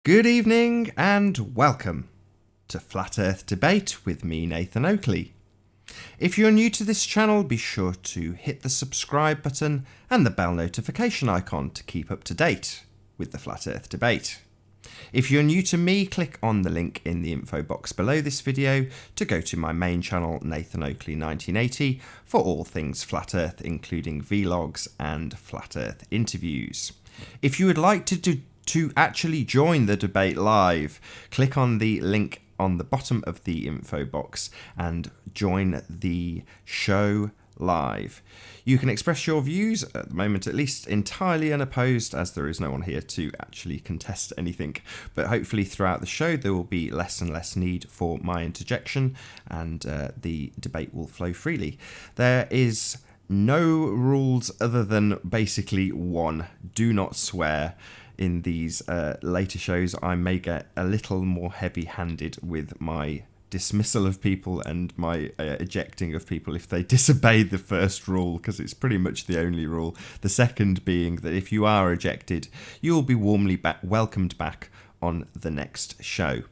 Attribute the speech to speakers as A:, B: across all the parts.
A: Good evening and welcome to Flat Earth Debate with me, Nathan Oakley. If you're new to this channel, be sure to hit the subscribe button and the bell notification icon to keep up to date with the Flat Earth Debate. If you're new to me, click on the link in the info box below this video to go to my main channel, Nathan Oakley 1980, for all things Flat Earth, including vlogs and Flat Earth interviews. If you would like to actually join the debate live, click on the link on the bottom of the info box and join the show live. You can express your views, at the moment at least, entirely unopposed, as there is no one here to actually contest anything, but hopefully throughout the show there will be less and less need for my interjection and the debate will flow freely. There is no rules other than basically one: do not swear. In these later shows, I may get a little more heavy-handed with my dismissal of people and my ejecting of people if they disobey the first rule, because it's pretty much the only rule. The second being that if you are ejected, you'll be warmly welcomed back on the next show.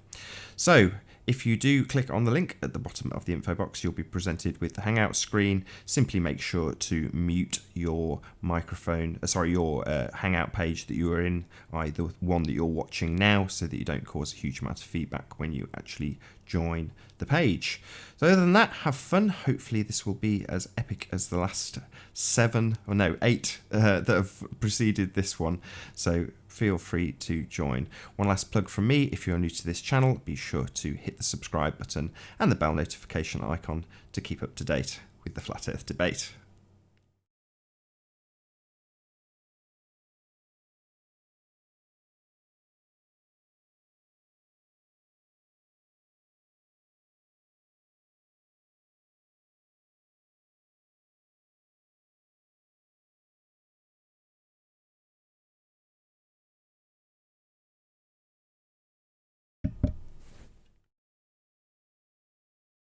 A: So, if you do click on the link at the bottom of the info box, you'll be presented with the Hangout screen. Simply make sure to mute your microphone, your Hangout page that you are in, either one that you're watching now, so that you don't cause a huge amount of feedback when you actually join the page. So other than that, have fun. Hopefully this will be as epic as the last 8 that have preceded this one. So feel free to join. One last plug from me: if you're new to this channel, be sure to hit the subscribe button and the bell notification icon to keep up to date with the Flat Earth Debate.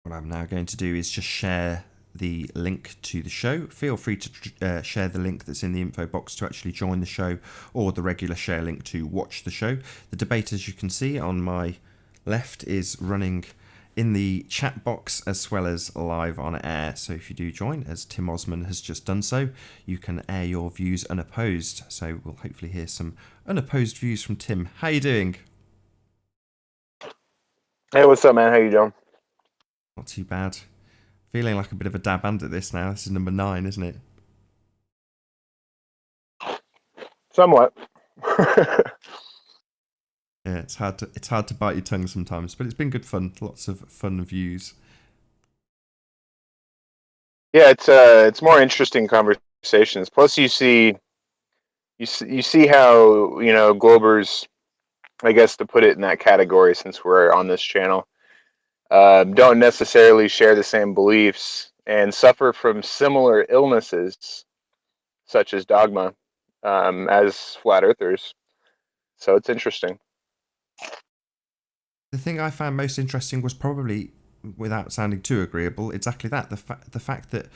A: What I'm now going to do is just share the link to the show. Feel free to share the link that's in the info box to actually join the show, or the regular share link to watch the show. The debate, as you can see on my left, is running in the chat box as well as live on air. So if you do join, as Tim Osman has just done so, you can air your views unopposed. So we'll hopefully hear some unopposed views from Tim. How you doing?
B: Hey, what's up, man? How you doing?
A: Not too bad. Feeling like a bit of a dab hand at this now. This is number 9, isn't it?
B: Somewhat.
A: Yeah, it's hard to bite your tongue sometimes, but it's been good fun. Lots of fun views.
B: Yeah, it's more interesting conversations. Plus, you see how Globers, I guess to put it in that category, since we're on this channel, don't necessarily share the same beliefs and suffer from similar illnesses, such as dogma, as flat earthers. So it's interesting.
A: The thing I found most interesting was probably, without sounding too agreeable, exactly that: the fact that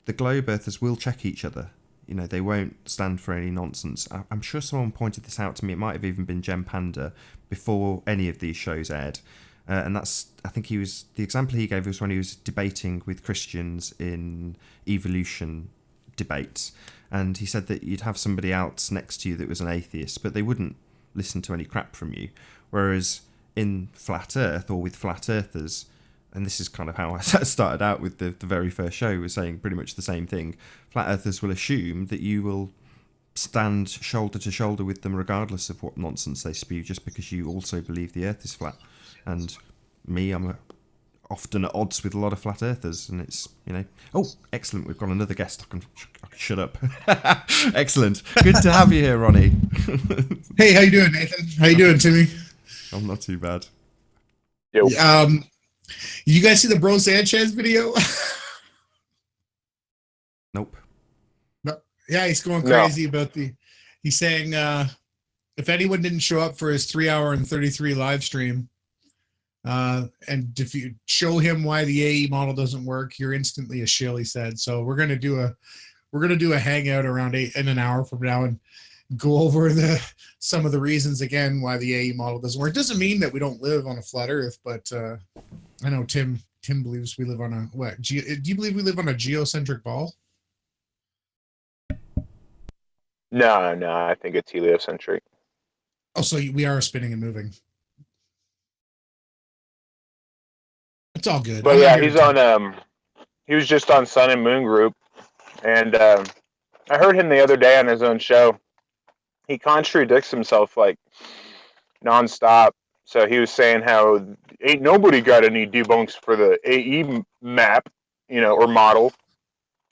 A: the globe earthers will check each other. You know, they won't stand for any nonsense. I'm sure someone pointed this out to me. It might have even been Gem Panda before any of these shows aired. And that's, I think the example he gave was when he was debating with Christians in evolution debates. And he said that you'd have somebody else next to you that was an atheist, but they wouldn't listen to any crap from you. Whereas in Flat Earth, or with Flat Earthers, and this is kind of how I started out with the very first show, was saying pretty much the same thing. Flat Earthers will assume that you will stand shoulder to shoulder with them regardless of what nonsense they spew, just because you also believe the Earth is flat. And me, I'm often at odds with a lot of Flat Earthers, and it's, Oh, excellent, we've got another guest. I can shut up. Excellent. Good to have you here, Ronnie.
C: Hey, how you doing, Nathan? How you doing, Timmy?
A: I'm not too bad.
B: Yo.
C: You guys see the Bro Sanchez video?
A: Nope.
C: No. Yeah, he's going crazy about he's saying if anyone didn't show up for his 3-hour and 33 live stream, and if you show him why the AE model doesn't work, you're instantly a shill, he said. So we're gonna do a hangout around 8 in an hour from now, and go over some of the reasons again why the AE model doesn't work. It doesn't mean that we don't live on a flat Earth, but I know Tim believes we live on a what? Do you believe we live on a geocentric ball?
B: No, I think it's heliocentric.
C: Oh, so we are spinning and moving. It's all good.
B: But yeah, he's on. He was just on Sun and Moon Group, and I heard him the other day on his own show. He contradicts himself like nonstop. So he was saying how ain't nobody got any debunks for the AE map, or model.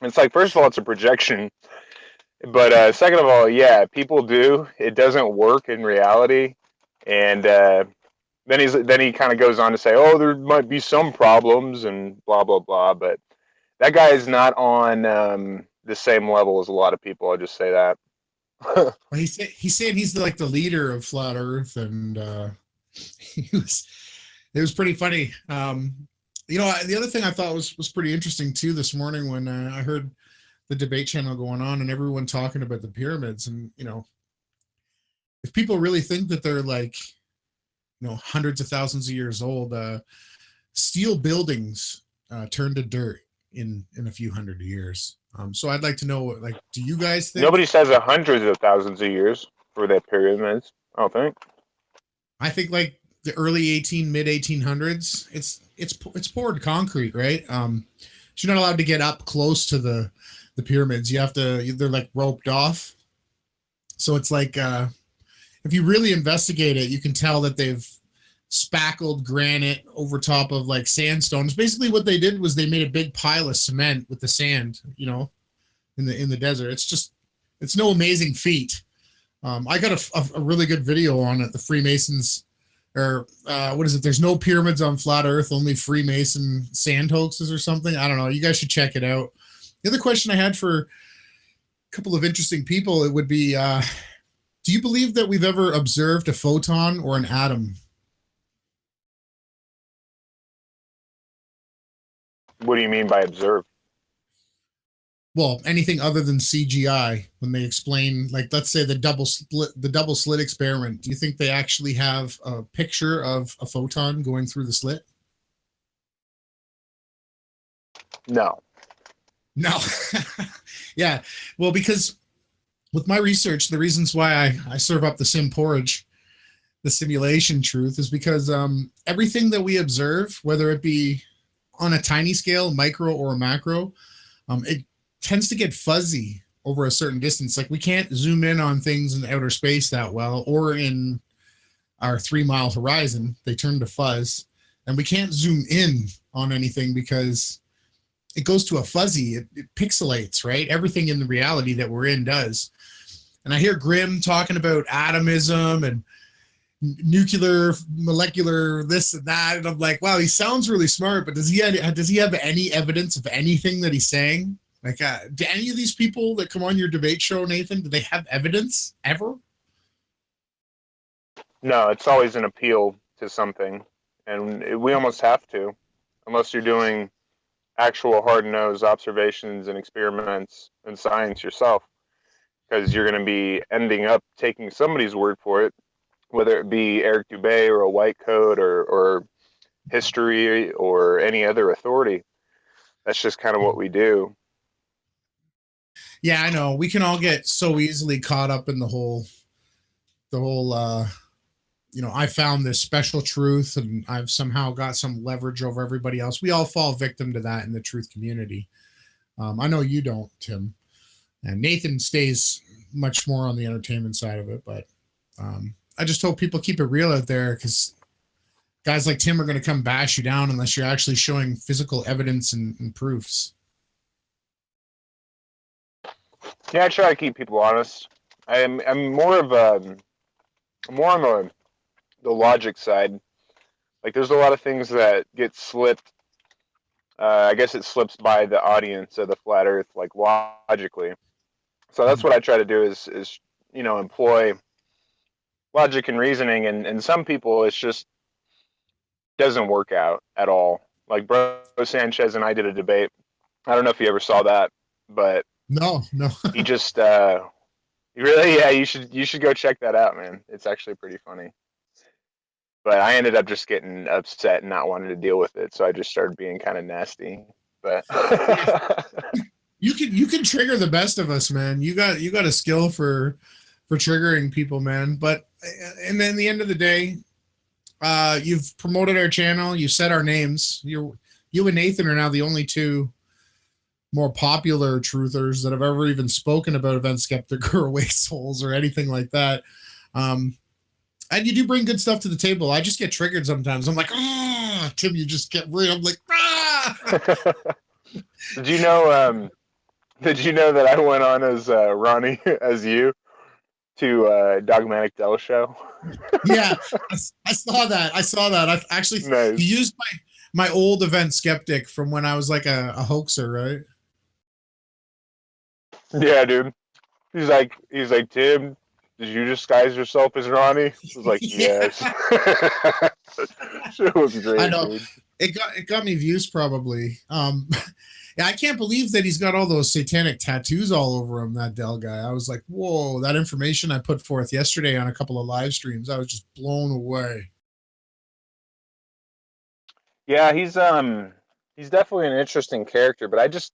B: And it's like, first of all, it's a projection. But second of all, yeah, people do. It doesn't work in reality. And then he kind of goes on to say, oh, there might be some problems and blah, blah, blah. But that guy is not on the same level as a lot of people. I'll just say that.
C: Well, he's saying he's like the leader of flat Earth, and it was pretty funny. The other thing I thought was pretty interesting too this morning when I heard the debate channel going on and everyone talking about the pyramids, and if people really think that they're like hundreds of thousands of years old, steel buildings turn to dirt in a few hundred years. So I'd like to know, like, do you guys think?
B: Nobody says hundreds of thousands of years for that pyramids, I don't think.
C: I think like the early mid 1800s. It's poured concrete, right? You're not allowed to get up close to the pyramids. They're like roped off. So it's like if you really investigate it, you can tell that they've spackled granite over top of like sandstones. Basically what they did was they made a big pile of cement with the sand, in the desert. It's no amazing feat. I got a really good video on it. The Freemasons, or what is it? There's no pyramids on flat Earth, only Freemason sand hoaxes or something. I don't know. You guys should check it out. The other question I had for a couple of interesting people, it would be, do you believe that we've ever observed a photon or an atom?
B: What do you mean by observe?
C: Well, anything other than CGI when they explain, like, let's say the double slit experiment. Do you think they actually have a picture of a photon going through the slit?
B: No.
C: Yeah. Well, because with my research, the reasons why I serve up the sim porridge, the simulation truth, is because everything that we observe, whether it be on a tiny scale, micro or macro, it tends to get fuzzy over a certain distance. Like we can't zoom in on things in outer space that well, or in our 3 mile horizon, they turn to fuzz, and we can't zoom in on anything because it goes to a fuzzy, it pixelates, right? Everything in the reality that we're in does. And I hear Grimm talking about atomism and nuclear, molecular, this and that, and I'm like, wow, he sounds really smart, but does he have any evidence of anything that he's saying? Like, do any of these people that come on your debate show, Nathan, do they have evidence ever?
B: No, it's always an appeal to something, and we almost have to, unless you're doing actual hard-nosed observations and experiments and science yourself, because you're going to be ending up taking somebody's word for it, whether it be Eric Dubay or a white coat or history or any other authority. That's just kind of what we do.
C: Yeah, I know. We can all get so easily caught up in the whole I found this special truth and I've somehow got some leverage over everybody else. We all fall victim to that in the truth community. I know you don't, Tim. And Nathan stays much more on the entertainment side of it, but I just hope people keep it real out there, because guys like Tim are going to come bash you down unless you're actually showing physical evidence and proofs.
B: Yeah, I try to keep people honest. I'm more on the logic side. Like, there's a lot of things that get slipped. I guess it slips by the audience of the flat Earth, like logically. So that's what I try to do is employ logic and reasoning, and some people it's just doesn't work out at all. Like Bro Sanchez and I did a debate. I don't know if you ever saw that, but
C: No.
B: he just Really? Yeah, you should go check that out, man. It's actually pretty funny. But I ended up just getting upset and not wanting to deal with it, so I just started being kind of nasty. But
C: Yeah, you can trigger the best of us, man. You got a skill for triggering people, man. But and then the end of the day, you've promoted our channel. You said our names. You and Nathan are now the only two more popular truthers that have ever even spoken about Event Skeptic or Awake Souls or anything like that. And you do bring good stuff to the table. I just get triggered sometimes. I'm like, ah, Tim, you just get real. I'm like, ah.
B: did you know? Did you know that I went on as Ronnie as you to Dogmatic Dell show?
C: Yeah, I saw that. I saw that. I actually you
B: Nice.
C: used my old Event Skeptic from when I was like a hoaxer, right?
B: Yeah, dude. He's like, Tim, did you disguise yourself as Ronnie? I was like,
C: Yeah,
B: yes. Shit was
C: I
B: great,
C: know.
B: dude.
C: It got me views probably. Yeah, I can't believe that he's got all those satanic tattoos all over him. That Dell guy. I was like, whoa! That information I put forth yesterday on a couple of live streams, I was just blown away.
B: Yeah, he's definitely an interesting character, but I just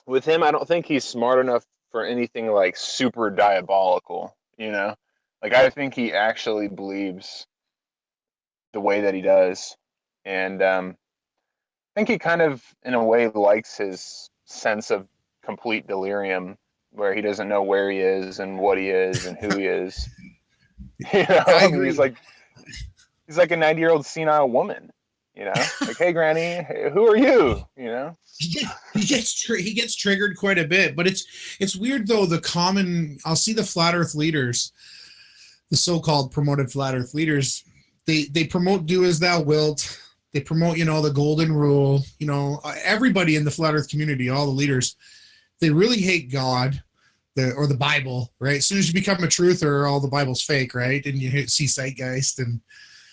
B: with him, I don't think he's smart enough for anything like super diabolical, you know? Like I think he actually believes the way that he does. And I think he kind of in a way likes his sense of complete delirium where he doesn't know where he is and what he is and who he is. You know,
C: I
B: I mean
C: agree.
B: he's like a 90-year-old senile woman, you know? Like, "Hey granny, hey, who are you?" You know?
C: He gets triggered quite a bit, but it's weird though. The common I'll see the flat Earth leaders, the so-called promoted flat Earth leaders, they promote do as thou wilt. They promote the golden rule. Everybody in the flat Earth community, all the leaders, they really hate God. Or the Bible, right? As soon as you become a truther, all the Bible's fake, right? And you see Zeitgeist. And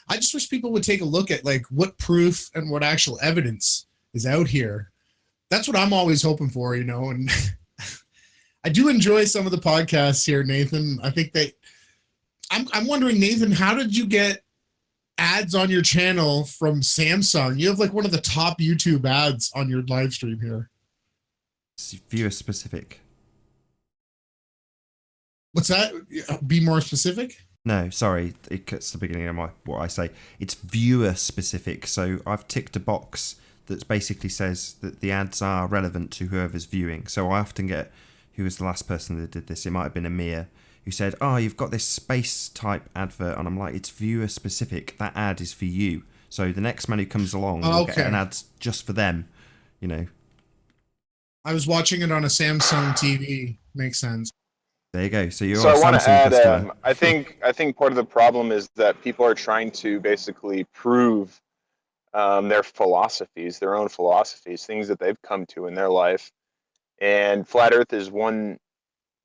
C: I just wish people would take a look at like what proof and what actual evidence is out here. That's what I'm always hoping for. And I do enjoy some of the podcasts here, Nathan. I think that I'm wondering, Nathan, how did you get ads on your channel from Samsung? You have like one of the top YouTube ads on your live stream here.
A: It's viewer specific.
C: What's that? Be more specific.
A: No, sorry, it cuts the beginning of what I say. It's viewer specific. So I've ticked a box that basically says that the ads are relevant to whoever's viewing. So I often get, who was the last person that did this? It might have been Amir, who said, "Oh, you've got this space type advert," and I'm like, "It's viewer specific. That ad is for you. So the next man who comes along will get an ad just for them." You know.
C: I was watching it on a Samsung TV. Makes sense.
A: There you go. So you're
B: So
A: a
B: I want to
A: Samsung
B: add,
A: customer.
B: I think part of the problem is that people are trying to basically prove their philosophies, their own philosophies, things that they've come to in their life. And flat Earth is one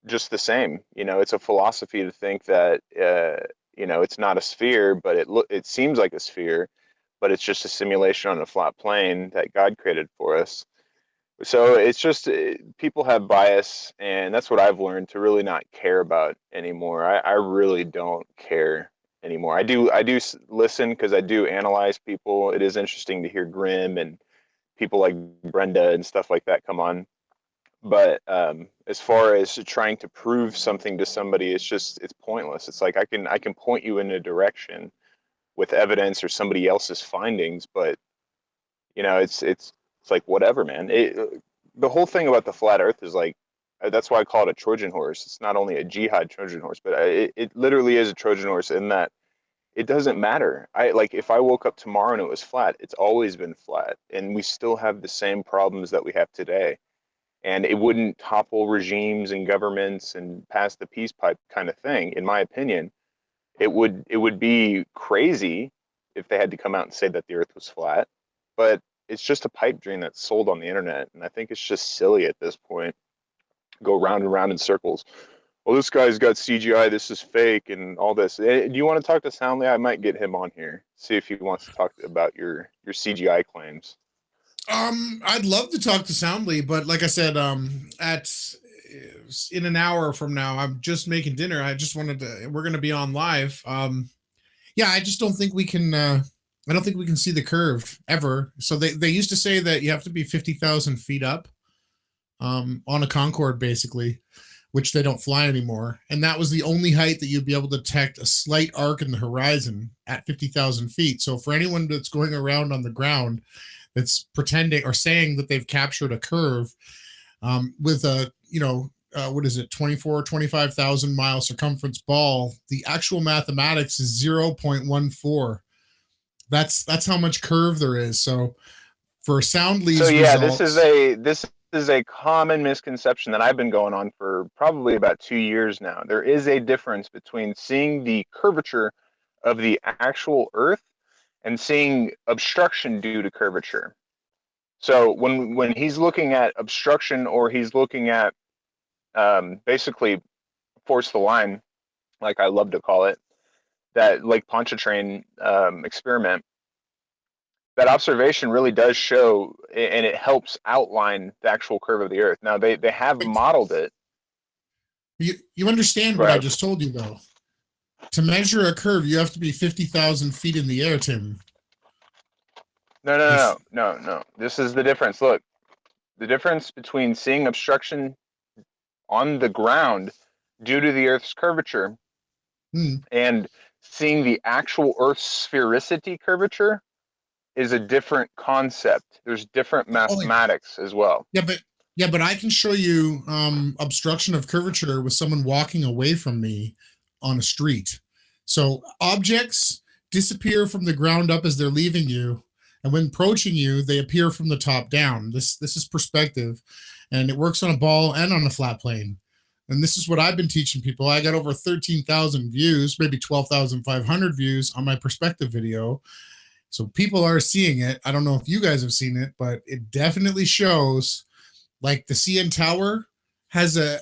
B: just the same. You know, it's a philosophy to think that it's not a sphere, but it seems like a sphere, but it's just a simulation on a flat plane that God created for us. So it's just people have bias, and that's what I've learned to really not care about anymore. I really don't care anymore. I do listen because I do analyze people. It is interesting to hear Grimm and people like Brenda and stuff like that come on. But as far as trying to prove something to somebody, it's pointless. It's like I can point you in a direction with evidence or somebody else's findings, but it's like whatever, man. The whole thing about the flat Earth is like that's why I call it a Trojan horse. It's not only a jihad Trojan horse, but it literally is a Trojan horse in that it doesn't matter. I like if I woke up tomorrow and it was flat, it's always been flat, and we still have the same problems that we have today. And it wouldn't topple regimes and governments and pass the peace pipe kind of thing, in my opinion. It would be crazy if they had to come out and say that the earth was flat, but it's just a pipe dream that's sold on the internet, and I think it's just silly at this point. Go round and round in circles. Well, this guy's got CGI, this is fake and all this. Do you want to talk to Soundly? I might get him on here, see if he wants to talk about your CGI claims.
C: I'd love to talk to Soundly, but like I said, at in an hour from now. I'm just making dinner. I just wanted to. We're going to be on live. Yeah, I just don't think we can. I don't think we can see the curve ever. So they used to say that you have to be 50,000 feet up on a Concorde, basically, which they don't fly anymore. And that was the only height that you'd be able to detect a slight arc in the horizon at 50,000 feet. So for anyone that's going around on the ground that's pretending or saying that they've captured a curve with a, what is it, 25,000 mile circumference ball, the actual mathematics is 0.14. That's how much curve there is. So for Soundly's results,
B: this is a common misconception that I've been going on for probably about 2 years now. There is a difference between seeing the curvature of the actual Earth and seeing obstruction due to curvature. So when he's looking at obstruction, or he's looking at basically force the line, like I love to call it, that Lake Pontchartrain experiment, that observation really does show, and it helps outline the actual curve of the Earth. Now they have modeled it.
C: You understand what I just told you, though. To measure a curve, you have to be 50,000 feet in the air, Tim.
B: No. This is the difference. Look, the difference between seeing obstruction on the ground due to the Earth's curvature and seeing the actual Earth's sphericity curvature is a different concept. There's different mathematics as well.
C: Yeah, but I can show you obstruction of curvature with someone walking away from me on a street. So objects disappear from the ground up as they're leaving you, and when approaching you, they appear from the top down. This is perspective, and it works on a ball and on a flat plane. And this is what I've been teaching people. I got over 13,000 views, maybe 12,500 views on my perspective video. So people are seeing it. I don't know if you guys have seen it, but it definitely shows, like the CN Tower has a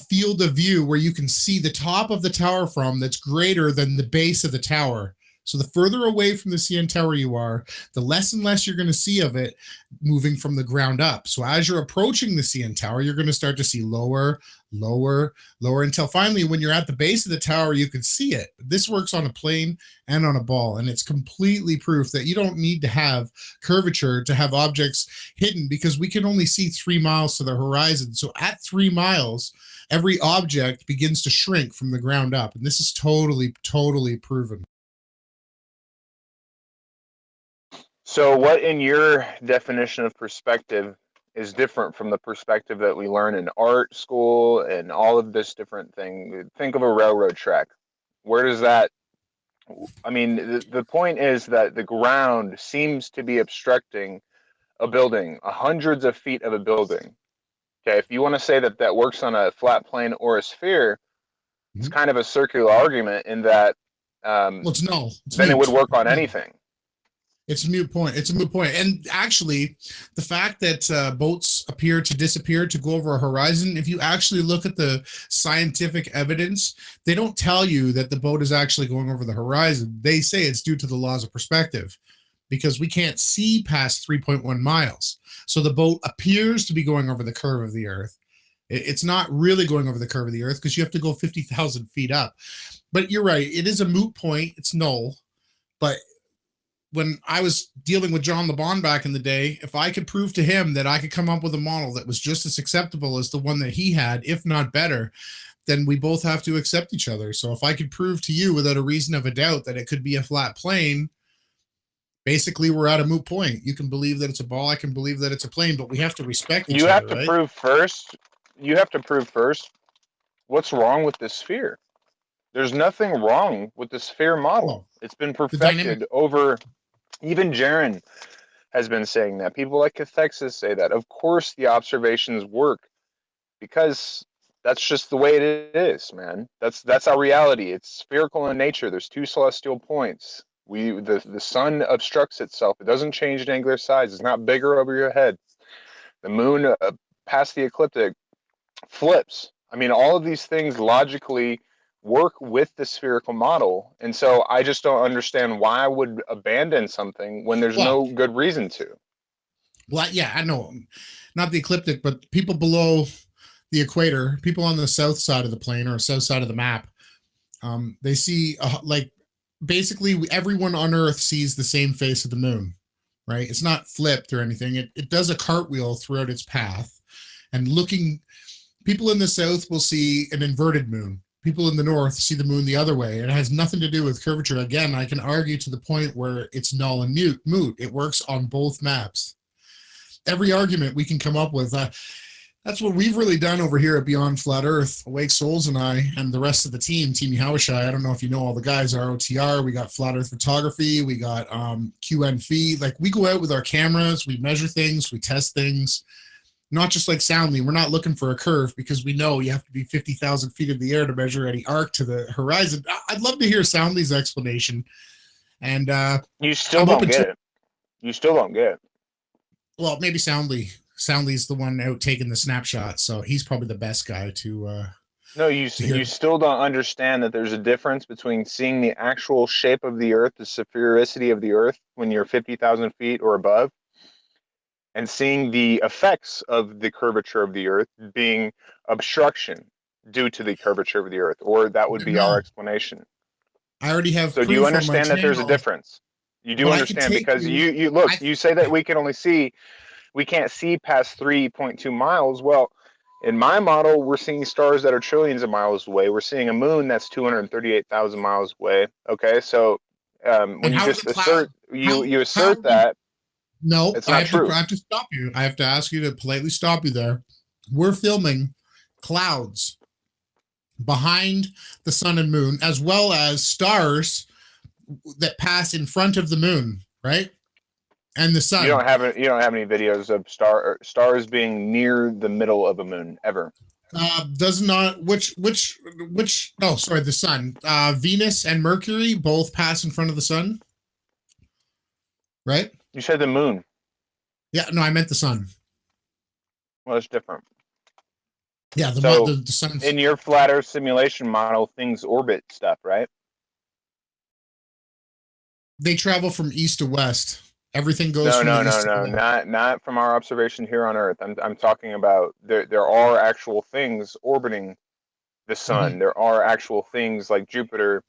C: field of view where you can see the top of the tower from that's greater than the base of the tower. So the further away from the CN Tower you are, the less and less you're going to see of it moving from the ground up. So as you're approaching the CN Tower, you're going to start to see lower, lower, lower, until finally when you're at the base of the tower, you can see it. This works on a plane and on a ball, and it's completely proof that you don't need to have curvature to have objects hidden, because we can only see 3 miles to the horizon. So at 3 miles, every object begins to shrink from the ground up, and this is totally proven.
B: So what in your definition of perspective is different from the perspective that we learn in art school and all of this different thing? Think of a railroad track. Where does that, I mean, the point is that the ground seems to be obstructing a building, hundreds of feet of a building. Okay, if you want to say that that works on a flat plane or a sphere, it's kind of a circular argument in that then it would work on anything.
C: It's a moot point. And actually, the fact that boats appear to disappear to go over a horizon, if you actually look at the scientific evidence, they don't tell you that the boat is actually going over the horizon. They say it's due to the laws of perspective, because we can't see past 3.1 miles. So the boat appears to be going over the curve of the Earth. It's not really going over the curve of the Earth, because you have to go 50,000 feet up. But you're right. It is a moot point. It's null. But when I was dealing with John LeBon back in the day, if I could prove to him that I could come up with a model that was just as acceptable as the one that he had, if not better, then we both have to accept each other. So if I could prove to you without a reason of a doubt that it could be a flat plane, basically we're at a moot point. You can believe that it's a ball, I can believe that it's a plane, but we have to respect each other.
B: You have to prove first what's wrong with this sphere. There's nothing wrong with the sphere model. It's been perfected over. Even Jaron has been saying that. People like Cathexis say that. Of course, the observations work, because that's just the way it is, man. That's our reality. It's spherical in nature. There's 2 celestial points. The sun obstructs itself. It doesn't change in angular size. It's not bigger over your head. The moon, past the ecliptic, flips. I mean, all of these things logically work with the spherical model, and so I just don't understand why I would abandon something when there's no good reason to.
C: Well, yeah, I know, not the ecliptic, but people below the equator, people on the south side of the plane or south side of the map, they see like basically everyone on Earth sees the same face of the moon, right? It's not flipped or anything. It does a cartwheel throughout its path, and people in the south will see an inverted moon. People in the north see the moon the other way. It has nothing to do with curvature. Again, I can argue to the point where it's null and moot. It works on both maps. Every argument we can come up with. That's what we've really done over here at Beyond Flat Earth. Awake Souls and I and the rest of the team, Team Hawashai. I don't know if you know all the guys, ROTR. We got Flat Earth Photography. We got QN Feed. Like, we go out with our cameras. We measure things. We test things. Not just like Soundly. We're not looking for a curve because we know you have to be 50,000 feet in the air to measure any arc to the horizon. I'd love to hear Soundly's explanation. And
B: you still don't get it. You still don't get it.
C: Well, maybe Soundly. Soundly's the one out taking the snapshots, so he's probably the best guy to.
B: No, you still don't understand that there's a difference between seeing the actual shape of the Earth, the sphericity of the Earth when you're 50,000 feet or above, and seeing the effects of the curvature of the Earth being obstruction due to the curvature of the Earth, or that would be our explanation.
C: I already have.
B: So do you understand that there's a difference? You do understand, because you look. You say that we can't see past 3.2 miles. Well, in my model, we're seeing stars that are trillions of miles away. We're seeing a moon that's 238,000 miles away. Okay, so when you just assert that.
C: No,
B: it's not true.
C: I have to stop you. I have to ask you to politely stop you there. We're filming clouds behind the sun and moon, as well as stars that pass in front of the moon, right? And the sun.
B: You don't have any videos of stars being near the middle of a moon ever.
C: Does not which oh, sorry, the sun. Venus and Mercury both pass in front of the sun. Right?
B: You said the moon.
C: Yeah, no, I meant the sun.
B: Well, it's different.
C: Yeah, the sun.
B: In your flat Earth simulation model, things orbit stuff, right?
C: They travel from east to west. Everything goes
B: no, not from our observation here on Earth. I'm talking about there are actual things orbiting the sun. Mm-hmm. There are actual things like Jupiter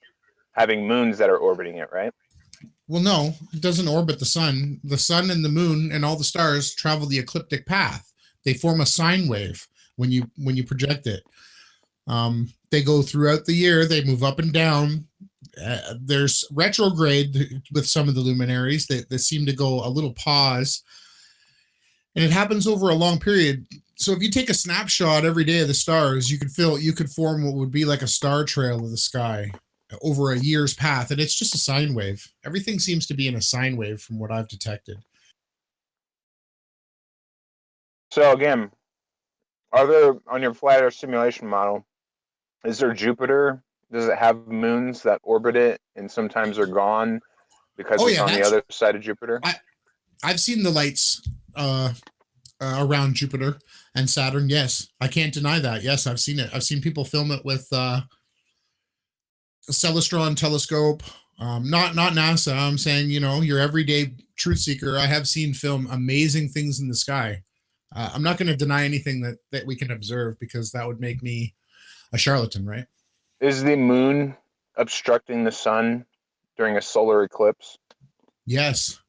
B: having moons that are orbiting it, right?
C: Well, no, it doesn't orbit the sun. The sun and the moon and all the stars travel the ecliptic path. They form a sine wave when you project it. They go throughout the year. They move up and down. There's retrograde with some of the luminaries that seem to go a little pause, and it happens over a long period. So if you take a snapshot every day of the stars, you could form what would be like a star trail of the sky over a year's path, and it's just a sine wave. Everything seems to be in a sine wave from what I've detected.
B: So again, are there, on your flat Earth simulation model, is there Jupiter? Does it have moons that orbit it and sometimes are gone because it's on the other side of Jupiter?
C: I've seen the lights around Jupiter and Saturn. Yes, I can't deny that. Yes, I've seen it. I've seen people film it with a Celestron telescope. Not NASA. I'm saying, your everyday truth seeker. I have seen film amazing things in the sky. I'm not going to deny anything that we can observe, because that would make me a charlatan, right?
B: Is the moon obstructing the sun during a solar eclipse?
C: Yes,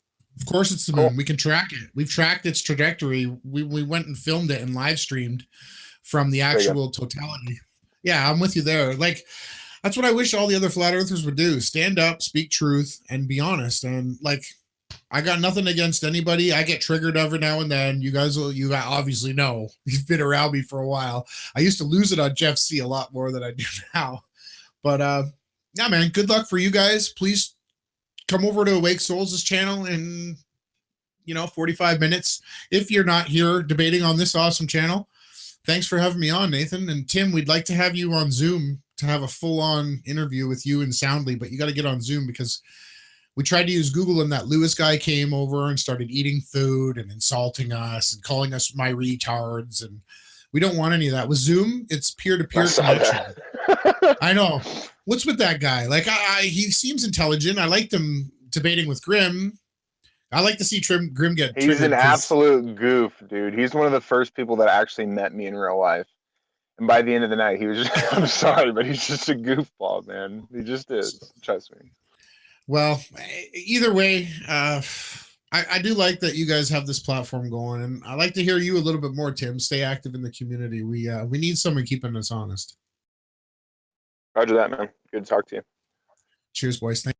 C: of course it's the moon. We can track it. We've tracked its trajectory. We went and filmed it and live streamed from the actual totality. Yeah, I'm with you there. Like, that's what I wish all the other flat earthers would do. Stand up, speak truth, and be honest. And like, I got nothing against anybody. I get triggered every now and then. You guys obviously know. You've been around me for a while. I used to lose it on Jeff C a lot more than I do now. But yeah, man, good luck for you guys. Please come over to Awake Souls' channel in 45 minutes. If you're not here debating on this awesome channel. Thanks for having me on, Nathan. And Tim, we'd like to have you on Zoom to have a full-on interview with you and Soundly, but you got to get on Zoom, because we tried to use Google, and that Lewis guy came over and started eating food and insulting us and calling us my retards. And we don't want any of that. With Zoom, it's peer-to-peer connection. I know. What's with that guy? Like, he seems intelligent. I liked him debating with Grim. I like to see Grim get triggered.
B: He's an absolute goof, dude. He's one of the first people that actually met me in real life. And by the end of the night, he was just, I'm sorry, but he's just a goofball, man. He just is. Trust me.
C: Well, either way, I do like that you guys have this platform going, and I like to hear you a little bit more, Tim. Stay active in the community. We need someone keeping us honest.
B: Roger that, man. Good to talk to you.
C: Cheers, boys. Thank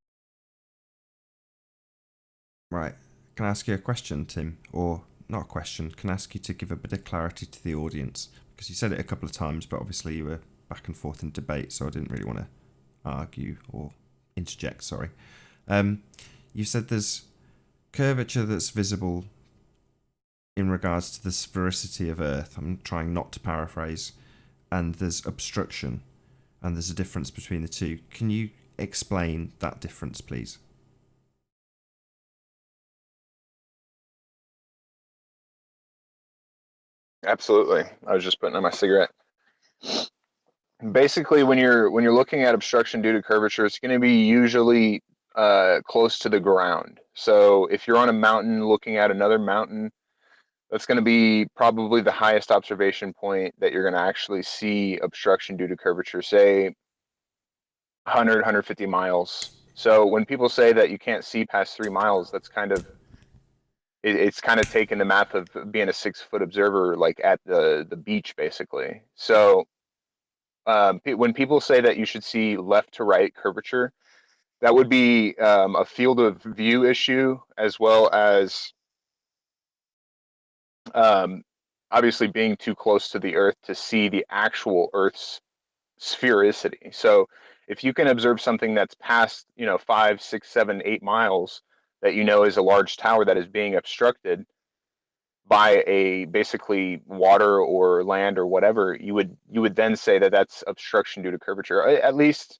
A: Right. Can I ask you a question, Tim? Or not a question. Can I ask you to give a bit of clarity to the audience? Because you said it a couple of times, but obviously you were back and forth in debate, so I didn't really want to argue or interject, sorry. You said there's curvature that's visible in regards to the sphericity of Earth. I'm trying not to paraphrase. And there's obstruction, and there's a difference between the two. Can you explain that difference, please?
B: Absolutely. I was just putting on my cigarette. Basically, when you're looking at obstruction due to curvature, it's going to be usually close to the ground. So if you're on a mountain looking at another mountain, that's going to be probably the highest observation point that you're going to actually see obstruction due to curvature, say 100, 150 miles. So when people say that you can't see past 3 miles, that's kind of it's kind of taking the math of being a 6-foot observer, like at the beach, basically. So when people say that you should see left to right curvature, that would be a field of view issue, as well as obviously being too close to the Earth to see the actual Earth's sphericity. So if you can observe something that's past, 5, 6, 7, 8 miles, that is a large tower that is being obstructed by a basically water or land or whatever, you would then say that that's obstruction due to curvature, at least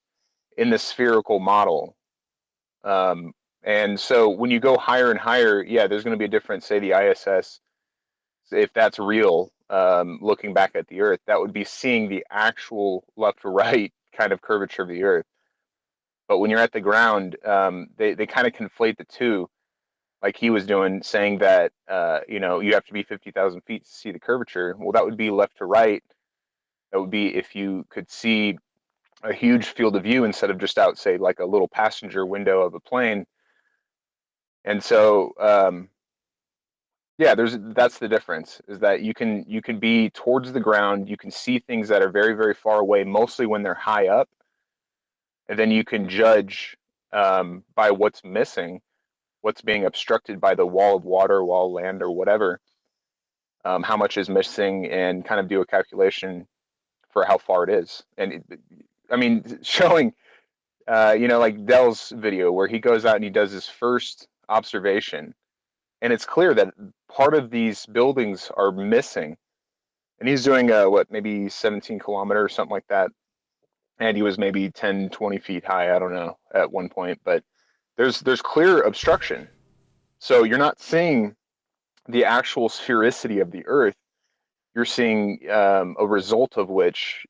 B: in the spherical model. And so when you go higher and higher, yeah, there's going to be a difference. Say the ISS, if that's real, looking back at the Earth, that would be seeing the actual left to right kind of curvature of the Earth. But when you're at the ground, they kind of conflate the two, like he was doing, saying that you have to be 50,000 feet to see the curvature. Well, that would be left to right. That would be if you could see a huge field of view instead of just out, say, like a little passenger window of a plane. And so, yeah, that's the difference, is that you can be towards the ground, you can see things that are very, very far away, mostly when they're high up, and then you can judge by what's missing, what's being obstructed by the wall of water, wall of land, or whatever, how much is missing, and kind of do a calculation for how far it is. And I mean, showing, like Dell's video where he goes out and he does his first observation, and it's clear that part of these buildings are missing. And he's doing maybe 17 kilometers or something like that. And he was maybe 10, 20 feet high, I don't know, at one point. But there's clear obstruction. So you're not seeing the actual sphericity of the Earth. You're seeing a result of which,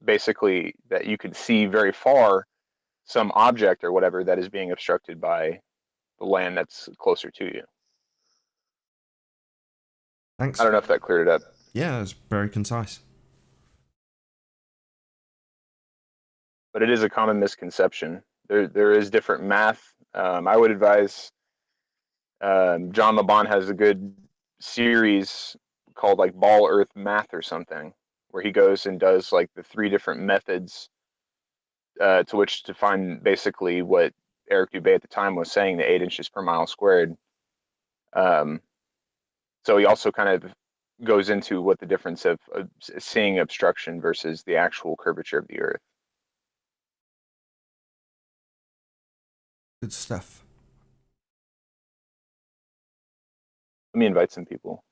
B: basically, that you can see very far some object or whatever that is being obstructed by the land that's closer to you.
A: Thanks.
B: I don't know if that cleared it up.
A: Yeah, it's very concise.
B: But it is a common misconception. There is different math. I would advise John LeBon has a good series called like Ball Earth Math or something, where he goes and does like the 3 different methods to which to find basically what Eric Dubé at the time was saying, the 8 inches per mile squared. So he also kind of goes into what the difference of seeing obstruction versus the actual curvature of the Earth.
A: Good stuff.
B: Let me invite some people.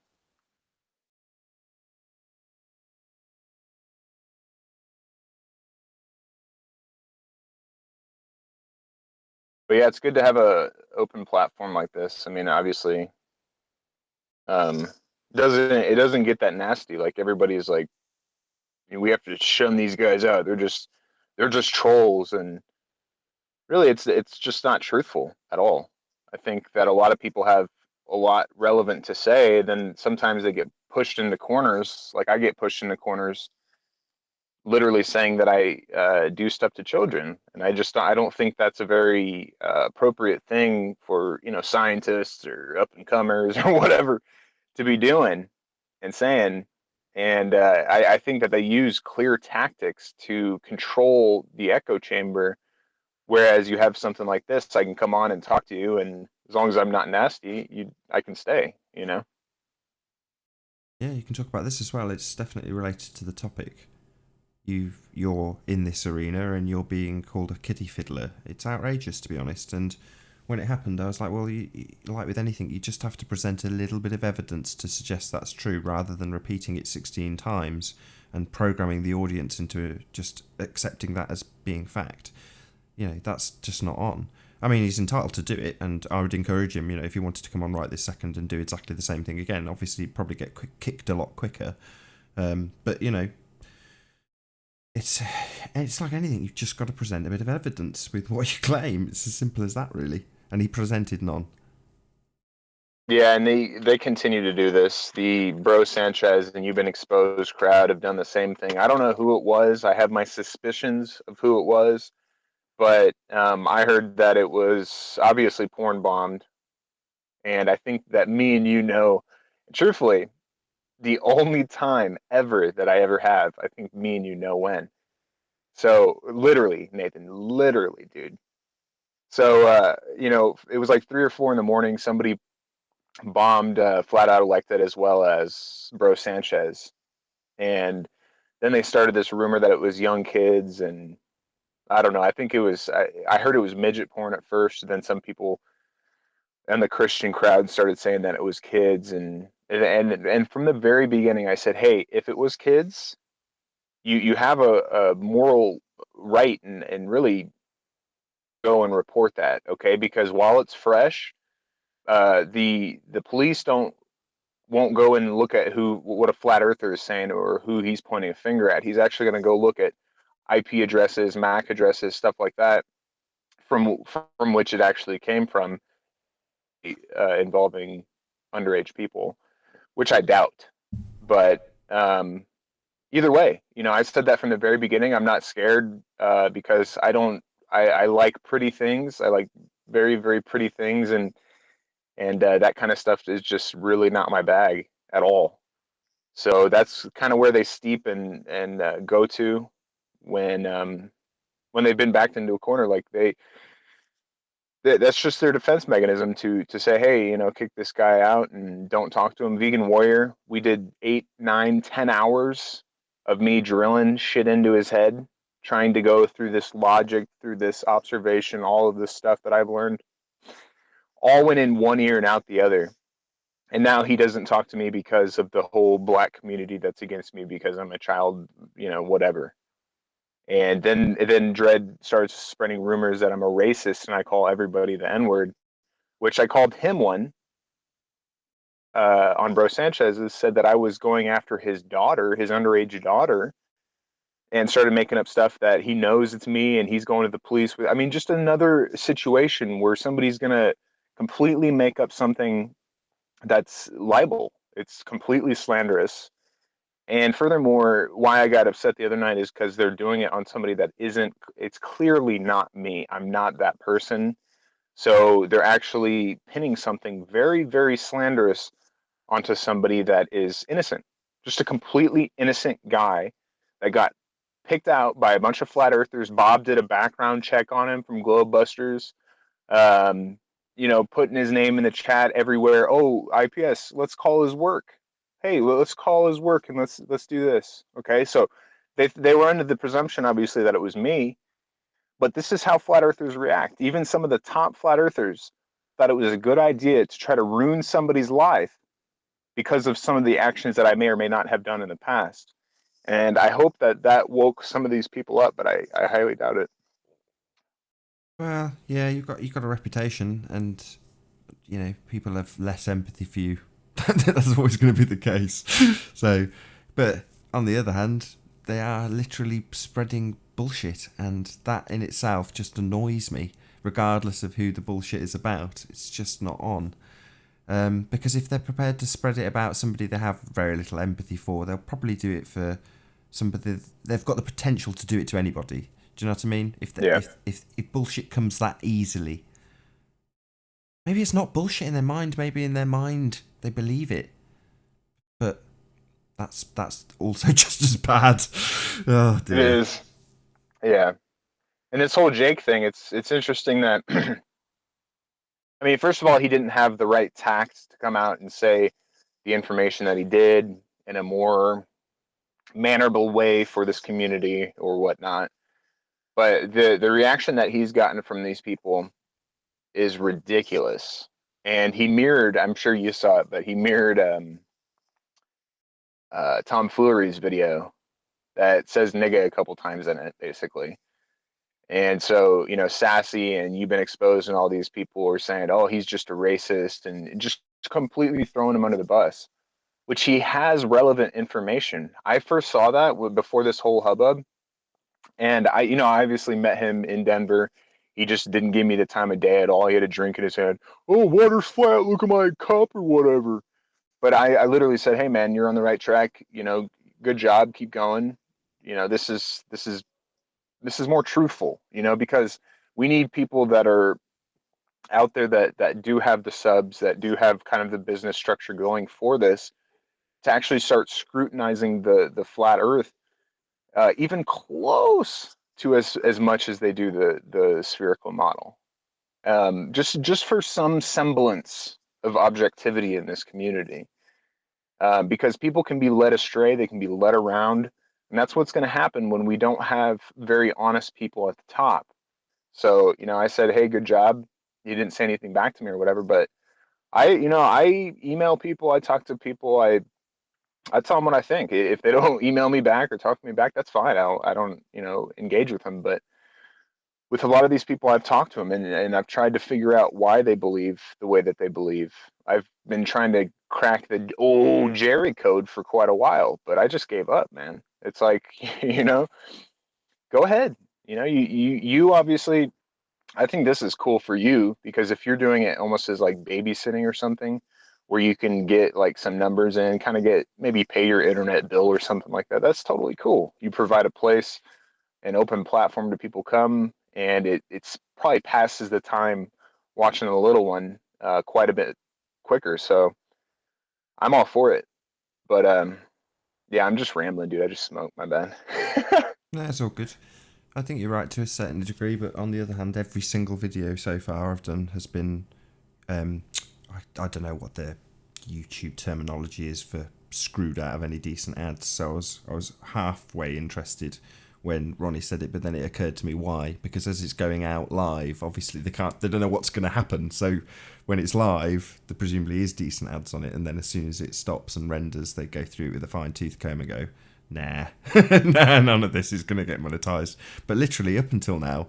B: But yeah, it's good to have a open platform like this. I mean, obviously, it doesn't get that nasty. Like everybody's like, we have to shun these guys out. They're just trolls, and really, it's just not truthful at all. I think that a lot of people have a lot relevant to say. Then sometimes they get pushed into corners. Like I get pushed into corners literally saying that I do stuff to children, and I don't think that's a very appropriate thing for scientists or up and comers or whatever to be doing and saying. And I think that they use clear tactics to control the echo chamber. Whereas you have something like this, I can come on and talk to you, and as long as I'm not nasty, I can stay.
A: Yeah, you can talk about this as well. It's definitely related to the topic. You're in this arena and you're being called a kiddie fiddler. It's outrageous, to be honest. And when it happened, I was like, well, like with anything, you just have to present a little bit of evidence to suggest that's true, rather than repeating it 16 times and programming the audience into just accepting that as being fact. That's just not on. I mean, he's entitled to do it, and I would encourage him, if he wanted to come on right this second and do exactly the same thing again. Obviously, he'd probably get kicked a lot quicker. But, it's like anything. You've just got to present a bit of evidence with what you claim. It's as simple as that, really. And he presented none.
B: Yeah, and they continue to do this. The Bro Sanchez and You've Been Exposed crowd have done the same thing. I don't know who it was. I have my suspicions of who it was, but I heard that it was obviously porn bombed, and I think that me and truthfully, the only time ever that I ever have, I think me and you know when. So literally, Nathan, literally, dude. So it was like 3 or 4 in the morning. Somebody bombed Flat Out Elected as well as Bro Sanchez, and then they started this rumor that it was young kids, and I don't know. I think it was. I heard it was midget porn at first. Then some people and the Christian crowd started saying that it was kids, and from the very beginning, I said, hey, if it was kids, you have a moral right and really go and report that, okay? Because while it's fresh, the police won't go and look at what a flat earther is saying or who he's pointing a finger at. He's actually going to go look at IP addresses, MAC addresses, stuff like that, from which it actually came from, involving underage people, which I doubt. But either way, I said that from the very beginning. I'm not scared because I don't. I like pretty things. I like very, very pretty things, and that kind of stuff is just really not my bag at all. So that's kind of where they steep and go to when they've been backed into a corner. Like that's just their defense mechanism to say, hey, kick this guy out and don't talk to him. Vegan Warrior, we did 8, 9, 10 hours of me drilling shit into his head, trying to go through this logic, through this observation, all of this stuff that I've learned, all went in one ear and out the other. And now he doesn't talk to me because of the whole black community that's against me because I'm a child, whatever. And then Dredd starts spreading rumors that I'm a racist and I call everybody the N-word, which I called him one on Bro Sanchez, said that I was going after his daughter, his underage daughter, and started making up stuff that he knows it's me and he's going to the police with. I mean, just another situation where somebody's going to completely make up something that's libel. It's completely slanderous. And furthermore, why I got upset the other night is because they're doing it on somebody that isn't, it's clearly not me. I'm not that person. So they're actually pinning something very, very slanderous onto somebody that is innocent. Just a completely innocent guy that got picked out by a bunch of flat earthers. Bob did a background check on him from Globebusters. Putting his name in the chat everywhere. Oh, IPS, let's call his work. Hey, let's call his work and let's do this. Okay, so they were under the presumption, obviously, that it was me, but this is how flat earthers react. Even some of the top flat earthers thought it was a good idea to try to ruin somebody's life because of some of the actions that I may or may not have done in the past. And I hope that woke some of these people up, but I highly doubt it.
A: Well, yeah, you've got a reputation, and people have less empathy for you. That's always going to be the case. So, but on the other hand, they are literally spreading bullshit, and that in itself just annoys me, regardless of who the bullshit is about. It's just not on. Because if they're prepared to spread it about somebody they have very little empathy for, they'll probably do it for somebody, they've got the potential to do it to anybody. Do you know what I mean? If bullshit comes that easily, maybe it's not bullshit in their mind. Maybe in their mind they believe it, but that's also just as bad. Oh dear.
B: It is. Yeah. And this whole Jake thing, it's interesting that I mean, first of all, he didn't have the right tact to come out and say the information that he did in a more mannerable way for this community or whatnot. But the reaction that he's gotten from these people is ridiculous. And he mirrored, I'm sure you saw it, but he mirrored Tom Foolery's video that says nigga a couple times in it, basically. And so, you know, Sassy and You've Been Exposed and all these people are saying, oh, he's just a racist, and just completely throwing him under the bus, which he has relevant information. I first saw that before this whole hubbub. And I, you know, I obviously met him in Denver. He just didn't give me the time of day at all. He had a drink in his hand. Oh, water's flat. Look at my cup or whatever. But I literally said, hey, man, you're on the right track. You know, good job. Keep going. You know, this is more truthful, you know, because we need people that are out there that do have the subs, that do have kind of the business structure going for this, to actually start scrutinizing the flat earth, even close to as much as they do the spherical model, just for some semblance of objectivity in this community, because people can be led astray, they can be led around, and that's what's going to happen when we don't have very honest people at the top. So, you know, I said, hey, good job. You didn't say anything back to me or whatever, but I email people, I talk to people, I tell them what I think. If they don't email me back or talk to me back, that's fine. I don't, you know, engage with them. But with a lot of these people, I've talked to them, and I've tried to figure out why they believe the way that they believe. I've been trying to crack the old Jerry code for quite a while, but I just gave up, man. It's like, you know, go ahead. You know, you obviously, I think this is cool for you, because if you're doing it almost as like babysitting or something, where you can get like some numbers in, kind of get, maybe pay your internet bill or something like that, that's totally cool. You provide a place, an open platform to people come, and it's probably passes the time watching the little one quite a bit quicker. So I'm all for it. But yeah, I'm just rambling, dude. I just smoked. My bad.
A: No, it's all good. I think you're right to a certain degree, but on the other hand, every single video so far I've done has been, I don't know what the YouTube terminology is for screwed out of any decent ads. So I was halfway interested when Ronnie said it, but then it occurred to me why. Because as it's going out live, obviously they don't know what's going to happen. So when it's live, there presumably is decent ads on it, and then as soon as it stops and renders, they go through it with a fine-tooth comb and go, nah, nah, none of this is going to get monetized. But literally up until now,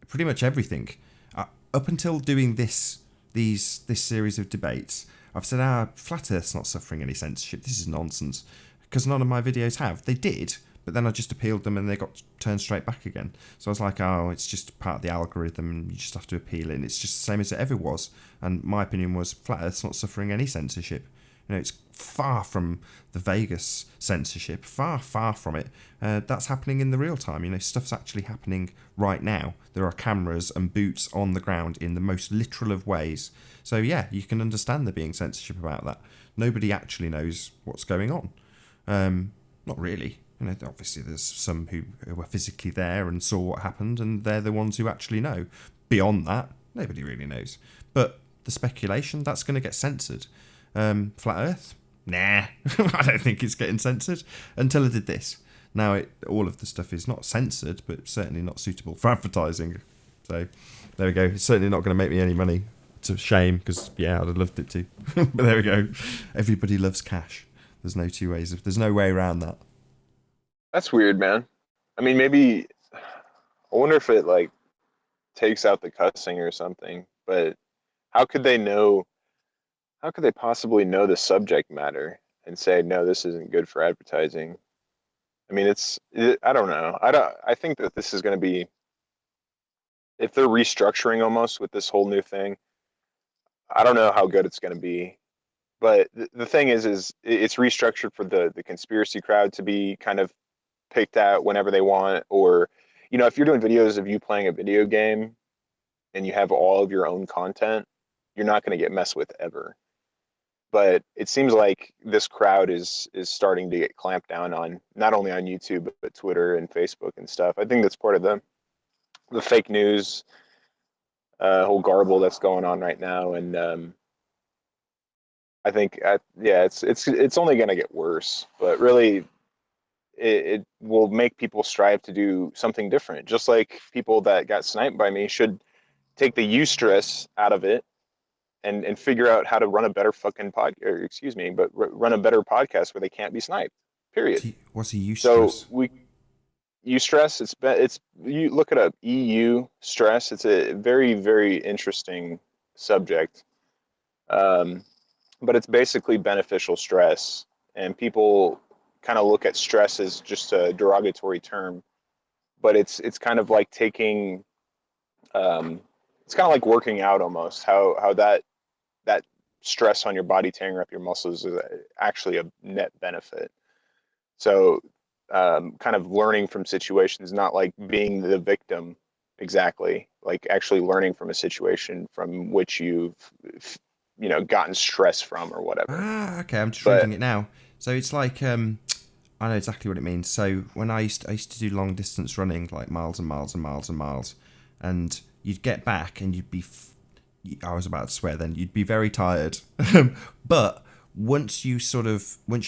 A: pretty much everything, up until doing this series of debates, I've said, Flat Earth's not suffering any censorship. This is nonsense, because none of my videos have. They did, but then I just appealed them and they got turned straight back again. So I was like, oh, it's just part of the algorithm and you just have to appeal it, and it's just the same as it ever was. And my opinion was Flat Earth's not suffering any censorship. You know, it's far from the Vegas censorship, far from it. That's happening in the real time. You know, stuff's actually happening right now. There are cameras and boots on the ground in the most literal of ways. So yeah, you can understand there being censorship about that. Nobody actually knows what's going on. Not really. You know, obviously there's some who were physically there and saw what happened, and they're the ones who actually know. Beyond that, nobody really knows. But the speculation, that's going to get censored. Flat Earth? Nah, I don't think it's getting censored until I did this. Now, all of the stuff is not censored, but certainly not suitable for advertising. So, there we go. It's certainly not going to make me any money. It's a shame, because, yeah, I'd have loved it to. But there we go. Everybody loves cash. There's no way around that.
B: That's weird, man. I mean, maybe, I wonder if it like takes out the cussing or something, but how could they know? How could they possibly know the subject matter and say, no, this isn't good for advertising? I mean, I don't know. I think that this is going to be, if they're restructuring almost with this whole new thing, I don't know how good it's going to be. But the thing is it's restructured for the conspiracy crowd to be kind of picked at whenever they want, or if you're doing videos of you playing a video game and you have all of your own content, you're not going to get messed with ever. But it seems like this crowd is starting to get clamped down on, not only on YouTube but Twitter and Facebook and stuff. I think that's part of the fake news whole garble that's going on right now, and I think yeah, it's only going to get worse. But really, it will make people strive to do something different. Just like people that got sniped by me should take the eustress out of it and figure out how to run a better fucking run a better podcast where they can't be sniped. Period.
A: What's a eustress?
B: So eustress. It's you look it up. EU stress. It's a very, very interesting subject. But it's basically beneficial stress, and people kind of look at stress as just a derogatory term, but it's kind of like taking it's kind of like working out almost, how that stress on your body tearing up your muscles is actually a net benefit. So kind of learning from situations, not like being the victim exactly, like actually learning from a situation from which you've gotten stress from or whatever.
A: Okay, I'm just reading it now. So it's like I know exactly what it means. So when I used to do long distance running, like miles and miles and miles and miles, and you'd get back and you'd be I was about to swear then, you'd be very tired. But once your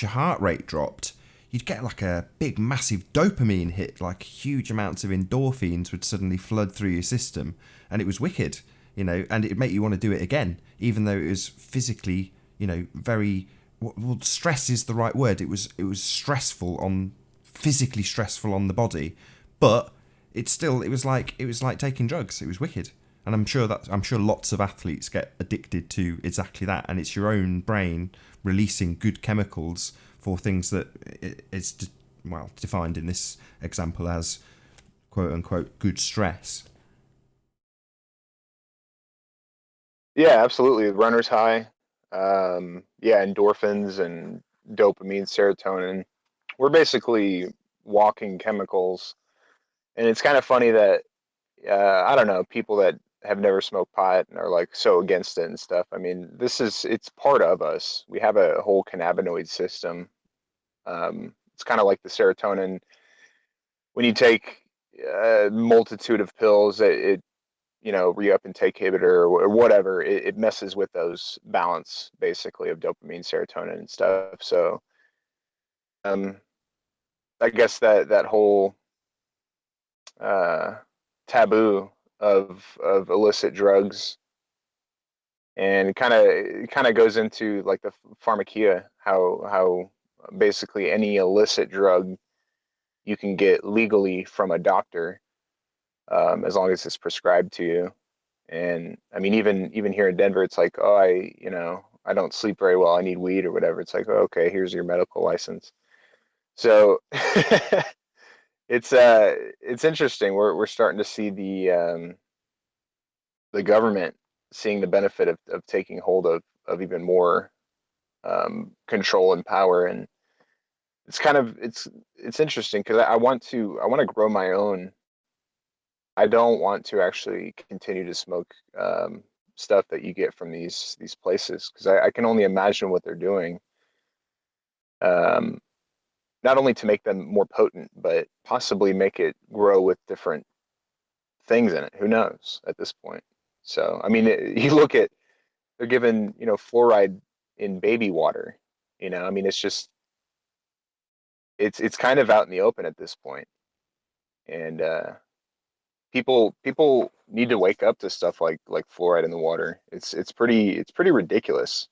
A: heart rate dropped, you'd get like a big massive dopamine hit, like huge amounts of endorphins would suddenly flood through your system, and it was wicked, and it'd make you want to do it again, even though it was physically, very, well, stress is the right word. It was physically stressful on the body, but it was like taking drugs. It was wicked. And I'm sure lots of athletes get addicted to exactly that, and it's your own brain releasing good chemicals for things that is defined in this example as quote unquote good stress.
B: Yeah, absolutely. Runner's high. Endorphins and dopamine, serotonin. We're basically walking chemicals, and it's kind of funny that I don't know, people that have never smoked pot and are like so against it and stuff. I mean, it's part of us. We have a whole cannabinoid system. It's kind of like the serotonin. When you take a multitude of pills, it re-up and take inhibitor or whatever, it messes with those balance basically of dopamine, serotonin and stuff. So I guess that whole taboo of illicit drugs, and kind of goes into like the pharmakeia, how basically any illicit drug you can get legally from a doctor, as long as it's prescribed to you. And I mean, even here in Denver, it's like, oh, I don't sleep very well, I need weed or whatever. It's like, oh, okay, here's your medical license. So it's interesting. We're starting to see the government seeing the benefit of taking hold of even more control and power. And it's interesting because I want to grow my own. I don't want to actually continue to smoke stuff that you get from these places, because I can only imagine what they're doing. Not only to make them more potent, but possibly make it grow with different things in it. Who knows at this point? So, I mean, you look at, they're given, fluoride in baby water. I mean, it's kind of out in the open at this point. And people need to wake up to stuff like fluoride in the water. It's pretty ridiculous.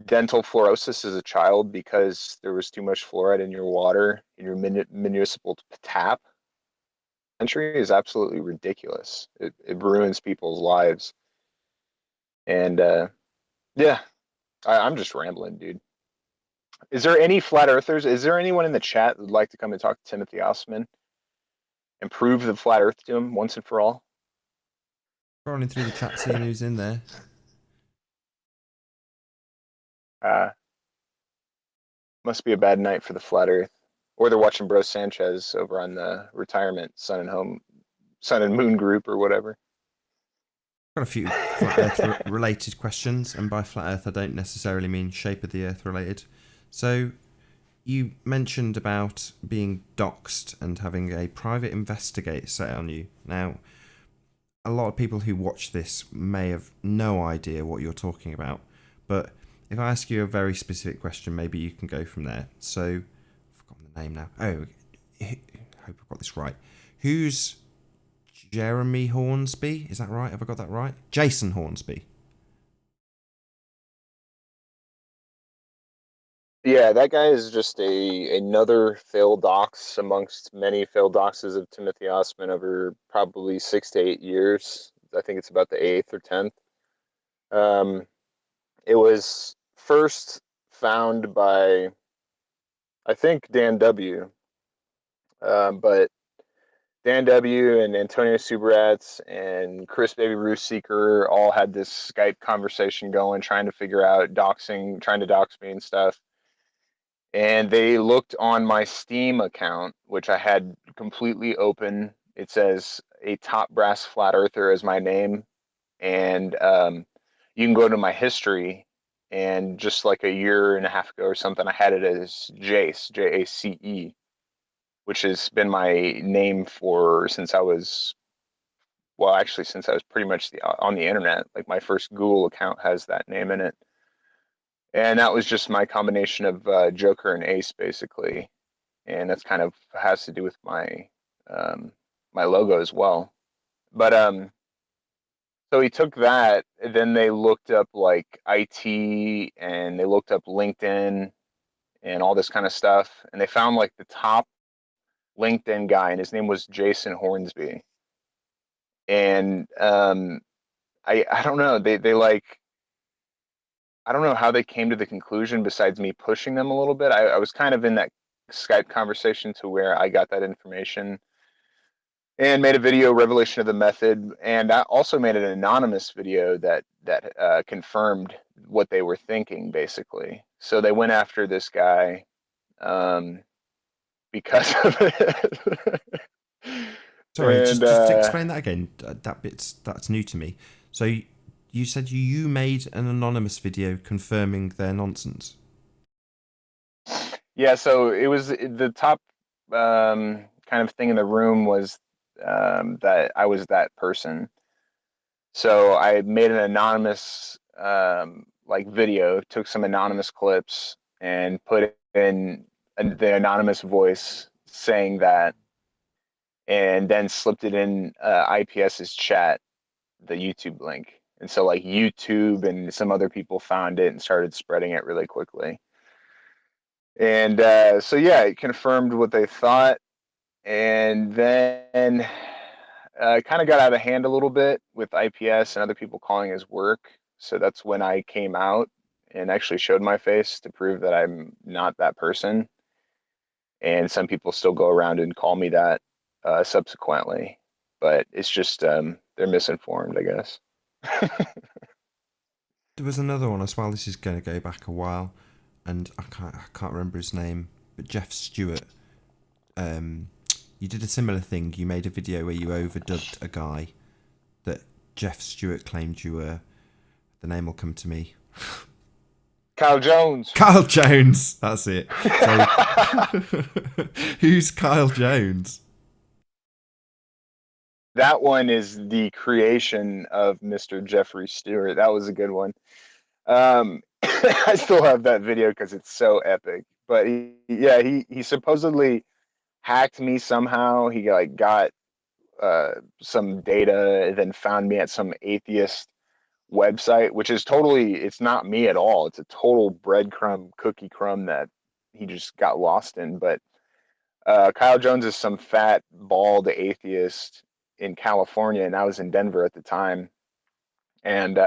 B: Dental fluorosis as a child because there was too much fluoride in your water in your municipal tap entry is absolutely ridiculous. It ruins people's lives. And yeah, I'm just rambling, dude. Is there any flat earthers? Is there anyone in the chat that would like to come and talk to Timothy Osman and prove the flat earth to him once and for all?
A: Scrolling through the chat, seeing who's in there.
B: Must be a bad night for the flat earth. or they're watching Bro Sanchez over on the retirement Sun and Moon group or whatever.
A: Got a few flat Earth related questions, and by flat Earth I don't necessarily mean shape of the Earth related. So you mentioned about being doxxed and having a private investigator set on you. Now, a lot of people who watch this may have no idea what you're talking about, but if I ask you a very specific question, maybe you can go from there. So, I've forgotten the name now. Oh, I hope I've got this right. Who's Jeremy Hornsby? Is that right? Have I got that right? Jason Hornsby.
B: Yeah, that guy is just another failed dox amongst many failed doxes of Timothy Osman over probably 6 to 8 years. I think it's about the 8th or 10th. It was first found by, I think, Dan W. But Dan W. and Antonio Subaratz and Chris Baby Ruth Seeker all had this Skype conversation going, trying to figure out doxing, trying to dox me and stuff. And they looked on my Steam account, which I had completely open. It says a top brass flat earther as my name. And you can go to my history. And just like a year and a half ago or something, I had it as Jace, Jace, which has been my name since I was, well, actually, since I was pretty much on the internet. Like my first Google account has that name in it. And that was just my combination of Joker and Ace, basically. And that's kind of has to do with my logo as well. But so he took that, and then they looked up like IT, and they looked up LinkedIn and all this kind of stuff, and they found like the top LinkedIn guy, and his name was Jason Hornsby. And I don't know, they like, I don't know how they came to the conclusion besides me pushing them a little bit. I was kind of in that Skype conversation to where I got that information and made a video revelation of the method, and I also made an anonymous video that confirmed what they were thinking, basically. So they went after this guy because of it.
A: Sorry,
B: And
A: just explain that again. That's new to me. So you said you made an anonymous video confirming their nonsense.
B: yeah, so it was the top kind of thing in the room was that I was that person. So I made an anonymous like video, took some anonymous clips and put in the anonymous voice saying that, and then slipped it in IPS's chat, the YouTube link. And so like YouTube and some other people found it and started spreading it really quickly. And so yeah, it confirmed what they thought. And then kind of got out of hand a little bit with IPS and other people calling his work. So that's when I came out and actually showed my face to prove that I'm not that person. And some people still go around and call me that subsequently, but it's just they're misinformed, I guess.
A: There was another one as well. This is going to go back a while, and I can't remember his name, but Jeff Stewart. You did a similar thing. You made a video where you overdubbed a guy that Jeff Stewart claimed you were. The name will come to me.
B: Kyle Jones.
A: Kyle Jones. That's it. So, who's Kyle Jones?
B: That one is the creation of Mr. Jeffrey Stewart. That was a good one. I still have that video because it's so epic. But he supposedly hacked me somehow. He like got some data and then found me at some atheist website, which is totally, it's not me at all. It's a total breadcrumb, cookie crumb that he just got lost in. But Kyle Jones is some fat, bald atheist in California, and I was in Denver at the time. And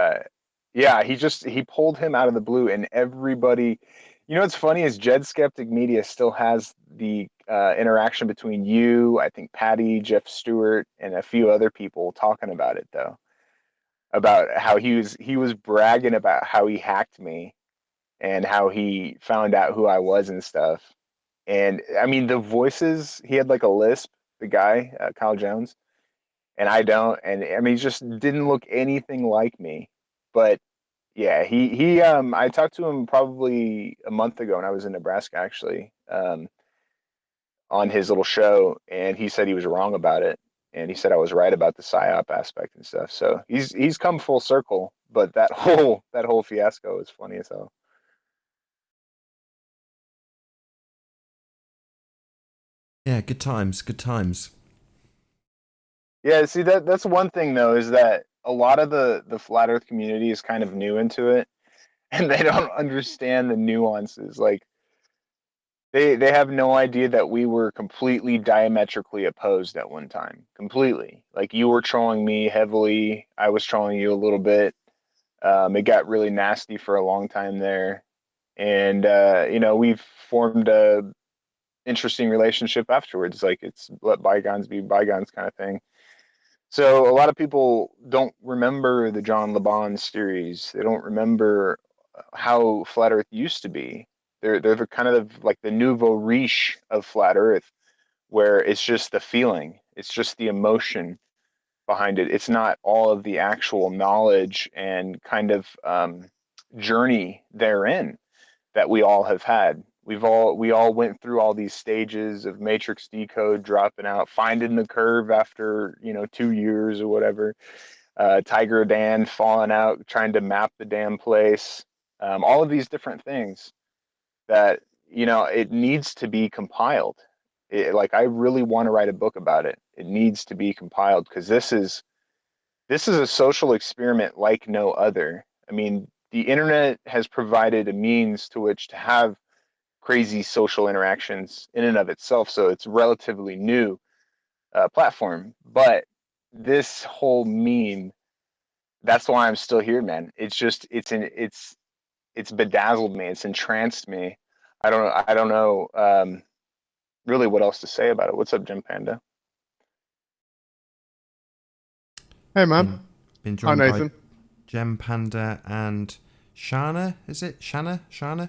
B: yeah, he pulled him out of the blue, and everybody, you know, what's funny is Jed Skeptic Media still has the interaction between you, I think Patty, Jeff Stewart, and a few other people talking about it though, about how he was bragging about how he hacked me and how he found out who I was and stuff. And I mean, the voices, he had like a lisp, the guy, Kyle Jones, and I don't. And I mean, he just didn't look anything like me. But yeah, I talked to him probably a month ago when I was in Nebraska, actually, on his little show, and he said he was wrong about it. And he said I was right about the psyop aspect and stuff. So he's come full circle, but that whole fiasco is funny as hell.
A: Yeah, good times, good times.
B: Yeah, see that's one thing though, is that a lot of the flat Earth community is kind of new into it, and they don't understand the nuances. Like they have no idea that we were completely diametrically opposed at one time. Completely. Like you were trolling me heavily, I was trolling you a little bit. It got really nasty for a long time there, and we've formed a interesting relationship afterwards. Like it's let bygones be bygones kind of thing. So a lot of people don't remember the John LeBon series. They don't remember how flat Earth used to be. They're the kind of like the nouveau riche of flat Earth, where it's just the feeling, it's just the emotion behind it. It's not all of the actual knowledge and kind of journey therein that we all have had. We all went through all these stages of matrix decode, dropping out, finding the curve after 2 years or whatever. Tiger Dan falling out, trying to map the damn place. All of these different things that it needs to be compiled. Like I really want to write a book about it. It needs to be compiled because this is a social experiment like no other. I mean, the internet has provided a means to which to have crazy social interactions in and of itself. So it's a relatively new platform. But this whole meme, that's why I'm still here, man. It's just it's bedazzled me. It's entranced me. I don't know really what else to say about it. What's up, Jim Panda?
D: Hey,
A: Been,
D: man.
A: been
D: Hi,
A: joined by
D: Nathan.
A: Gem Panda and Shana. Is it Shana? Shana?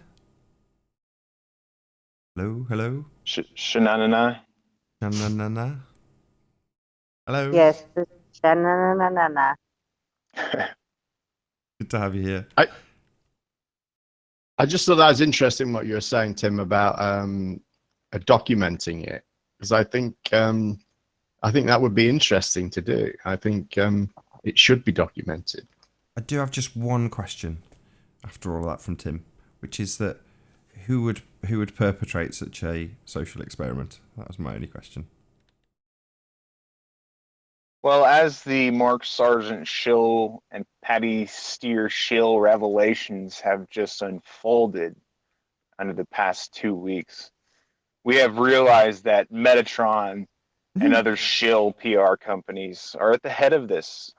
A: Hello, hello.
B: Shananana.
A: Shana. Hello.
E: Yes, this is Shanana.
A: Good to have you here.
D: I just thought that was interesting what you were saying, Tim, about documenting it, because I think that would be interesting to do. I think it should be documented.
A: I do have just one question after all that from Tim, which is that who would perpetrate such a social experiment? That was my only question.
B: Well, as the Mark Sargent shill and Patty Steer shill revelations have just unfolded under the past 2 weeks, we have realized that Metatron and other shill PR companies are at the head of this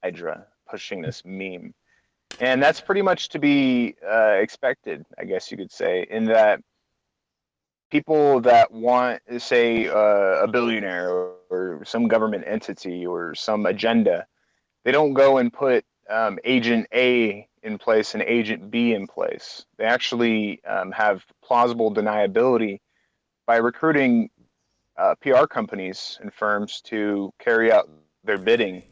B: hydra pushing this meme. And that's pretty much to be expected, I guess you could say, in that people that want, say, a billionaire or some government entity or some agenda, they don't go and put agent A in place and agent B in place. They actually have plausible deniability by recruiting PR companies and firms to carry out their bidding.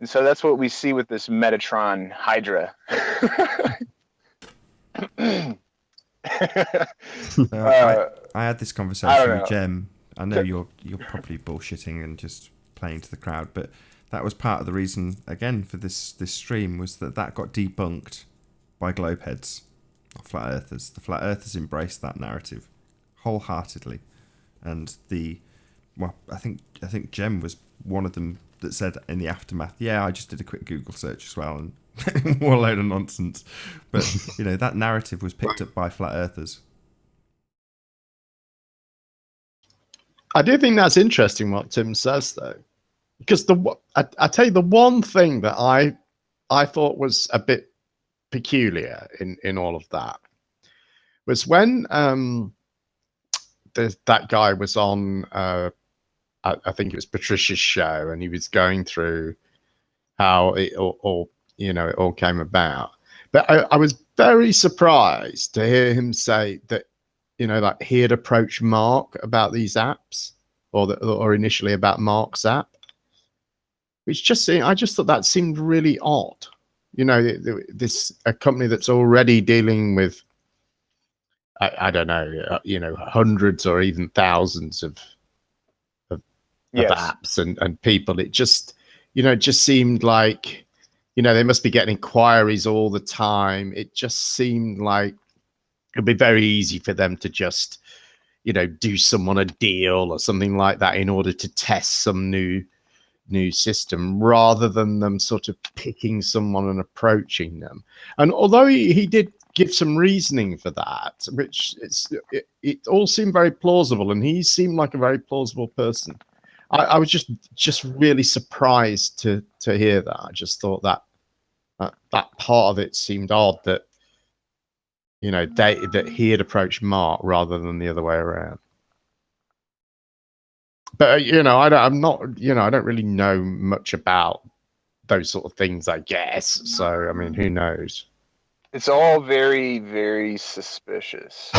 B: And so that's what we see with this Metatron Hydra.
A: I had this
B: I
A: conversation
B: don't
A: with
B: know.
A: Jem. I know you're probably bullshitting and just playing to the crowd, but that was part of the reason again for this stream was that got debunked by globeheads, not flat earthers. The flat earthers embraced that narrative wholeheartedly, and I think Jem was one of them that said in the aftermath, yeah, I just did a quick Google search as well and what a load of nonsense. But that narrative was picked up by flat earthers.
D: I do think that's interesting what Tim says, though, because I tell you the one thing that I thought was a bit peculiar in all of that was when that guy was on I think it was Patricia's show, and he was going through how it all it all came about. But I was very surprised to hear him say that like he had approached Mark about these apps, or initially about Mark's app, which I just thought that seemed really odd. A company that's already dealing with, I don't know, hundreds or even thousands of apps and people. It just, it just seemed like, they must be getting inquiries all the time. It just seemed like it'd be very easy for them to just, do someone a deal or something like that in order to test some new system, rather than them sort of picking someone and approaching them. And although he did give some reasoning for that, which it all seemed very plausible, and he seemed like a very plausible person. I was just really surprised to hear that. I just thought that part of it seemed odd, that that he had approached Mark rather than the other way around. But I don't really know much about those sort of things, I guess. So I mean, who knows?
B: It's all very, very suspicious.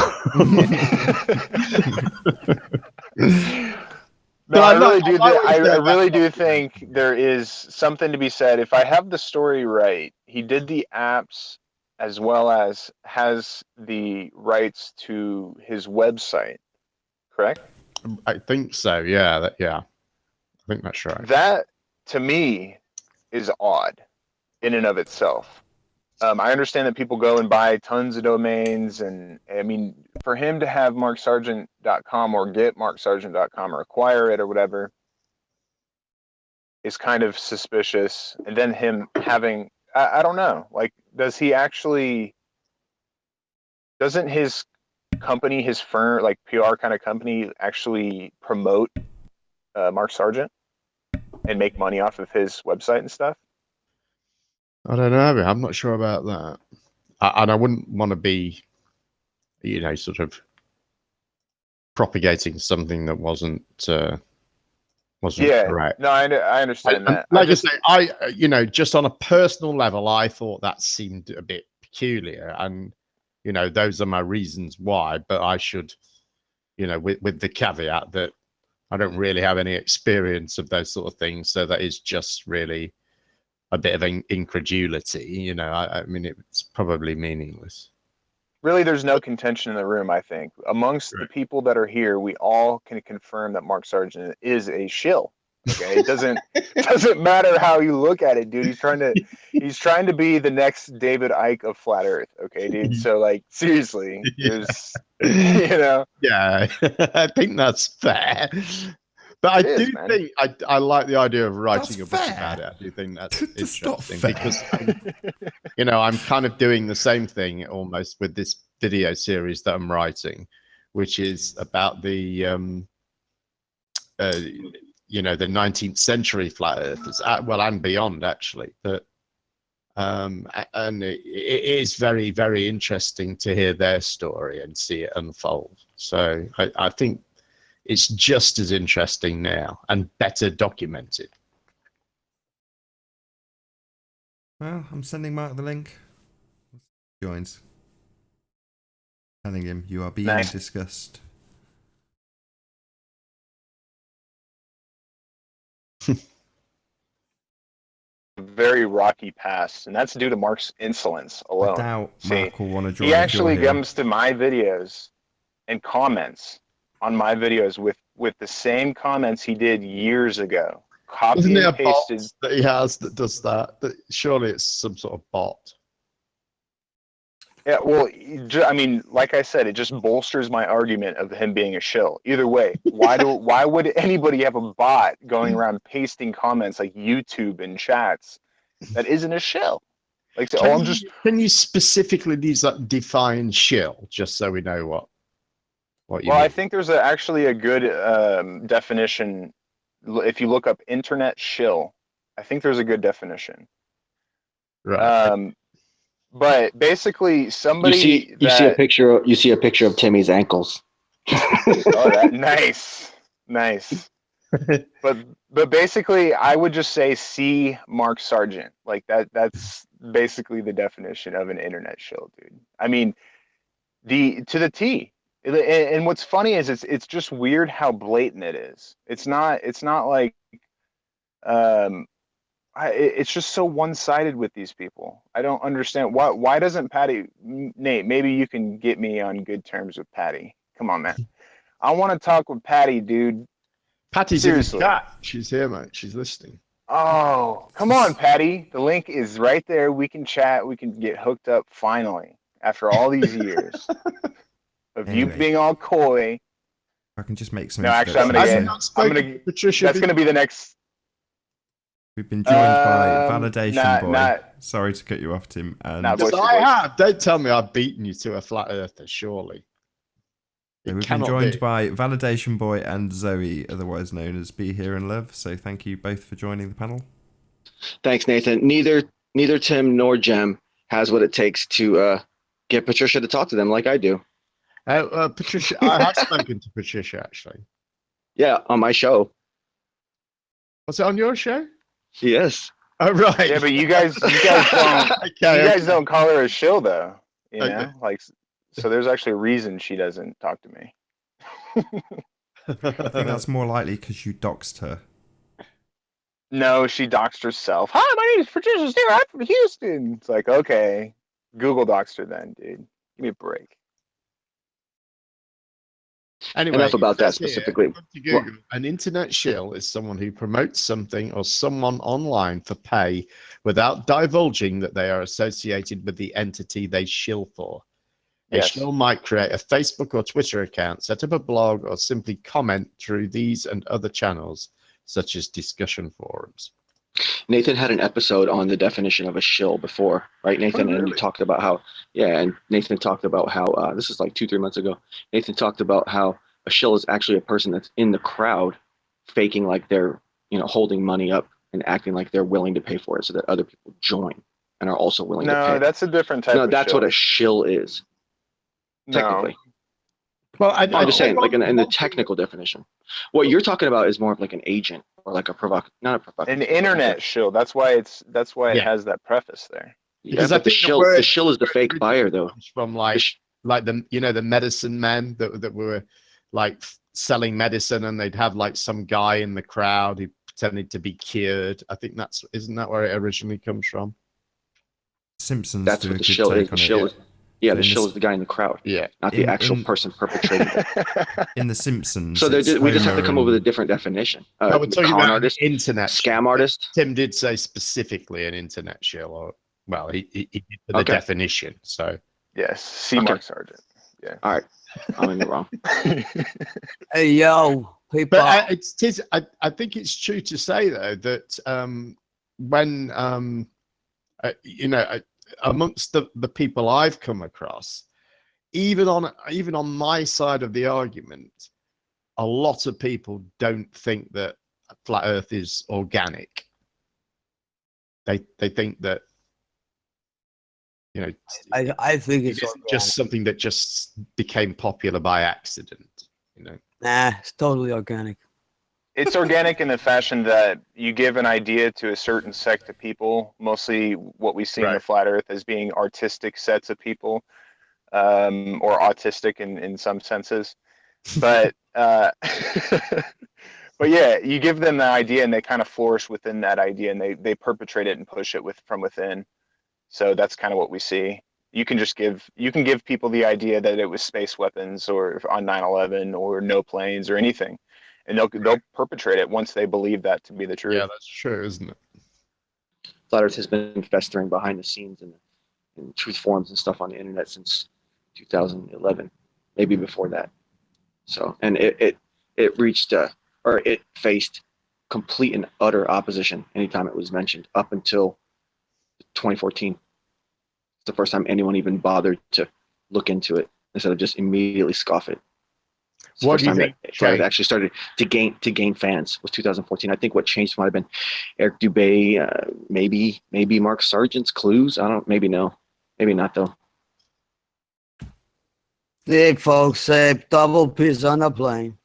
B: No, I really do think there is something to be said. If I have the story right, he did the apps as well as has the rights to his website, correct?
D: I think so. Yeah. I think that's right.
B: That, to me, is odd in and of itself. I understand that people go and buy tons of domains, and I mean, for him to have marksargent.com or get marksargent.com or acquire it or whatever is kind of suspicious. And then him having, I don't know, like, doesn't his company, his firm, like PR kind of company, actually promote Mark Sargent and make money off of his website and stuff?
D: I don't know. I'm not sure about that. And I wouldn't want to be, sort of propagating something that wasn't correct.
B: No, I understand that.
D: Like I say, just on a personal level, I thought that seemed a bit peculiar, and those are my reasons why. But I should, with the caveat that I don't really have any experience of those sort of things, so that is just really a bit of incredulity. I mean, it's probably meaningless.
B: Really, there's no contention in the room, I think. Amongst the people that are here, we all can confirm that Mark Sargent is a shill. Okay, it doesn't matter how you look at it, dude. He's trying to be the next David Icke of flat Earth. Okay, dude. So like, seriously, there's
D: Yeah, I think that's fair. But I do think I like the idea of writing a book about it. I do think that's interesting because I'm kind of doing the same thing almost with this video series that I'm writing, which is about the the 19th century flat earthers, well, and beyond actually. But and it is very, very interesting to hear their story and see it unfold. So I think it's just as interesting now and better documented.
A: Well, I'm sending Mark the link. Joins. Telling him you are being discussed.
B: Very rocky past, and that's due to Mark's insolence alone.
A: I doubt Mark will want to join.
B: He actually comes to my videos and comments on my videos with the same comments he did years ago. Copy and pasted.
D: That he has that does that. Surely it's some sort of bot.
B: Yeah, well, I mean, like I said, it just bolsters my argument of him being a shill. Either way, why would anybody have a bot going around pasting comments like YouTube and chats that isn't a shill? Like,
D: can you specifically define shill, just so we know what you mean?
B: I think there's actually a good definition. If you look up internet shill, I think there's a good definition.
D: Right.
B: But basically, somebody
F: you see a picture of Timmy's ankles.
B: Oh, nice. But basically, I would just say see Mark Sargent. Like that's basically the definition of an internet shill, dude. I mean, to the T. And what's funny is it's just weird how blatant it is. It's not like it's just so one-sided with these people. I don't understand why doesn't Patty, Nate, maybe you can get me on good terms with Patty. Come on, man. I want to talk with Patty, dude.
D: Patty's
B: Seriously.
D: in the chat. She's here, mate. She's listening.
B: Oh, come on, Patty. The link is right there. We can chat. We can get hooked up finally after all these years of you
A: Anyway.
B: being all coy.
A: I can just make some.
B: No, actually, I'm gonna.
D: Patricia,
B: That's gonna be the next.
A: We've been joined by Validation
B: not-
A: Boy.
B: not-
A: Sorry to cut you off, Tim. And
B: Not
D: Because
B: voice
D: I
B: to voice.
D: have. Don't tell me I've beaten you to a flat earther, surely. It
A: we've been
D: cannot
A: joined
D: be.
A: by Validation Boy and Zoe, otherwise known as Be Here and Love. So thank you both for joining the panel.
F: Thanks, Nathan. Neither Tim nor Jem has what it takes to get Patricia to talk to them like I do.
D: Patricia, I have spoken to Patricia, actually.
F: Yeah, on my show.
D: Was it on your show?
F: Yes.
D: Oh, right.
B: Yeah, but you guys don't.
D: Okay,
B: You guys
D: okay.
B: don't call her a shill though. You
D: Okay.
B: know, like, so there's actually a reason she doesn't talk to me.
A: I think that's more likely because you doxed her.
B: No, she doxed herself. Hi, my name is Patricia Stewart. I'm from Houston. It's like, okay, Google doxed her then, dude. Give me a break.
D: Anyway,
F: Enough about that
D: it says here,
F: specifically.
D: according to Google, an internet shill is someone who promotes something or someone online for pay without divulging that they are associated with the entity they shill for. A
B: Yes.
D: shill might create a Facebook or Twitter account, set up a blog, or simply comment through these and other channels, such as discussion forums.
F: Nathan had an episode on the definition of a shill before, right, Nathan?
D: Oh, really?
F: And you talked about how, and Nathan talked about how, this is like 2-3 months ago. Nathan talked about how a shill is actually a person that's in the crowd faking like they're, holding money up and acting like they're willing to pay for it so that other people join and are also willing to pay.
B: No, that's a different type
F: No,
B: of
F: that's
B: shill.
F: what a shill is, technically.
D: Well,
F: I'm just saying, like in the technical definition. What you're talking about is more of like an agent or like not a provocateur.
B: An internet shill. That's why it
D: Yeah.
B: has that preface there.
F: Yeah,
D: Because I
F: but the
D: think
F: shill is the fake buyer, though.
D: From like the medicine men that were like selling medicine, and they'd have like some guy in the crowd who pretended to be cured. I think isn't that where it originally comes from?
A: Simpsons
F: That's
A: do
F: what
A: a
F: the
A: good
F: shill
A: take
F: is.
A: on
F: The
A: it.
F: shill is, yeah,
A: So
F: the
A: in
F: shill
A: this-
F: is the guy in the crowd,
D: Yeah.
F: not the actual
A: in-
F: person perpetrating it.
A: In The Simpsons,
F: So
A: it's
F: we just have to
A: Homer
F: come up with a
A: and-
F: different definition.
D: No, we're talking
F: con
D: about
F: artist,
D: the internet
F: scam
D: shill.
F: artist.
D: Tim did say specifically an internet shill, or well, he did for the
F: Okay.
D: definition. So
B: Yes, C.
F: Okay.
B: Mark Sargent. Yeah.
F: All right, I'm in the wrong.
E: Hey, yo, people.
D: But I think it's true to say though that when amongst the people I've come across, even on my side of the argument, a lot of people don't think that flat Earth is organic. They think that
E: I think it's
D: it's just something that just became popular by accident.
E: Nah, it's totally organic.
B: It's organic in the fashion that you give an idea to a certain sect of people, mostly what we see in the
D: Right.
B: flat earth as being artistic sets of people, or autistic in some senses. But but yeah, you give them the idea and they kind of flourish within that idea, and they perpetrate it and push it from within. So that's kind of what we see. You can give people the idea that it was space weapons or on 9/11 or no planes or anything, and they'll perpetrate it once they believe that to be the truth.
D: Yeah, that's true, isn't it?
F: Flat Earth has been festering behind the scenes in truth forums and stuff on the internet since 2011, maybe before that. So, and it reached or it faced complete and utter opposition anytime it was mentioned up until 2014. It's the first time anyone even bothered to look into it instead of just immediately scoff it. It's the
D: What
F: first
D: do you
F: time
D: think
F: that Flat Earth actually started to gain fans was 2014. I think what changed might have been Eric Dubay, maybe Mark Sargent's clues. Maybe not though.
E: Hey, folks, double P's on a plane.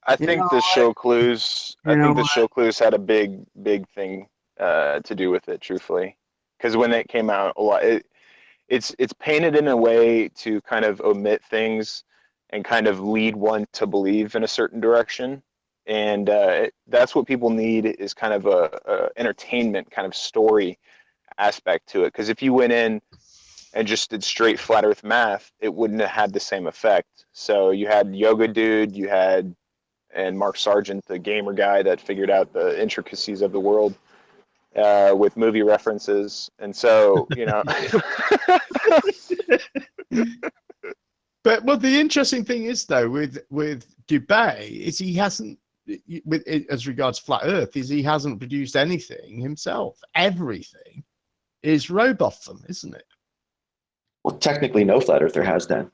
B: I think the show clues. I
E: You know
B: think the
E: what?
B: show clues had a big thing to do with it, truthfully, because when it came out, it's painted in a way to kind of omit things and kind of lead one to believe in a certain direction. And that's what people need, is kind of a entertainment kind of story aspect to it. Because if you went in and just did straight flat earth math, it wouldn't have had the same effect. So you had Yoga Dude, and Mark Sargent, the gamer guy that figured out the intricacies of the world with movie references. And so,
D: But well, the interesting thing is though with Dubay is he hasn't, with as regards flat Earth, is he hasn't produced anything himself. Everything is Robotham, isn't it?
F: Well, technically, no flat earther has that.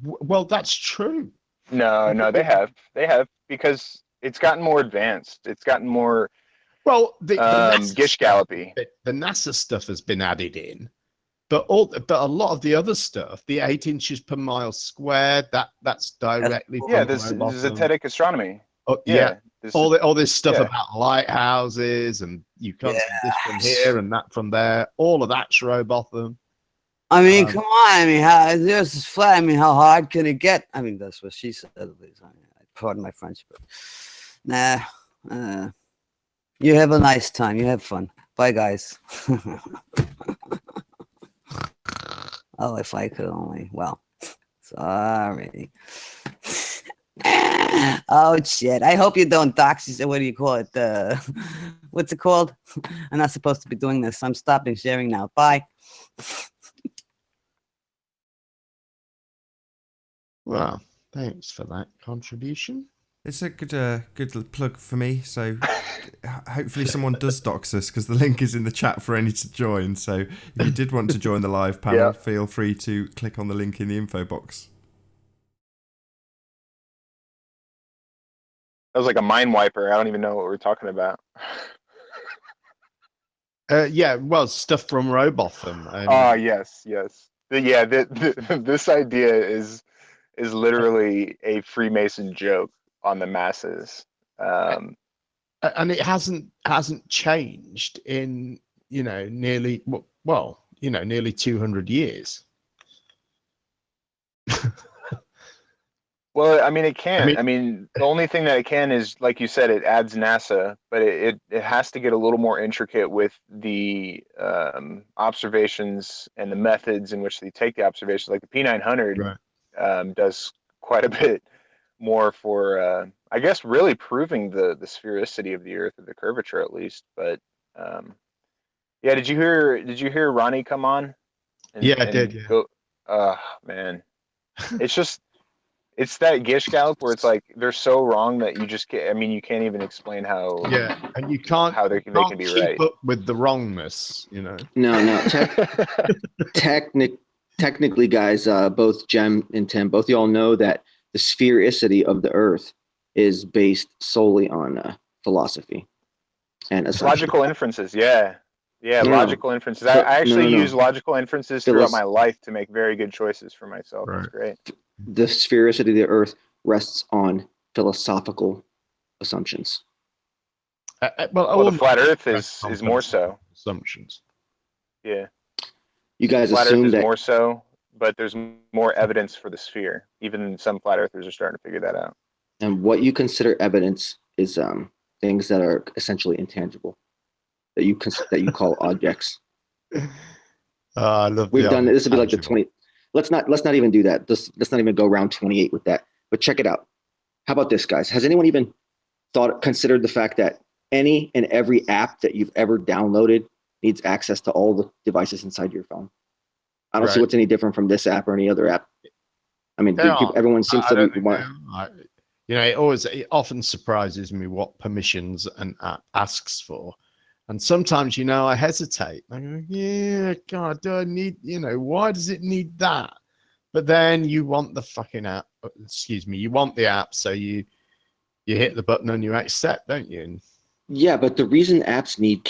D: Well, that's true.
B: No, they have, because it's gotten more advanced. It's gotten more
D: Well, the NASA
B: gish gallopy.
D: the NASA stuff has been added in, but a lot of the other stuff, the 8 inches per mile squared, that's directly
B: Yeah,
D: from
B: this
D: Robotham.
B: zetetic astronomy.
D: Oh,
B: Yeah,
D: all this stuff
B: yeah.
D: about lighthouses and you can't see this from
E: Yes.
D: here and that from there. All of that's Robotham.
E: I mean, come on. I mean, how this is flat. I mean, how hard can it get? I mean, that's what she said. At least. I mean, pardon my French, but nah. You have a nice time. You have fun. Bye, guys. Oh, if I could only. Well, sorry. Oh shit! I hope you don't dox. What do you call it? What's it called? I'm not supposed to be doing this. I'm stopping sharing now. Bye.
D: Well, thanks for that contribution.
A: It's a good plug for me. So hopefully someone does dox us, because the link is in the chat for any to join. So if you did want to join the live panel, feel free to click on the link in the info box.
B: That was like a mind wiper. I don't even know what we're talking about.
D: Yeah, well, stuff from Robotham.
B: Yes. This idea is literally a Freemason joke on the masses.
D: And it hasn't changed in nearly 200 years.
B: Well, I mean, it can't. I mean, the only thing that it can is, like you said, it adds NASA, but it has to get a little more intricate with the observations and the methods in which they take the observations. Like the P900 does quite a bit more for, I guess, really proving the sphericity of the Earth, or the curvature at least. But yeah, did you hear Ronnie come on?
D: I did. Yeah.
B: Go, man, it's that gish gallop where it's like they're so wrong that you just can't. I mean, you can't even explain how.
D: Yeah, and you can't
B: how they can be
D: keep
B: right
D: up with the wrongness.
F: No. Technically, guys, both Jem and Tim, both y'all know that the sphericity of the Earth is based solely on philosophy and
B: logical inferences. Yeah, logical inferences. I actually use logical inferences throughout my life to make very good choices for myself. Right. It's great.
F: The sphericity of the Earth rests on philosophical assumptions.
B: Well, the flat Earth is more so
D: assumptions.
B: Yeah,
F: you guys
B: flat
F: assume
B: Earth is
F: that
B: more so, but there's more evidence for the sphere. Even some flat earthers are starting to figure that out.
F: And what you consider evidence is things that are essentially intangible, that you call objects.
D: I love.
F: We've done this. Will be like the 20. Let's not even do that. Let's not even go round 28 with that. But check it out. How about this, guys? Has anyone even considered the fact that any and every app that you've ever downloaded needs access to all the devices inside your phone? I don't see what's any different from this app or any other app. I mean, everyone seems to want.
D: It often surprises me what permissions an app asks for. And sometimes, I hesitate. I go, yeah, God, do I need, why does it need that? But then you want the fucking app, you want the app, so you hit the button and you accept, don't you?
F: Yeah, but the reason apps need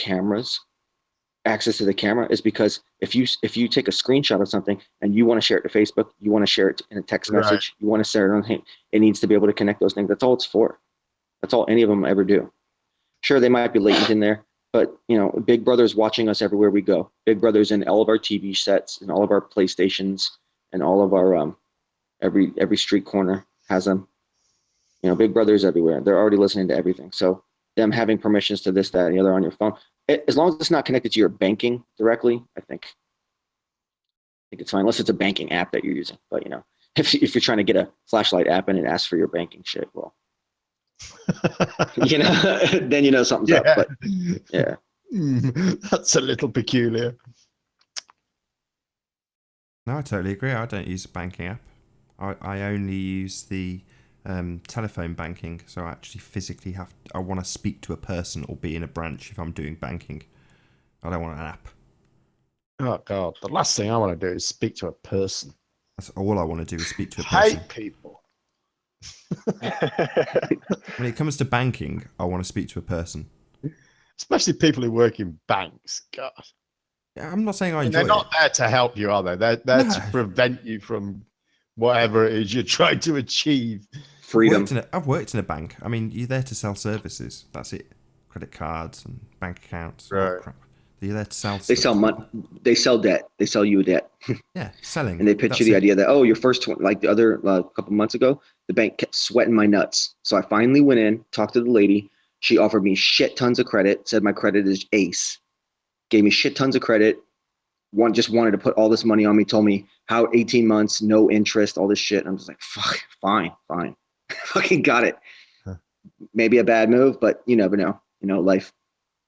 F: access to the camera, is because if you take a screenshot of something and you want to share it to Facebook, you want to share it in a text message, you want to share it on, it needs to be able to connect those things. That's all it's for. That's all any of them ever do. Sure, they might be latent in there, but Big Brother's watching us everywhere we go. Big Brother's in all of our TV sets and all of our PlayStations and all of our Every street corner has them. You know, Big Brother's everywhere. They're already listening to everything. So them having permissions to this, that, and the other on your phone, as long as it's not connected to your banking directly, I think it's fine, unless it's a banking app that you're using. But you know, if you're trying to get a flashlight app and it asks for your banking shit, well, you know, then you know something's up. But yeah,
D: That's a little peculiar.
A: No, I totally agree. I don't use a banking app. I only use the telephone banking. So I actually physically I want to speak to a person or be in a branch if I'm doing banking. I don't want an app.
D: Oh God, the last thing I want to do is speak to a person.
A: That's all I want to do is speak to a person.
D: Hate people.
A: When it comes to banking, I want to speak to a person.
D: Especially people who work in banks. God.
A: Yeah, I'm not saying I
D: And
A: enjoy
D: they're not
A: it.
D: there to help you, are they? They're there
A: No.
D: to prevent you from whatever it is you're trying to achieve.
F: freedom.
A: I've worked in a bank. I mean, you're there to sell services. That's it. Credit cards and bank accounts.
D: Right.
A: Oh, crap. You're there to sell
F: They
A: stuff
F: sell
A: to
F: money.
A: people.
F: They sell debt. They sell you a debt.
A: Yeah, selling.
F: And they pitch you
A: That's
F: the
A: it.
F: idea that, oh, your first one, like the other couple months ago, the bank kept sweating my nuts. So I finally went in, talked to the lady. She offered me shit tons of credit, said my credit is ace, gave me shit tons of credit. Just wanted to put all this money on me, told me how 18 months, no interest, all this shit. And I'm just like, fuck, fine. Fucking got it.
D: Huh.
F: Maybe a bad move, but you never know. You know, life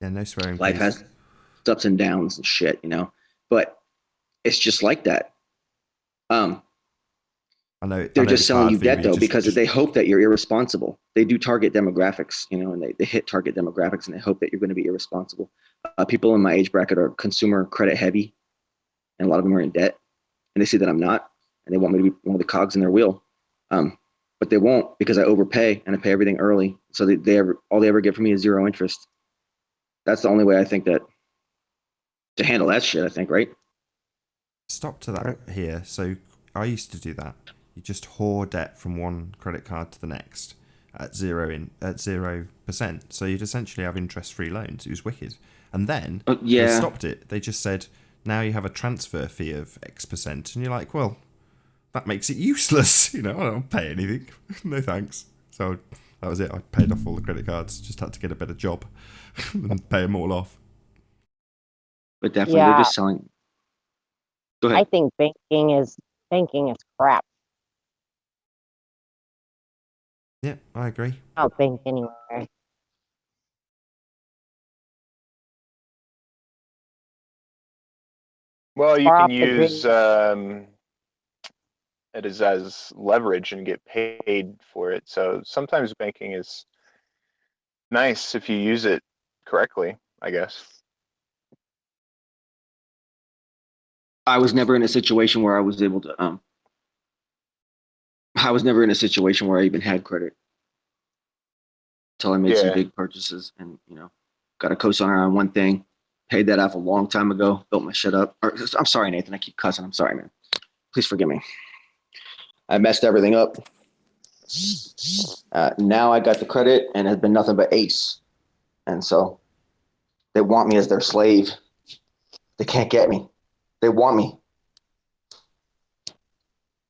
A: Yeah, no swearing.
F: life
A: Please.
F: has ups and downs and shit, you know. But it's just like that. They're just selling you debt though, because they hope that you're irresponsible. They do target demographics, you know, and they hit target demographics, and they hope that you're going to be irresponsible. People in my age bracket are consumer credit heavy, and a lot of them are in debt, and they see that I'm not, and they want me to be one of the cogs in their wheel. But they won't, because I overpay and I pay everything early. So all they ever get from me is zero interest. That's the only way I think that to handle that shit, I think, right?
A: Stop to that here. So I used to do that. You just hoard debt from one credit card to the next at 0%. So you'd essentially have interest-free loans. It was wicked. And then they stopped it. They just said, now you have a transfer fee of X%. And you're like, well, that makes it useless. You know, I don't pay anything. No thanks. So that was it. I paid off all the credit cards. Just had to get a better job and pay them all off.
F: But definitely, they're just selling. Go ahead.
G: I think banking is crap.
A: Yeah, I agree.
G: I don't think anywhere.
B: Well, you
G: Far
B: can
G: off the
B: use
G: grid.
B: it as leverage and get paid for it. So sometimes banking is nice if you use it correctly, I guess.
F: I was never in a situation where I was able to. I was never in a situation where I even had credit until I made some big purchases, and you know, got a cosigner on one thing, paid that off a long time ago, built my shit up. I'm sorry, Nathan, I keep cussing. I'm sorry, man. Please forgive me. I messed everything up. Now I got the credit, and it's been nothing but ace, and so they want me as their slave. They can't get me. They want me.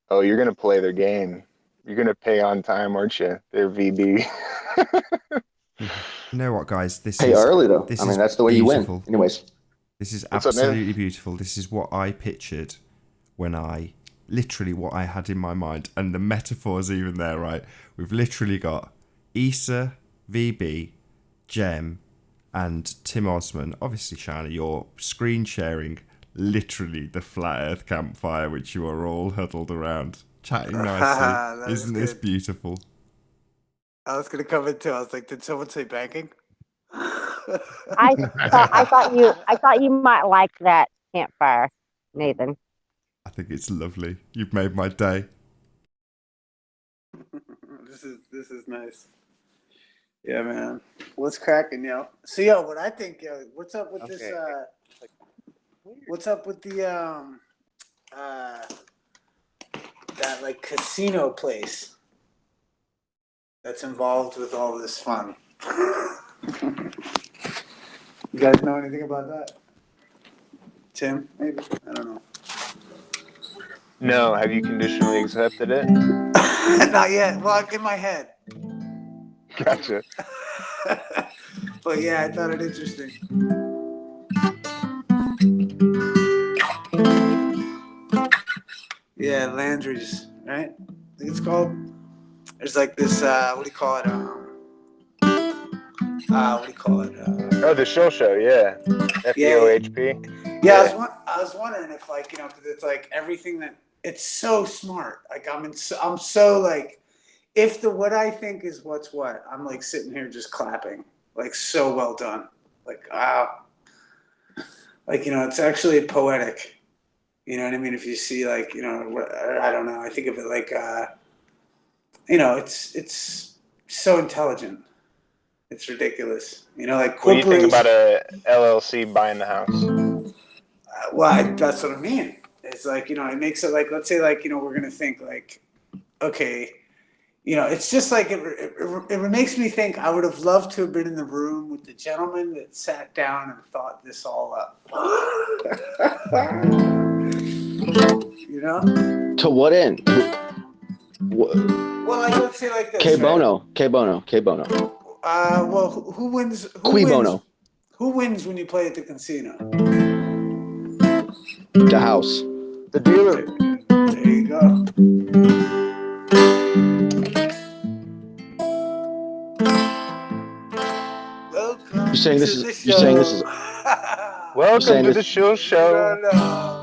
B: Oh, you're gonna play their game. You're gonna pay on time, aren't you? Their VB.
A: You know what, guys?
F: Pay early though. I mean, that's the way
A: beautiful.
F: you win. Anyways,
A: this is
B: What's up,
A: absolutely beautiful. This is what I pictured when literally what I had in my mind, and the metaphor's even there, right? We've literally got Issa, VB, Jem, and Tim Osman. Obviously, Shana, you're screen sharing literally the flat Earth campfire, which you are all huddled around, chatting nicely. Isn't this beautiful?
H: I was gonna come in too. I was like, did someone say banking?
G: I thought you might like that campfire, Nathan.
A: I think it's lovely. You've made my day.
H: This is nice. Yeah, man. What's cracking, yo? So, yo, what I think, yo, what's up with this? What's up with the that like casino place that's involved with all this fun? You guys know anything about that? Tim, maybe? I don't know.
B: No, have you conditionally accepted it?
H: Not yet. Well, in my head.
B: Gotcha.
H: But yeah, I thought it interesting. Yeah, Landry's, right? I think it's called. There's like this. What do you call it? What do you call it?
B: Oh, the Shill Show, yeah.
H: Yeah,
B: FEOHP.
H: yeah.
B: Yeah.
H: I was wondering if, like, you know, because it's like everything that it's so smart. Like I'm so like, if the what I think is what's what, I'm like sitting here just clapping, like so well done. Like wow. Like, you know, it's actually poetic. You know what I mean? If you see, like, you know, I don't know. I think of it like, you know, it's so intelligent. It's ridiculous. You know, like
B: What do you think about
H: corporations.
B: a LLC buying the house?
H: That's what I mean. It's like, you know, it makes it like, let's say, like, you know, we're gonna think like, okay, you know, it's just like it makes me think I would have loved to have been in the room with the gentleman that sat down and thought this all up. You know?
F: To what end?
H: Well, like, let's say like this.
F: K
H: Right?
F: Bono, K Bono, K Bono.
H: Well, who wins?
F: Qui Bono.
H: Who wins when you play at the casino?
F: The house.
B: The dealer.
H: There you go. Welcome
F: You're saying this
H: to
F: is.
H: the
F: You're saying this is.
H: show.
B: Welcome to
F: this-
B: the Shill
H: You
B: Show.
H: don't know.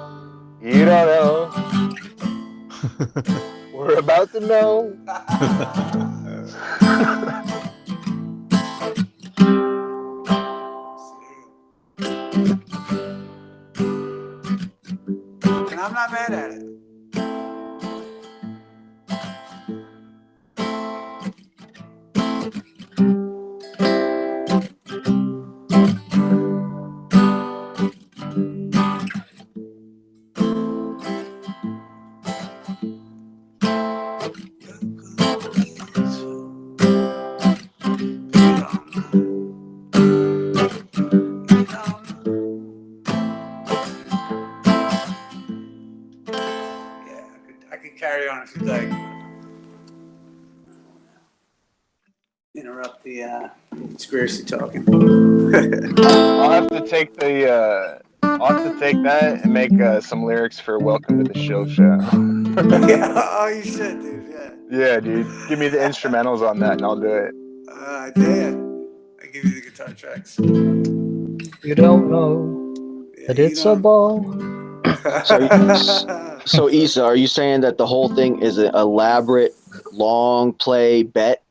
B: You don't know. We're about to know.
H: And I'm not mad at it. Yeah, I could carry on if you'd like. Interrupt the conspiracy talking.
B: I'll have to take that and make some lyrics for "Welcome to the Shill Show."
H: Yeah, oh, you should, dude. Yeah.
B: Yeah, dude. Give me the instrumentals on that, and I'll do it.
H: I dare. I give you the guitar tracks.
I: You don't know
H: Yeah,
I: that
H: you
I: it's a
H: know.
I: ball.
F: So Issa, are you saying that the whole thing is an elaborate, long play bet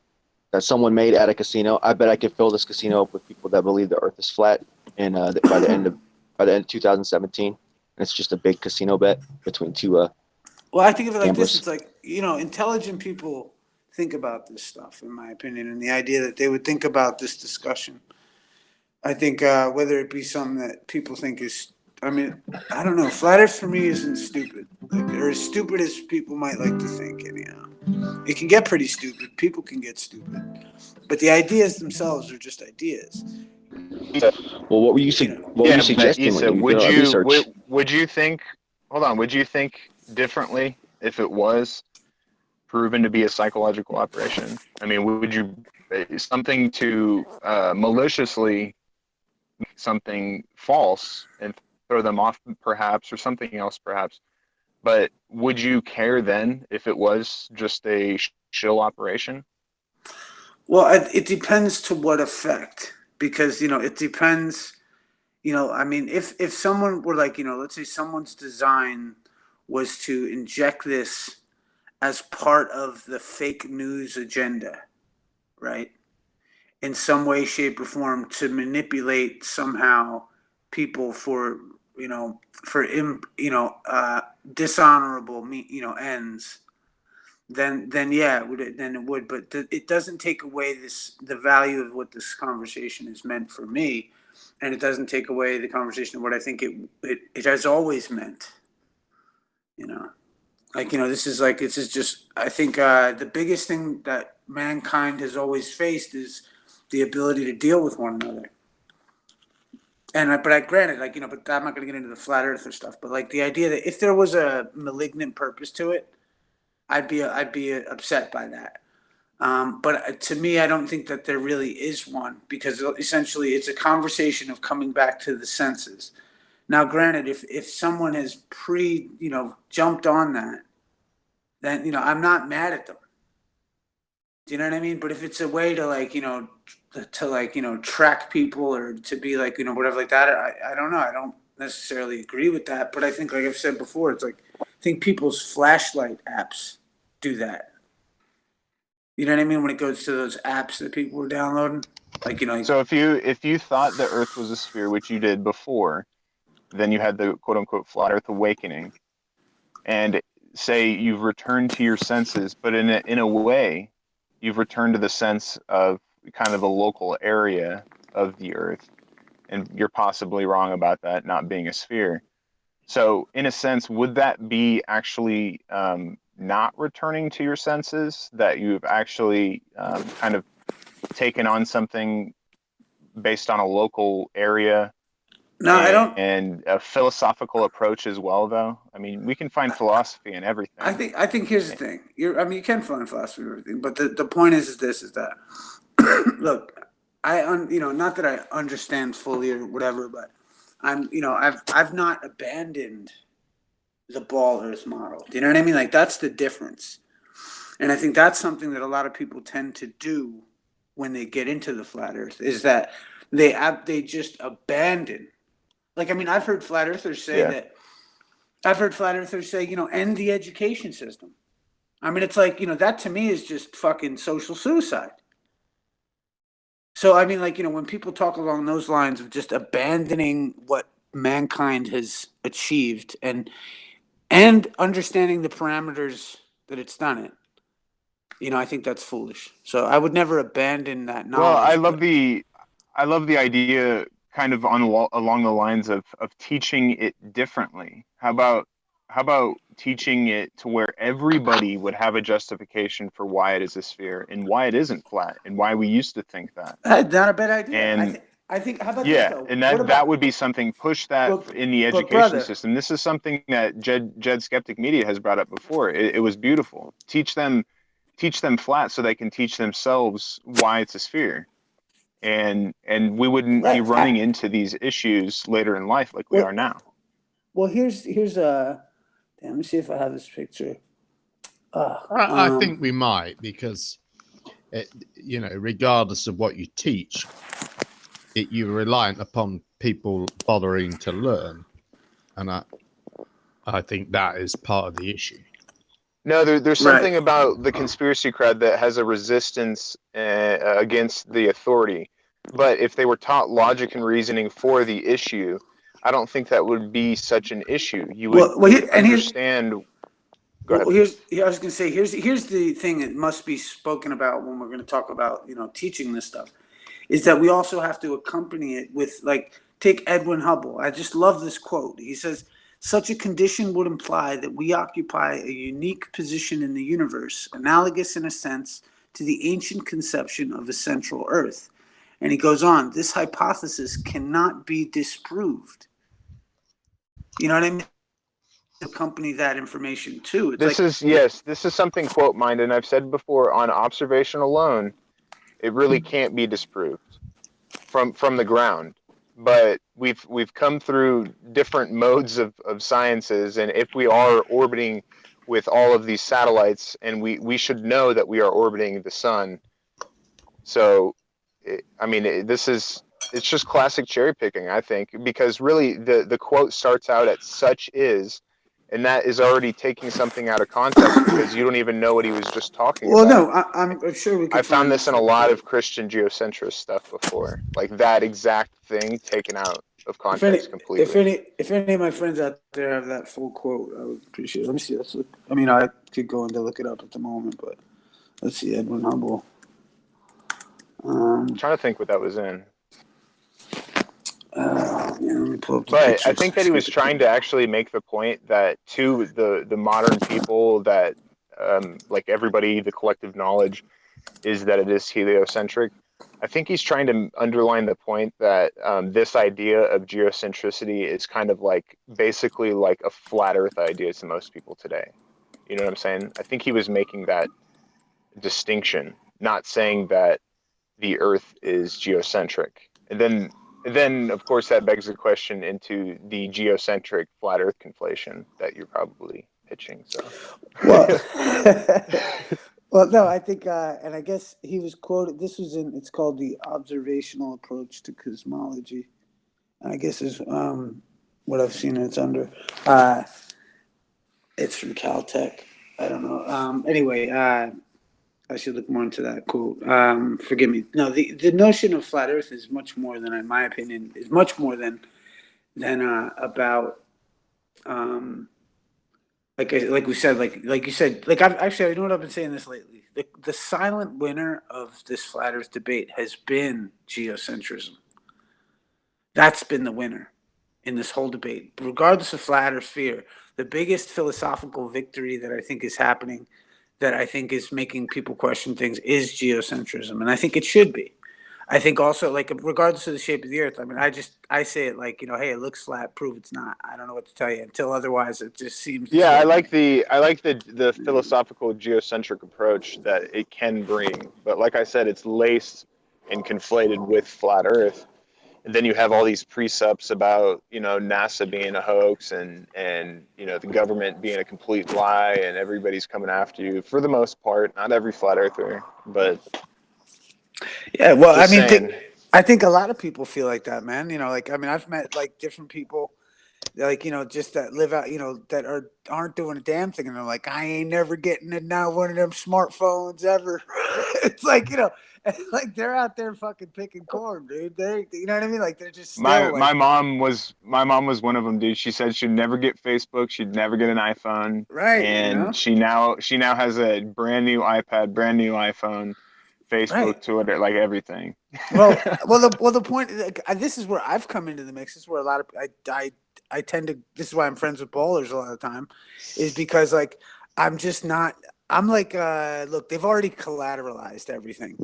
F: that someone made at a casino? I bet I could fill this casino up with people that believe the Earth is flat, and by the end of 2017, and it's just a big casino bet between two
H: Well, I think of it like this.
F: gamblers.
H: It's like, you know, intelligent people think about this stuff, in my opinion, and the idea that they would think about this discussion. I think whether it be something that people think is, I mean, I don't know. Flat Earth for me isn't stupid, like, or as stupid as people might like to think. And, you know, it can get pretty stupid. People can get stupid, but the ideas themselves are just ideas.
F: Well, what were you
H: You know.
F: what were you
B: Yeah, but
F: suggesting when
B: Issa,
F: you did all that research?
B: would you think? Hold on. Would you think differently if it was proven to be a psychological operation? I mean, would you something to maliciously make something false and throw them off, perhaps, or something else, perhaps? But would you care then if it was just a shill operation?
H: Well, it depends to what effect, because, you know, it depends. You know, I mean, if someone were like, you know, let's say someone's design was to inject this as part of the fake news agenda, right? In some way, shape, or form, to manipulate somehow people for, you know, dishonorable, you know, ends. Then yeah, then it would. But it doesn't take away the value of what this conversation is meant for me, and it doesn't take away the conversation of what I think it has always meant. You know, like, you know, this is just, I think the biggest thing that mankind has always faced is the ability to deal with one another. but I granted, like, but I'm not going to get into the flat earther stuff, but like the idea that if there was a malignant purpose to it, I'd be upset by that. But to me, I don't think that there really is one, because essentially it's a conversation of coming back to the senses. Now, granted, if someone has jumped on that, then, I'm not mad at them. Do you know what I mean? But if it's a way to track people, or to be like, whatever like that, I don't know. I don't necessarily agree with that. But I think, like I've said before, it's like, I think people's flashlight apps do that. You know what I mean? When it goes to those apps that people were downloading,
B: So if you thought the Earth was a sphere, which you did before, then you had the quote unquote flat Earth awakening, and say you've returned to your senses, but in a way, you've returned to the sense of kind of a local area of the Earth, and you're possibly wrong about that not being a sphere. So, in a sense, would that be actually not returning to your senses, that you've actually kind of taken on something based on a local area
H: no, I don't.
B: and a philosophical approach as well, though? I mean, we can find philosophy in everything.
H: I think here's the thing. You can find philosophy and everything, but the point is that look, not that I understand fully or whatever, but I've not abandoned the ball earth model. Do you know what I mean? Like, that's the difference. And I think that's something that a lot of people tend to do when they get into the flat earth, is that they just abandon. Like, I mean, I've heard flat earthers say, end the education system. I mean, it's like, that to me is just fucking social suicide. So, I mean, like, when people talk along those lines of just abandoning what mankind has achieved, and understanding the parameters that it's done it, I think that's foolish. So I would never abandon that
B: Well,
H: knowledge.
B: I love the idea kind of along the lines of teaching it differently. How about teaching it to where everybody would have a justification for why it is a sphere and why it isn't flat and why we used to think that.
H: Not a bad idea.
B: And
H: I think. How about this
B: yeah,
H: though?
B: and
H: What
B: that
H: about?
B: would be something, push that in the
H: But
B: education
H: brother,
B: system. This is something that Jed Skeptic Media has brought up before. It was beautiful. Teach them flat so they can teach themselves why it's a sphere, and we wouldn't be
H: right?
B: running into these issues later in life like we are now.
H: Well, here's a. Damn, let me see if I have this picture.
D: I think we might, because regardless of what you teach, you're reliant upon people bothering to learn, and I think that is part of the issue.
B: No, there's
H: Right.
B: something about the conspiracy crowd that has a resistance against the authority. But if they were taught logic and reasoning for the issue, I don't think that would be such an issue. You would understand. Go ahead.
H: I was going to say, here's the thing that must be spoken about when we're going to talk about teaching this stuff, is that we also have to accompany it with, like, take Edwin Hubble. I just love this quote. He says, "Such a condition would imply that we occupy a unique position in the universe, analogous in a sense to the ancient conception of a central Earth." And he goes on, "This hypothesis cannot be disproved." You know what I mean? Accompany that information too. It's
B: This is something quote mined, and I've said before, on observation alone, it really can't be disproved from the ground. But we've come through different modes of sciences, and if we are orbiting with all of these satellites, and we should know that we are orbiting the sun. So, it's just classic cherry picking, I think, because really the quote starts out at "such is," and that is already taking something out of context because you don't even know what he was just talking
H: Well,
B: about.
H: no, I'm sure we
B: I
H: could
B: found
H: find
B: this in a lot of Christian geocentrist stuff before, like that exact thing taken out of context completely.
H: If any of my friends out there have that full quote, I would appreciate it. Let me see. Let's look. I mean, I could go in to look it up at the moment, but let's see. Edwin Hubble.
B: I'm trying to think what that was in.
H: Let me pull up the
B: But I
H: pictures.
B: think that he was trying to actually make the point that to the modern people that like everybody, the collective knowledge is that it is heliocentric. I think he's trying to underline the point that this idea of geocentricity is kind of like basically like a flat Earth idea to most people today. You know what I'm saying? I think he was making that distinction, not saying that the Earth is geocentric. And then of course that begs the question into the geocentric flat Earth conflation that you're probably pitching. So,
H: Well, well, no, I think, and I guess he was quoted. This was in. It's called the observational approach to cosmology. I guess is what I've seen it's under. Uh, it's from Caltech. I don't know. Anyway, I should look more into that quote. Forgive me. No, the notion of flat Earth is much more than, in my opinion, is much more than about like we said, like you said, like I've actually, I know what I've been saying this lately. The silent winner of this flat Earth debate has been geocentrism. That's been the winner in this whole debate, regardless of flat or sphere. The biggest philosophical victory that I think is happening, that I think is making people question things, is geocentrism, and I think it should be. I think also, like, regardless of the shape of the Earth, I mean, I say it like, hey, it looks flat, prove it's not. I don't know what to tell you until otherwise. It just seems
B: yeah,
H: so.
B: I like the philosophical geocentric approach that it can bring, but like I said, it's laced and conflated with flat Earth. And then you have all these precepts about, NASA being a hoax and the government being a complete lie and everybody's coming after you for the most part, not every flat earther, but
H: Yeah, well, I
B: just
H: mean,
B: saying.
H: I think a lot of people feel like that, man. Like, I mean, I've met like different people, like, just that live out, that aren't doing a damn thing, and they're like, I ain't never getting it now one of them smartphones ever. It's like, like they're out there fucking picking corn, dude. You know what I mean? Like they're just still
B: My
H: like,
B: my mom was my mom was one of them, dude. She said she'd never get Facebook, she'd never get an iPhone,
H: right,
B: and she now has a brand new iPad, brand new iPhone,
H: right.
B: Facebook, Twitter, like everything.
H: The point. Like, this is where I've come into the mix. This is where a lot of I tend to. This is why I'm friends with ballers a lot of the time, is because like I'm just not. I'm like, look, they've already collateralized everything.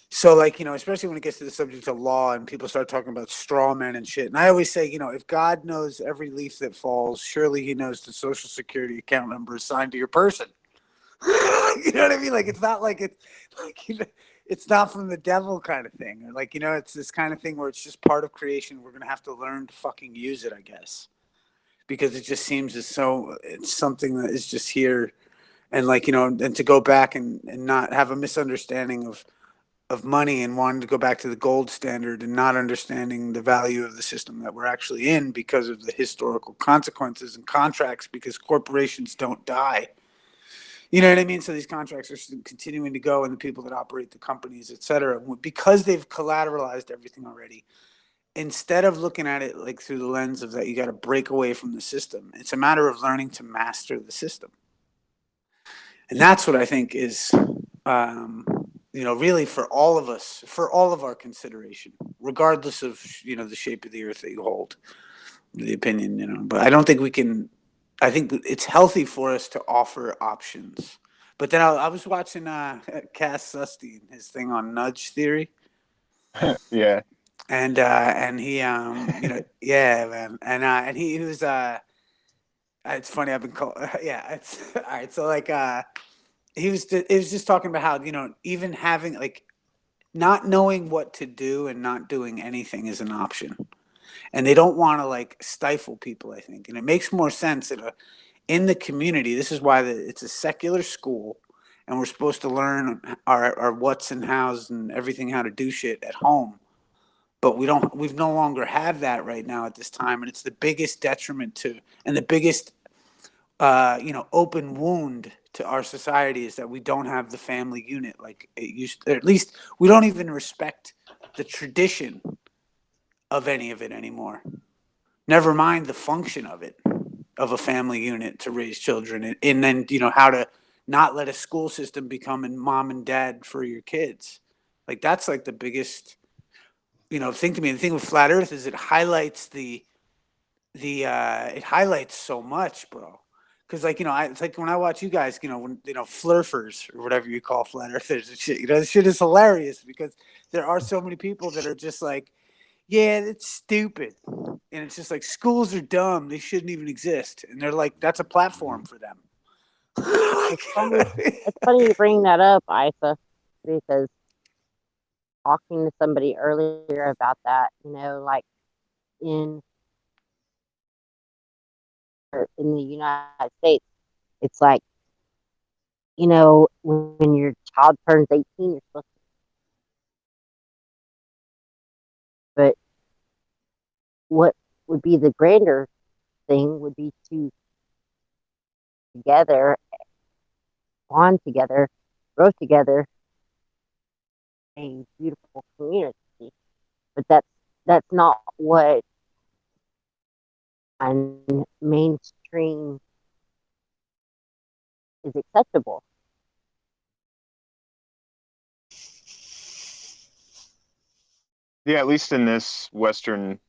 H: So like, especially when it gets to the subject of law and people start talking about straw men and shit. And I always say, if God knows every leaf that falls, surely He knows the Social Security account number assigned to your person. You know what I mean? Like it's not like it's like it's not from the devil kind of thing, or like it's this kind of thing where it's just part of creation. We're gonna have to learn to fucking use it, I guess, because it just seems as so it's something that is just here, and like and to go back and not have a misunderstanding of money and wanting to go back to the gold standard and not understanding the value of the system that we're actually in because of the historical consequences and contracts, because corporations don't die. You know what I mean? So these contracts are continuing to go, and the people that operate the companies, et cetera, because they've collateralized everything already. Instead of looking at it like through the lens of that, you got to break away from the system. It's a matter of learning to master the system, and that's what I think is, really for all of us, for all of our consideration, regardless of the shape of the earth that you hold, the opinion. But I don't think we can. I think it's healthy for us to offer options. But then I was watching Cass Sustein, his thing on nudge theory,
B: Yeah.
H: and he yeah, man, and he was it's funny, I've been called yeah, it's all right. So like it was just talking about how even having like not knowing what to do and not doing anything is an option, and they don't want to like stifle people, I think, and it makes more sense in the community. This is why it's a secular school, and we're supposed to learn our what's and hows and everything, how to do shit at home. But we've no longer have that right now at this time, and it's the biggest detriment to, and the biggest open wound to our society, is that we don't have the family unit like it used to, or at least we don't even respect the tradition of any of it anymore. Never mind the function of it, of a family unit to raise children, and then how to not let a school system become a mom and dad for your kids. Like that's like the biggest thing to me. The thing with flat earth is it highlights it highlights so much, bro, Because like, it's like when I watch you guys, when flurfers or whatever you call flat earthers and shit, this shit is hilarious because there are so many people that are just like, yeah, it's stupid, and it's just like schools are dumb, they shouldn't even exist, and they're like, that's a platform for them.
G: It's funny you bring that up, Isa, because talking to somebody earlier about that, like in the United States, it's like, when your child turns 18, you're supposed to, but what would be the grander thing would be to together, bond together, grow together, a beautiful community. But that's not what on mainstream is acceptable.
B: Yeah, at least in this Western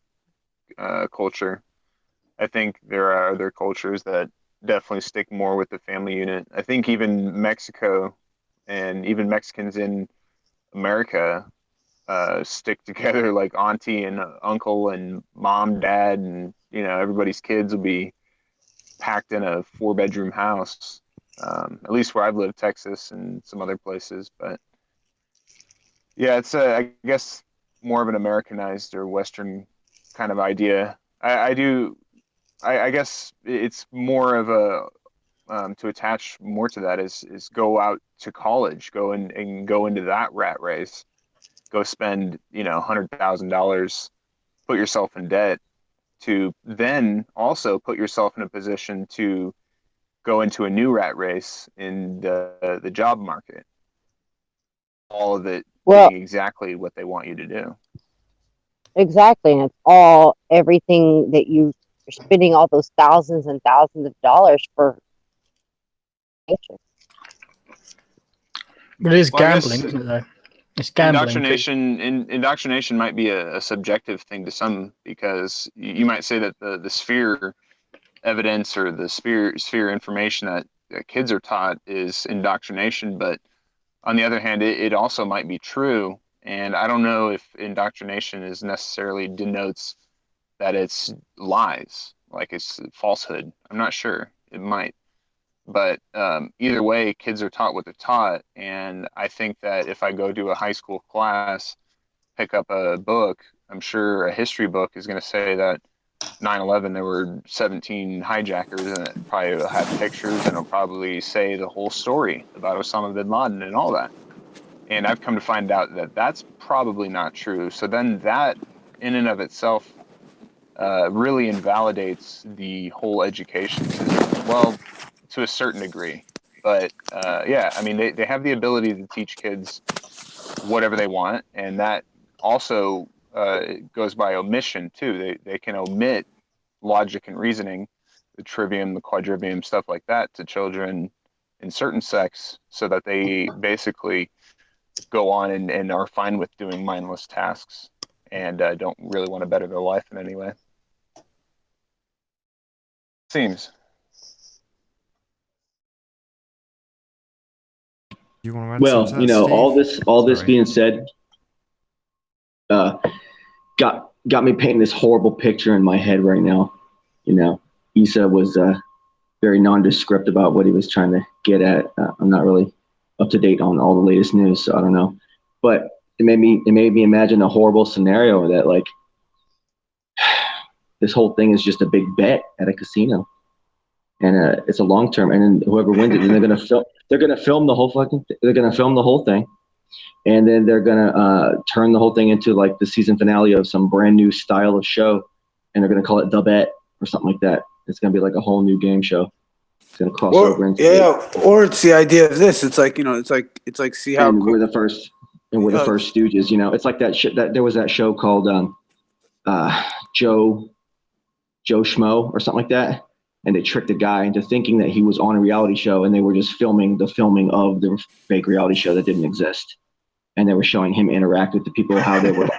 B: culture, I think there are other cultures that definitely stick more with the family unit. I think even Mexico and even Mexicans in America stick together like auntie and uncle and mom, dad, and everybody's kids will be packed in a 4-bedroom house. At least where I've lived, Texas and some other places. But yeah, it's I guess more of an Americanized or Western kind of idea. I guess it's more of a to attach more to that is go out to college, and go into that rat race, go spend $100,000, put yourself in debt to then also put yourself in a position to go into a new rat race in the job market. All of it
G: Well,
B: being exactly what they want you to do.
G: exactly, and it's everything that you're spending all those thousands and thousands of dollars for.
I: But it is
B: Well,
I: gambling, isn't it, though? It's gambling.
B: Indoctrination might be a subjective thing to some, because you might say that the sphere evidence or the sphere information that kids are taught is indoctrination, but on the other hand, it also might be true. And I don't know if indoctrination is necessarily denotes that it's lies, like it's falsehood. I'm not sure. It might. But either way, kids are taught what they're taught. And I think that if I go to a high school class, pick up a book, I'm sure a history book is going to say that 9/11, there were 17 hijackers, and it probably will have pictures, and it'll probably say the whole story about Osama bin Laden and all that. And I've come to find out that that's probably not true. So then that in and of itself really invalidates the whole education system. Well, to a certain degree. But yeah, I mean, they have the ability to teach kids whatever they want. And that also goes by omission, too. They can omit logic and reasoning, the trivium, the quadrivium, stuff like that to children in certain sects, so that they basically go on and are fine with doing mindless tasks and don't really want to better their life in any way. Seems.
A: You want to add
F: Well,
A: something to that, Steve?
F: all this
A: Sorry.
F: being said, got me painting this horrible picture in my head right now. Issa was very nondescript about what he was trying to get at. I'm not really up to date on all the latest news, so I don't know. But it made me imagine a horrible scenario that, like, this whole thing is just a big bet at a casino, and it's a long term. And then whoever wins it, they're gonna film the whole they're gonna film the whole thing, and then they're gonna turn the whole thing into like the season finale of some brand new style of show, and they're gonna call it The Bet or something like that. It's gonna be like a whole new game show. It's gonna cross over into
H: or it's the idea of this. It's like it's like see how
F: and we're the first Stooges. It's like that shit that there was that show called Joe Schmo or something like that, and they tricked a guy into thinking that he was on a reality show, and they were just filming the filming of the fake reality show that didn't exist, and they were showing him interact with the people, how they were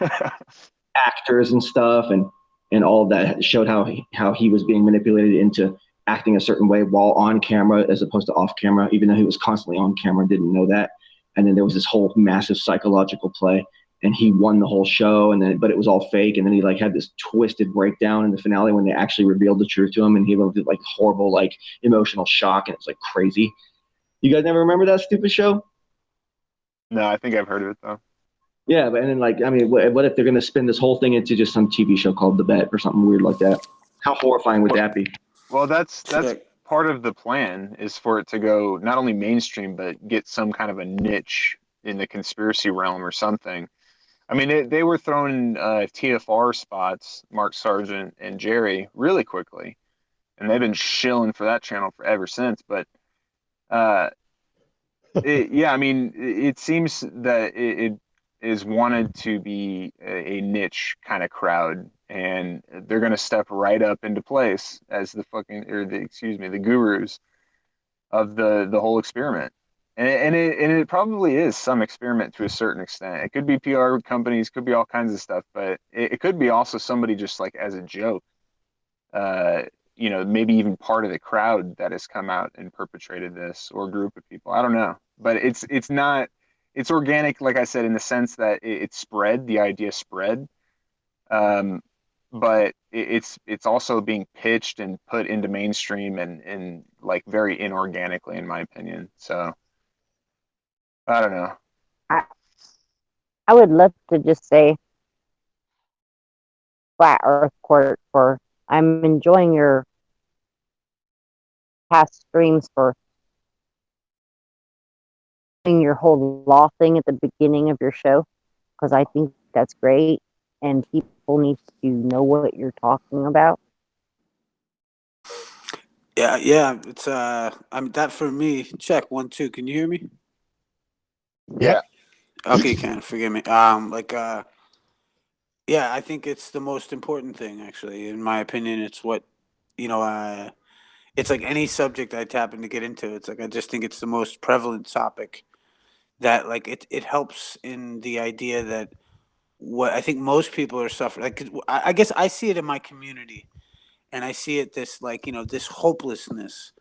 F: actors and stuff, and all of that showed how he was being manipulated into acting a certain way while on camera as opposed to off camera, even though he was constantly on camera, didn't know that. And then there was this whole massive psychological play, and he won the whole show, but it was all fake. And then he like had this twisted breakdown in the finale when they actually revealed the truth to him, and he went through like horrible, like emotional shock, and it was like crazy. You guys never remember that stupid show?
B: No, I think I've heard of it though.
F: Yeah, but and then like, I mean, what if they're gonna spin this whole thing into just some TV show called The Bet or something weird like that? How horrifying would that be?
B: Well, that's part of the plan, is for it to go not only mainstream but get some kind of a niche in the conspiracy realm or something. I mean, they were throwing TFR spots, Mark Sargent and Jerry, really quickly, and they've been shilling for that channel for ever since. But yeah, I mean, it seems that it is wanted to be a niche kind of crowd, and they're going to step right up into place as the gurus of the whole experiment. And it probably is some experiment to a certain extent. It could be PR companies, could be all kinds of stuff, but it could be also somebody just like as a joke. Maybe even part of the crowd that has come out and perpetrated this, or a group of people. I don't know, but it's not, it's organic, like I said, in the sense that it spread, the idea spread, but it's also being pitched and put into mainstream and like very inorganically, in my opinion. So I don't know.
G: I would love to just say flat Earth court for I'm enjoying your past streams for doing your whole law thing at the beginning of your show, because I think that's great and people need to know what you're talking about.
H: Yeah. It's that for me. Check 1 2. Can you hear me?
B: Yeah.
H: Okay, you can. Forgive me. Yeah, I think it's the most important thing, actually. In my opinion, it's what, it's like any subject I happen to get into. It's like I just think it's the most prevalent topic that, like, it helps in the idea that what I think most people are suffering. Like, 'cause I guess I see it in my community, and I see it this, like, this hopelessness.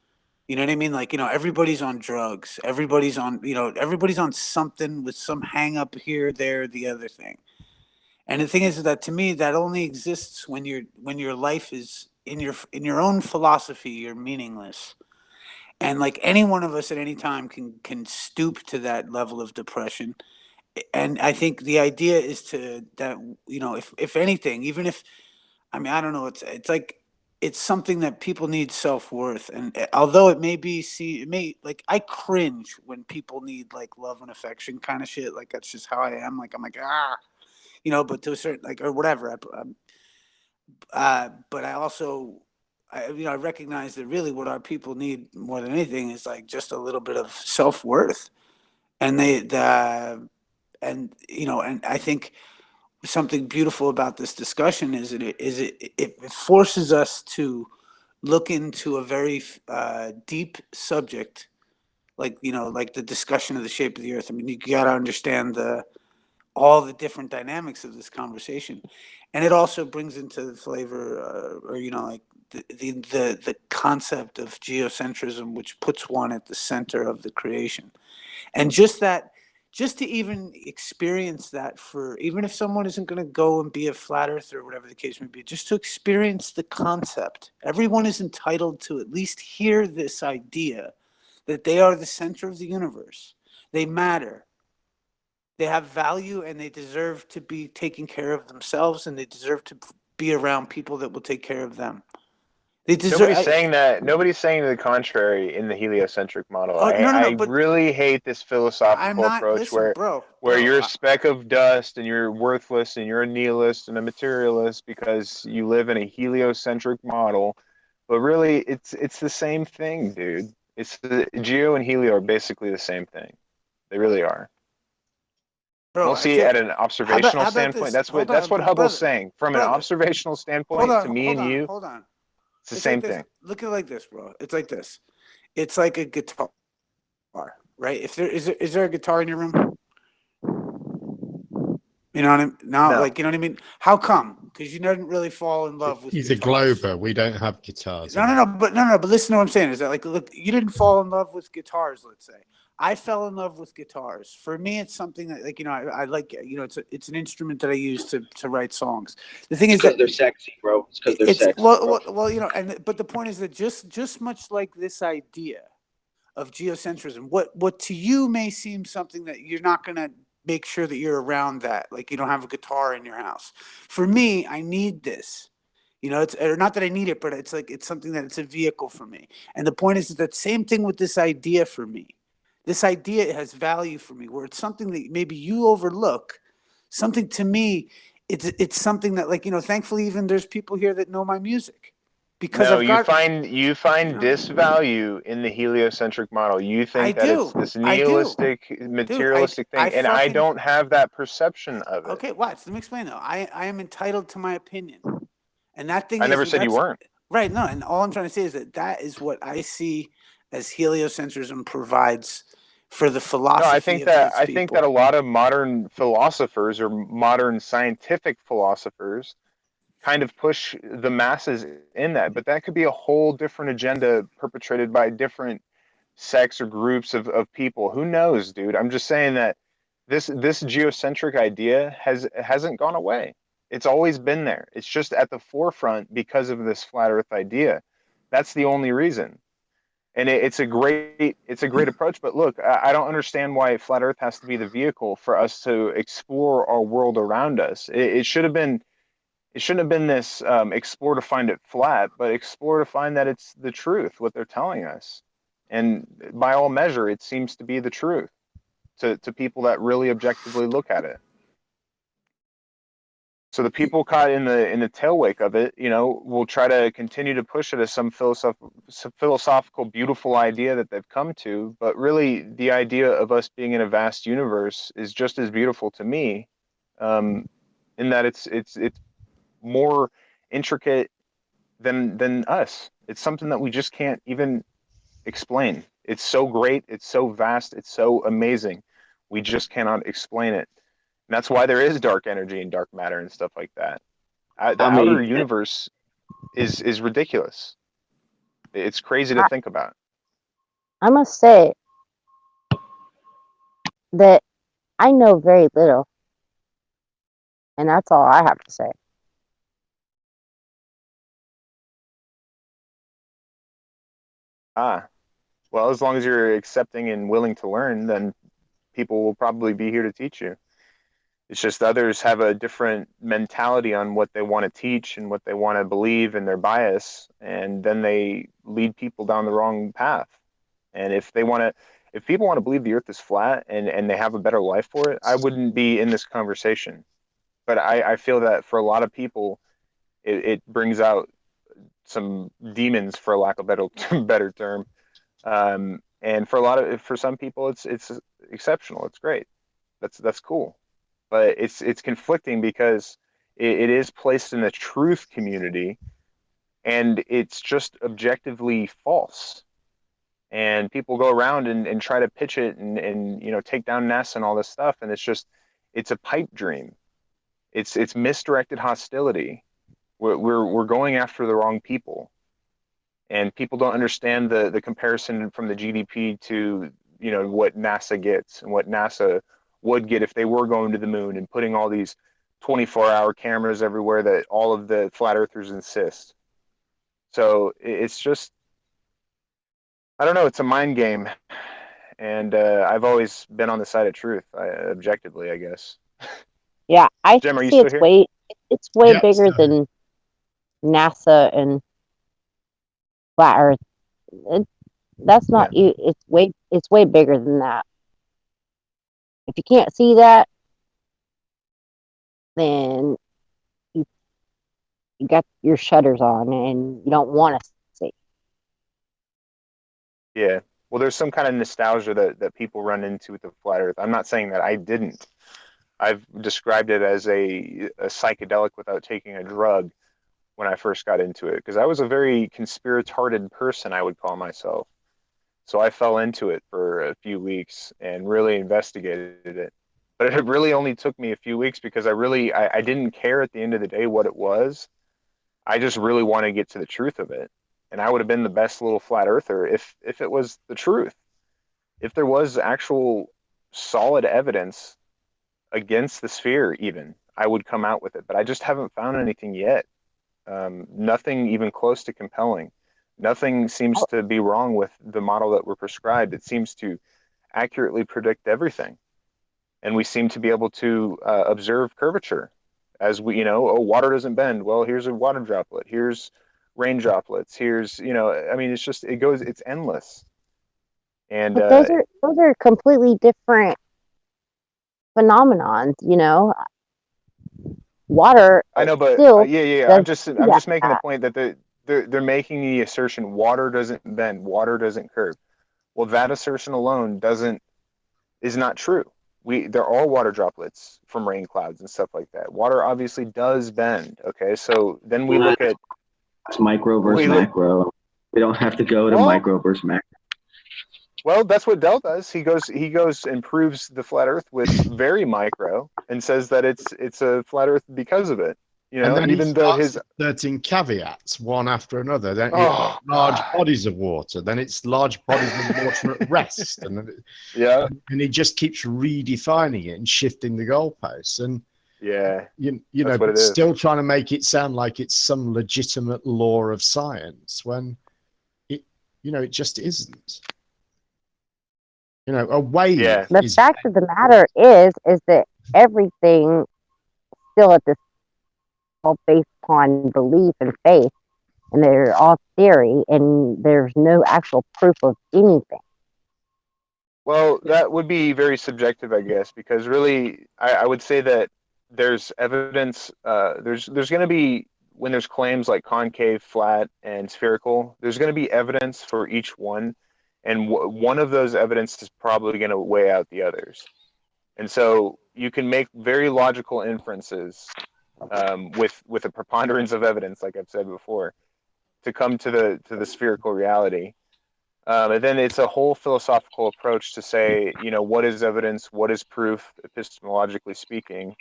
H: You know what I mean? Like, everybody's on drugs. Everybody's on something with some hang up here, there, the other thing. And the thing is that, to me, that only exists when your life is in your own philosophy, you're meaningless. And like any one of us at any time can stoop to that level of depression. And I think the idea is that, if anything, even if, I mean, I don't know, it's like, it's something that people need self-worth. And although like, I cringe when people need like love and affection kind of shit. Like, that's just how I am. Like, I'm like, but to a certain, like, or whatever. But I also, I recognize that really what our people need more than anything is like just a little bit of self-worth. And and I think something beautiful about this discussion is that it forces us to look into a very deep subject, like, like the discussion of the shape of the earth. I mean, you got to understand all the different dynamics of this conversation, and it also brings into the flavor, or like the concept of geocentrism, which puts one at the center of the creation. And just to even experience that, for even if someone isn't going to go and be a flat earther or whatever the case may be, just to experience the concept. Everyone is entitled to at least hear this idea that they are the center of the universe. They matter. They have value, and they deserve to be taking care of themselves, and they deserve to be around people that will take care of them. They deserve.
B: Nobody's saying that. Nobody's saying the contrary in the heliocentric model.
H: Oh, no,
B: I
H: but
B: really hate this
H: I'm
B: philosophical
H: not.
B: approach
H: Listen,
B: where you're a speck of dust and you're worthless and you're a nihilist and a materialist because you live in a heliocentric model. But really, it's the same thing, dude. It's the geo and helio are basically the same thing. They really are.
H: Bro,
B: We'll see at an observational standpoint.
H: this?
B: That's what Hubble's saying. From an observational standpoint, to me and you,
H: Hold on.
B: it's the same
H: like this.
B: thing.
H: Look at it like this, bro. It's like this. It's like a guitar, right? If is there a guitar in your room? You know what I mean? No,
B: No.
H: like, you know what I mean? How come? because you didn't really fall in love with
D: He's
H: guitars.
D: a glober. We don't have guitars.
H: No. But listen to what I'm saying. Is that like, look, you didn't fall in love with guitars. Let's say I fell in love with guitars. For me, it's something that, like, I like. It's an instrument that I use to write songs. The thing is
F: because
H: that
F: they're sexy, bro. It's because they're
H: it's
F: sexy. Bro.
H: well, but the point is that just much like this idea of geocentrism, what to you may seem something that you're not going to make sure that you're around, that like you don't have a guitar in your house. For me, I need this. It's, or not that I need it, but it's like it's something that it's a vehicle for me. And the point is that same thing with this idea for me. This idea has value for me, where it's something that maybe you overlook. Something to me, it's something that, like, thankfully even there's people here that know my music because
B: No,
H: I've
B: you
H: got
B: find
H: know,
B: disvalue in the heliocentric model. You
H: I
B: think that it's
H: do.
B: this
H: I do.
B: nihilistic,
H: Dude,
B: materialistic
H: I
B: thing, and I
H: fucking
B: don't have that perception of it.
H: okay, watch. Let me explain though. I am entitled to my opinion. And that thing
B: I
H: is
B: never said you
H: that's
B: weren't.
H: right. No, and all I'm trying to say is that is what I see as heliocentrism provides for the
B: No,
H: philosophy of these
B: I think that
H: people.
B: a lot of modern philosophers or modern scientific philosophers kind of push the masses in that, but that could be a whole different agenda perpetrated by different sects or groups of people. Who knows, dude? I'm just saying that this geocentric idea hasn't gone away. It's always been there. It's just at the forefront because of this flat Earth idea. That's the only reason. And it's a great approach. But look, I don't understand why flat Earth has to be the vehicle for us to explore our world around us. It should have been it shouldn't have been this explore to find it flat, but explore to find that it's the truth, what they're telling us. And by all measure, it seems to be the truth to people that really objectively look at it. So the people caught in the tail wake of it, will try to continue to push it as some philosophical, beautiful idea that they've come to. But really, the idea of us being in a vast universe is just as beautiful to me, in that it's more intricate than us. It's something that we just can't even explain. It's so great, it's so vast, it's so amazing. We just cannot explain it. And that's why there is dark energy and dark matter and stuff like that. The
F: I
B: outer
F: mean,
B: universe is ridiculous. It's crazy to
G: I,
B: think about.
G: I must say that I know very little, and that's all I have to say.
B: Ah, well, as long as you're accepting and willing to learn, then people will probably be here to teach you. It's just others have a different mentality on what they want to teach and what they want to believe and their bias, and then they lead people down the wrong path. And if people want to believe the earth is flat and they have a better life for it, I wouldn't be in this conversation. But I feel that for a lot of people, it brings out some demons, for lack of a better term. And for some people, it's exceptional. It's great. That's cool. But it's conflicting because it is placed in the truth community, and it's just objectively false. And people go around and try to pitch it and take down NASA and all this stuff, and it's a pipe dream. It's misdirected hostility. We're going after the wrong people, and people don't understand the comparison from the GDP to what NASA gets and what NASA would get if they were going to the moon and putting all these 24-hour cameras everywhere that all of the flat earthers insist. So it's just, I don't know, it's a mind game. And I've always been on the side of truth, objectively, I guess.
G: Yeah, I
B: Jim, are you
G: see
B: still here?
G: it's way
C: Yep,
G: bigger
C: still here.
G: than NASA and flat Earth. It, that's
B: Yeah.
G: not you. It's way bigger than that. If you can't see that, then you you got your shutters on and you don't want to see.
B: Yeah. Well, there's some kind of nostalgia that people run into with the flat Earth. I'm not saying that I didn't. I've described it as a psychedelic without taking a drug when I first got into it, because I was a very conspiratorial person, I would call myself. So I fell into it for a few weeks and really investigated it. But it really only took me a few weeks because I didn't care at the end of the day what it was. I just really want to get to the truth of it. And I would have been the best little flat earther if it was the truth. If there was actual solid evidence against the sphere, even, I would come out with it. But I just haven't found anything yet. Nothing even close to compelling. Nothing seems to be wrong with the model that we're prescribed. It seems to accurately predict everything. And we seem to be able to observe curvature as we, water doesn't bend. Well, here's a water droplet. Here's rain droplets. Here's, I mean, it's endless. And
G: But those are completely different phenomenons, Water
B: I know, but
G: still
B: yeah. I'm
G: does
B: just making the
G: that.
B: point that they're making the assertion water doesn't bend, water doesn't curve. Well, that assertion alone is not true. There are water droplets from rain clouds and stuff like that. Water obviously does bend. Okay, so then we look at
F: it's micro versus macro. We don't have to go to micro versus macro.
B: Well, that's what Dell does. He goes and proves the flat Earth with very micro and says that it's a flat Earth because of it.
D: And then
B: even though his
D: 13 caveats, one after another. Then
B: Oh,
D: large
B: God.
D: bodies of water. Then it's large bodies of water at rest. And then
B: Yeah.
D: and he just keeps redefining it and shifting the goalposts. And
B: Yeah.
D: but still trying to make it sound like it's some legitimate law of science when it just isn't. A wave.
B: Yeah.
G: The fact of the matter is that everything still at this all based upon belief and faith, and they're all theory, and there's no actual proof of anything.
B: Well, that would be very subjective, I guess, because really, I would say that there's evidence. There's going to be, when there's claims like concave, flat, and spherical, there's going to be evidence for each one, and one of those evidence is probably going to weigh out the others. And so you can make very logical inferences with a preponderance of evidence, like I've said before, to come to the spherical reality. And then it's a whole philosophical approach to say, what is evidence? What is proof, epistemologically speaking?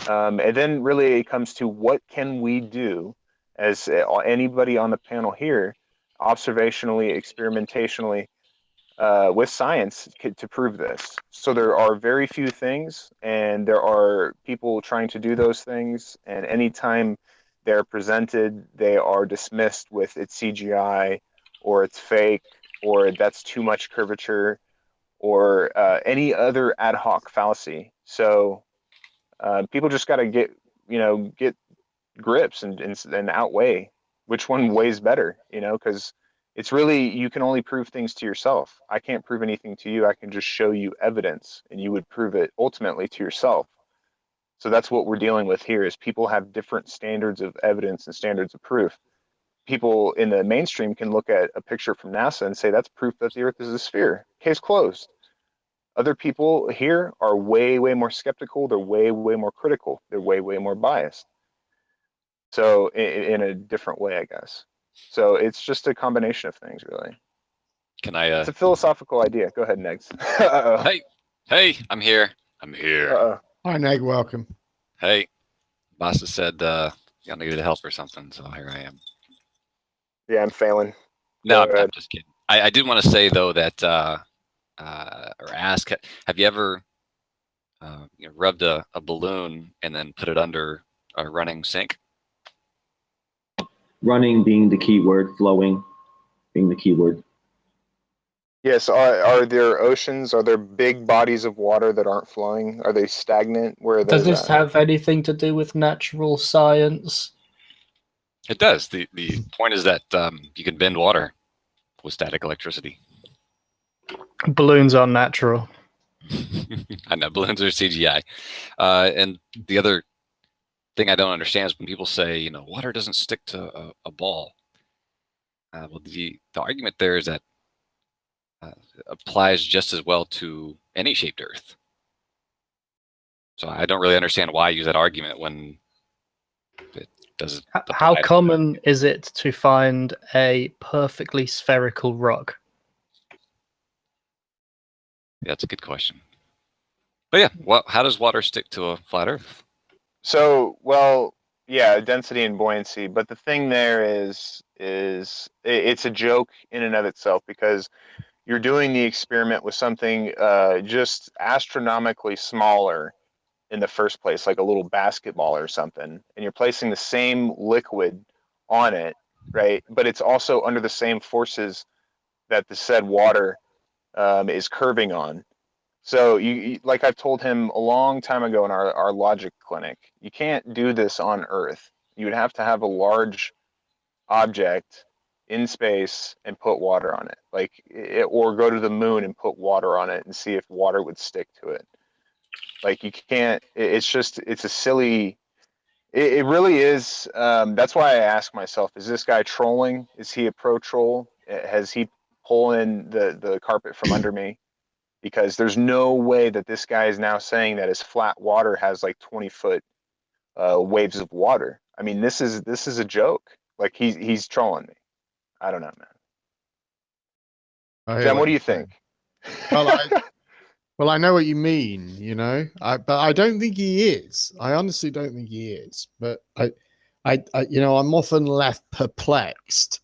B: And then really it comes to what can we do as anybody on the panel here, observationally, experimentationally, with science to prove this. So there are very few things, and there are people trying to do those things. And anytime they're presented, they are dismissed with it's CGI, or it's fake, or that's too much curvature, or any other ad hoc fallacy. So people just got to get grips and outweigh which one weighs better, because it's really, you can only prove things to yourself. I can't prove anything to you. I can just show you evidence, and you would prove it ultimately to yourself. So that's what we're dealing with here, is people have different standards of evidence and standards of proof. People in the mainstream can look at a picture from NASA and say that's proof that the Earth is a sphere. Case closed. Other people here are way, way more skeptical. They're way, way more critical. They're way, way more biased. So in a different way, I guess. So it's just a combination of things, really.
J: Can I?
B: It's a philosophical idea. Go ahead, Negs.
J: Hey, I'm here.
D: Hi, Neg. Welcome.
J: Hey, boss has said you needed help or something, so here I am.
B: Yeah, I'm failing.
J: No, I'm just kidding. I did want to say though that or ask, have you ever rubbed a balloon and then put it under a running sink?
F: Running being the key word, flowing being the key word.
B: Yes. Are there oceans? Are there big bodies of water that aren't flowing? Are they stagnant?
I: Does this have anything to do with natural science?
J: It does. The point is that you can bend water with static electricity.
I: Balloons are natural.
J: I know, balloons are CGI. And the other thing I don't understand is when people say, water doesn't stick to a ball. Well, the argument there is that applies just as well to any shaped Earth. So I don't really understand why I use that argument when it doesn't.
I: How common is it to find a perfectly spherical rock?
J: Yeah, that's a good question. But yeah, how does water stick to a flat Earth?
B: So, well, yeah, density and buoyancy. But the thing there is it's a joke in and of itself, because you're doing the experiment with something just astronomically smaller in the first place, like a little basketball or something, and you're placing the same liquid on it, right? But it's also under the same forces that the said water is curving on. So like I've told him a long time ago in our logic clinic, you can't do this on Earth. You would have to have a large object in space and put water on it, or go to the moon and put water on it and see if water would stick to it. Like you can't. It's a silly. It really is. That's why I ask myself: is this guy trolling? Is he a pro troll? Has he pulling the carpet from under me? Because there's no way that this guy is now saying that his flat water has like 20-foot waves of water. I mean, this is a joke. Like he's trolling me. I don't know, man.
D: I hear
B: Jem, what do
D: you're
B: you think?
D: Well, I know what you mean, but I don't think he is. I honestly don't think he is. But I'm often left perplexed,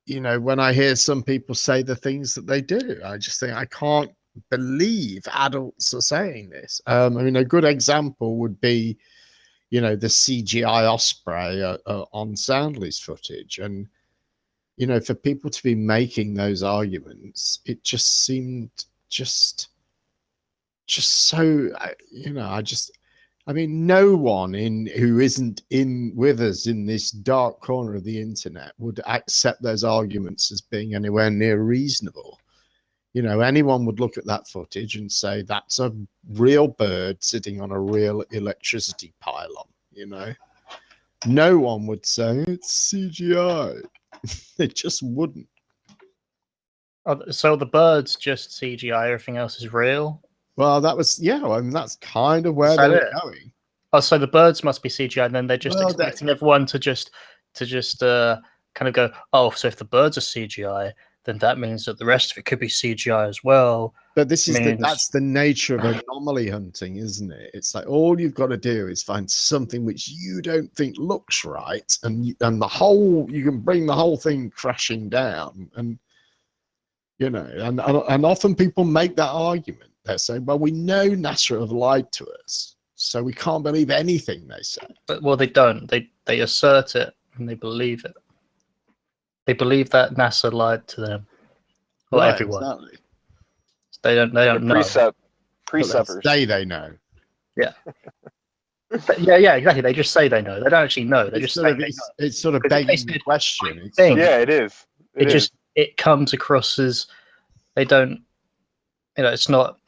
D: when I hear some people say the things that they do. I just think I can't believe adults are saying this. I mean, a good example would be, the CGI Osprey on Soundly's footage, and for people to be making those arguments, it just seemed just so, I mean, no one who isn't in with us in this dark corner of the internet would accept those arguments as being anywhere near reasonable. Anyone would look at that footage and say that's a real bird sitting on a real electricity pylon. No one would say it's CGI. They just wouldn't.
I: So the bird's just CGI, everything else is real?
D: Well, that's kind of where they're going.
I: Oh, so the birds must be CGI, and then they're just expecting everyone to just kind of go, oh, so if the birds are CGI, then that means that the rest of it could be CGI as well.
D: But that's the nature of anomaly hunting, isn't it? It's like all you've got to do is find something which you don't think looks right, and you can bring the whole thing crashing down. And and often people make that argument. They're saying, well, we know NASA have lied to us, so we can't believe anything they say.
I: But they don't. They assert it and they believe it. They believe that NASA lied to them, or
D: right,
I: everyone.
D: Exactly.
I: They don't know.
B: Presuppers.
D: They know.
I: Yeah. Yeah, exactly. They just say they know. They don't actually know. They just say they know.
D: It's sort of begging the question.
B: It is.
I: It comes across as they don't. It's not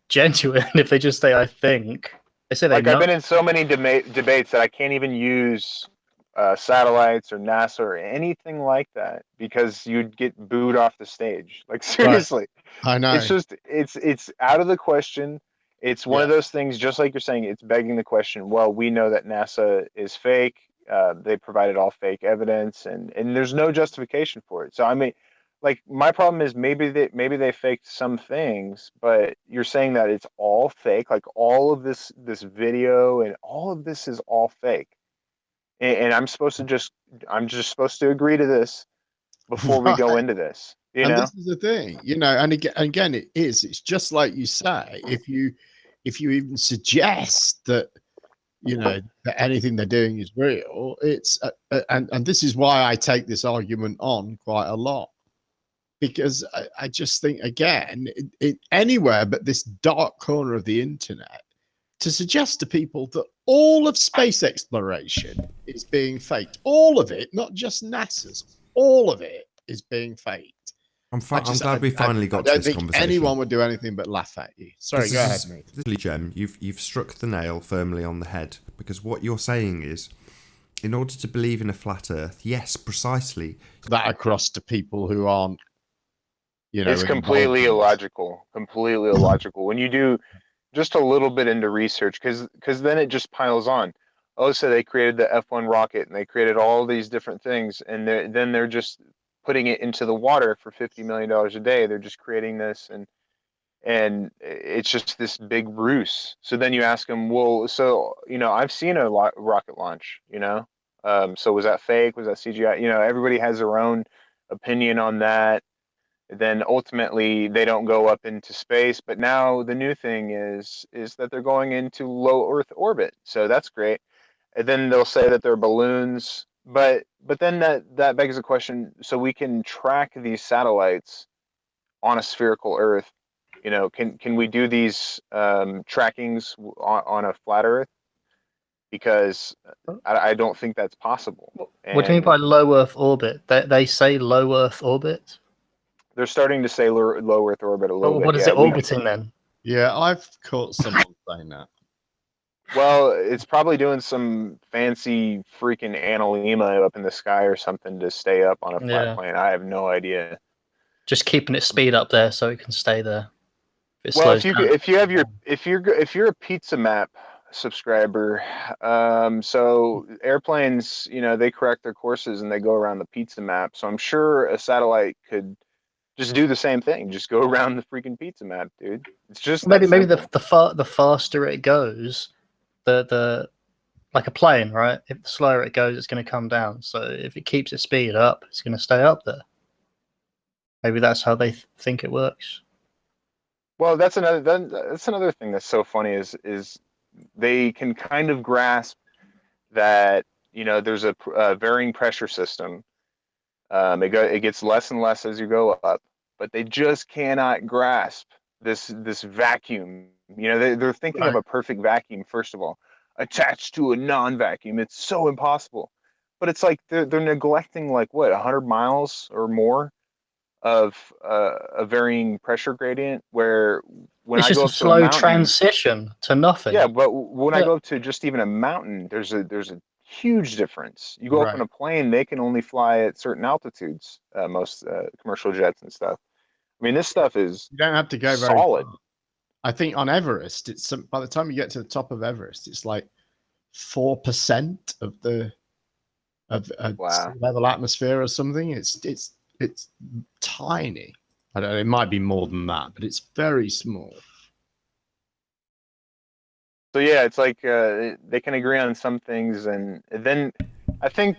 I: genuine if they just say I think. They say they know.
B: I've been in so many debates that I can't even use satellites or NASA or anything like that, because you'd get booed off the stage. Like seriously,
D: right. I know.
B: It's just it's out of the question. It's one of those things, just like you're saying. It's begging the question. Well, we know that NASA is fake. They provided all fake evidence, and there's no justification for it. So I mean, like my problem is maybe they faked some things, but you're saying that it's all fake. Like all of this video and all of this is all fake, and I'm just supposed to agree to this before we go into this.
D: This is the thing, and again, it's just like you say. If you even suggest that that anything they're doing is real, it's and this is why I take this argument on quite a lot, because I just think, again, anywhere but this dark corner of the internet, to suggest to people that all of space exploration is being faked, all of it, not just NASA's, all of it is being faked.
A: I'm glad we finally got to this conversation.
D: I don't think anyone would do anything but laugh at you. Sorry, go ahead, mate.
A: Literally, Jem, you've struck the nail firmly on the head, because what you're saying is, in order to believe in a flat Earth, yes, precisely.
D: That across to people who aren't,
B: it's completely illogical. Completely illogical. When you do just a little bit into research, because then it just piles on. Oh, so they created the F-1 rocket, and they created all these different things, and then they're just putting it into the water for $50 million a day. They're just creating this, and and it's just this big ruse. So then you ask them, well, so I've seen a rocket launch, so was that fake? Was that CGI? Everybody has their own opinion on that. Then ultimately they don't go up into space. But now the new thing is that they're going into low Earth orbit. So that's great. And then they'll say that they're balloons. But then that begs the question, so we can track these satellites on a spherical Earth. Can we do these trackings on a flat Earth? Because I don't think that's possible.
I: What do you mean by
B: And
I: low Earth orbit? They say low Earth orbit?
B: they're starting to say low Earth orbit a little
I: Well,
B: bit.
I: what is
B: Yeah,
I: it orbiting then?
D: Yeah, I've caught someone saying that.
B: well, it's probably doing some fancy freaking analema up in the sky or something to stay up on a flat
I: Yeah.
B: plane. I have no idea.
I: Just keeping its speed up there so it can stay there. If it
B: Well,
I: slows down.
B: if you're a pizza map subscriber, so airplanes, they correct their courses and they go around the pizza map. So I'm sure a satellite could just do the same thing, just go around the freaking pizza map, dude. It's just that
I: Maybe
B: simple.
I: the faster it goes, the like a plane, right? If the slower it goes, it's going to come down. So if it keeps its speed up, it's going to stay up there. Maybe that's how they think it works.
B: Well, that's another thing that's so funny is they can kind of grasp that there's a varying pressure system. It gets less and less as you go up, but they just cannot grasp this vacuum. They're thinking of
I: Right.
B: a perfect vacuum first of all, attached to a non-vacuum. It's so impossible, but it's like they're neglecting like what 100 miles or more of a varying pressure gradient. Where when
I: It's
B: I
I: just
B: go
I: a
B: up to a
I: slow
B: mountain,
I: transition to nothing.
B: yeah, but when I
I: Yeah.
B: go up to just even a mountain, there's a huge difference. You go up in
D: Right.
B: a plane, they can only fly at certain altitudes, most commercial jets and stuff. I mean, this stuff is
D: You don't have to go very
B: solid.
D: far. I think on Everest, by the time you get to the top of Everest, it's like 4% of the sea
B: Wow.
D: level atmosphere or something. It's tiny. I don't know. It might be more than that, but it's very small.
B: So yeah, it's like they can agree on some things, and then I think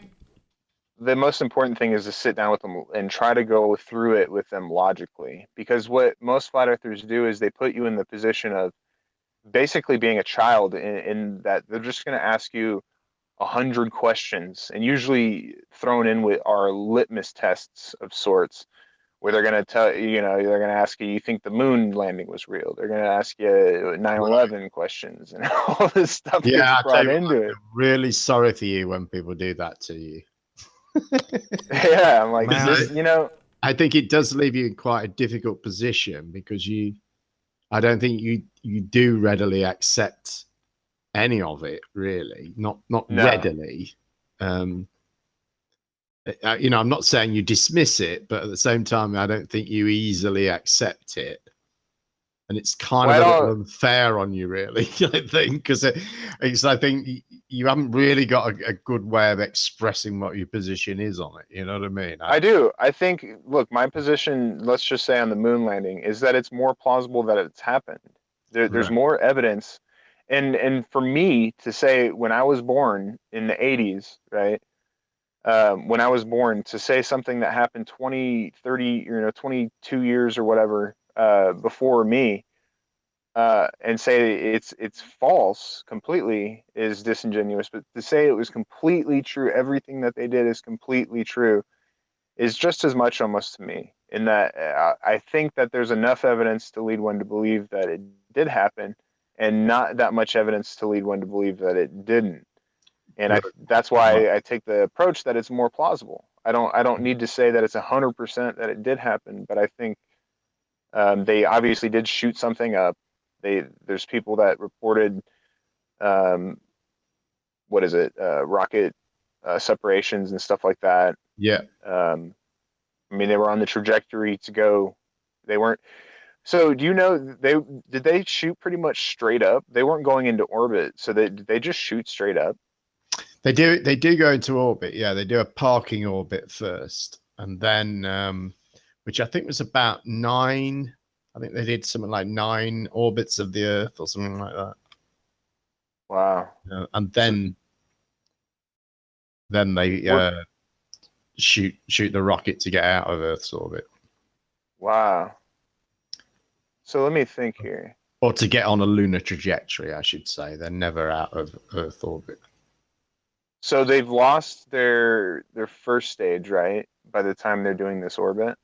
B: the most important thing is to sit down with them and try to go through it with them logically. Because what most flat earthers do is they put you in the position of basically being a child in that they're just going to ask you 100 questions, and usually thrown in with are litmus tests of sorts, where they're going to tell they're going to ask you, you think the moon landing was real? They're going to ask you 9/11 questions, and all this stuff gets
D: Yeah, I tell
B: brought
D: you what,
B: into
D: I
B: it.
D: feel really sorry for you when people do that to you.
B: Yeah, I'm like,
C: Man,
D: I think it does leave you in quite a difficult position because I don't think you do readily accept any of it, really. Not
B: no.
D: readily. I'm not saying you dismiss it, but at the same time, I don't think you easily accept it. And it's kind
B: Well,
D: of
B: I
D: a little
B: don't.
D: unfair on you, really, I think, because I think you haven't really got a good way of expressing what your position is on it. You know what I mean?
B: I do. I think, look, my position, let's just say on the moon landing, is that it's more plausible that it's happened. There's
D: Right.
B: more evidence. And for me to say when I was born in the 80s, right? When I was born, to say something that happened 20, 30, 22 years or whatever before me, and say it's false completely is disingenuous. But to say it was completely true, everything that they did is completely true, is just as much almost to me. In that I think that there's enough evidence to lead one to believe that it did happen, and not that much evidence to lead one to believe that it didn't. And
D: Right.
B: that's
D: Right.
B: why I take the approach that it's more plausible. I don't need to say that it's 100% that it did happen, but I think they obviously did shoot something up. There's people that reported um, what is it, rocket separations and stuff like that.
D: Yeah.
B: Um, I mean, they were on the trajectory to go. They weren't. So, do you know they shoot pretty much straight up? They weren't going into orbit, so they just shoot straight up.
D: They do go into orbit. Yeah, they do a parking orbit first, and then which I think was about 9 I think they did something like 9 orbits of the Earth or something like that.
B: Wow.
D: And then they shoot the rocket to get out of Earth's orbit.
B: Wow. So let me think here.
D: Or to get on a lunar trajectory, I should say. They're never out of Earth orbit.
B: So they've lost their first stage, right? By the time they're doing this orbit.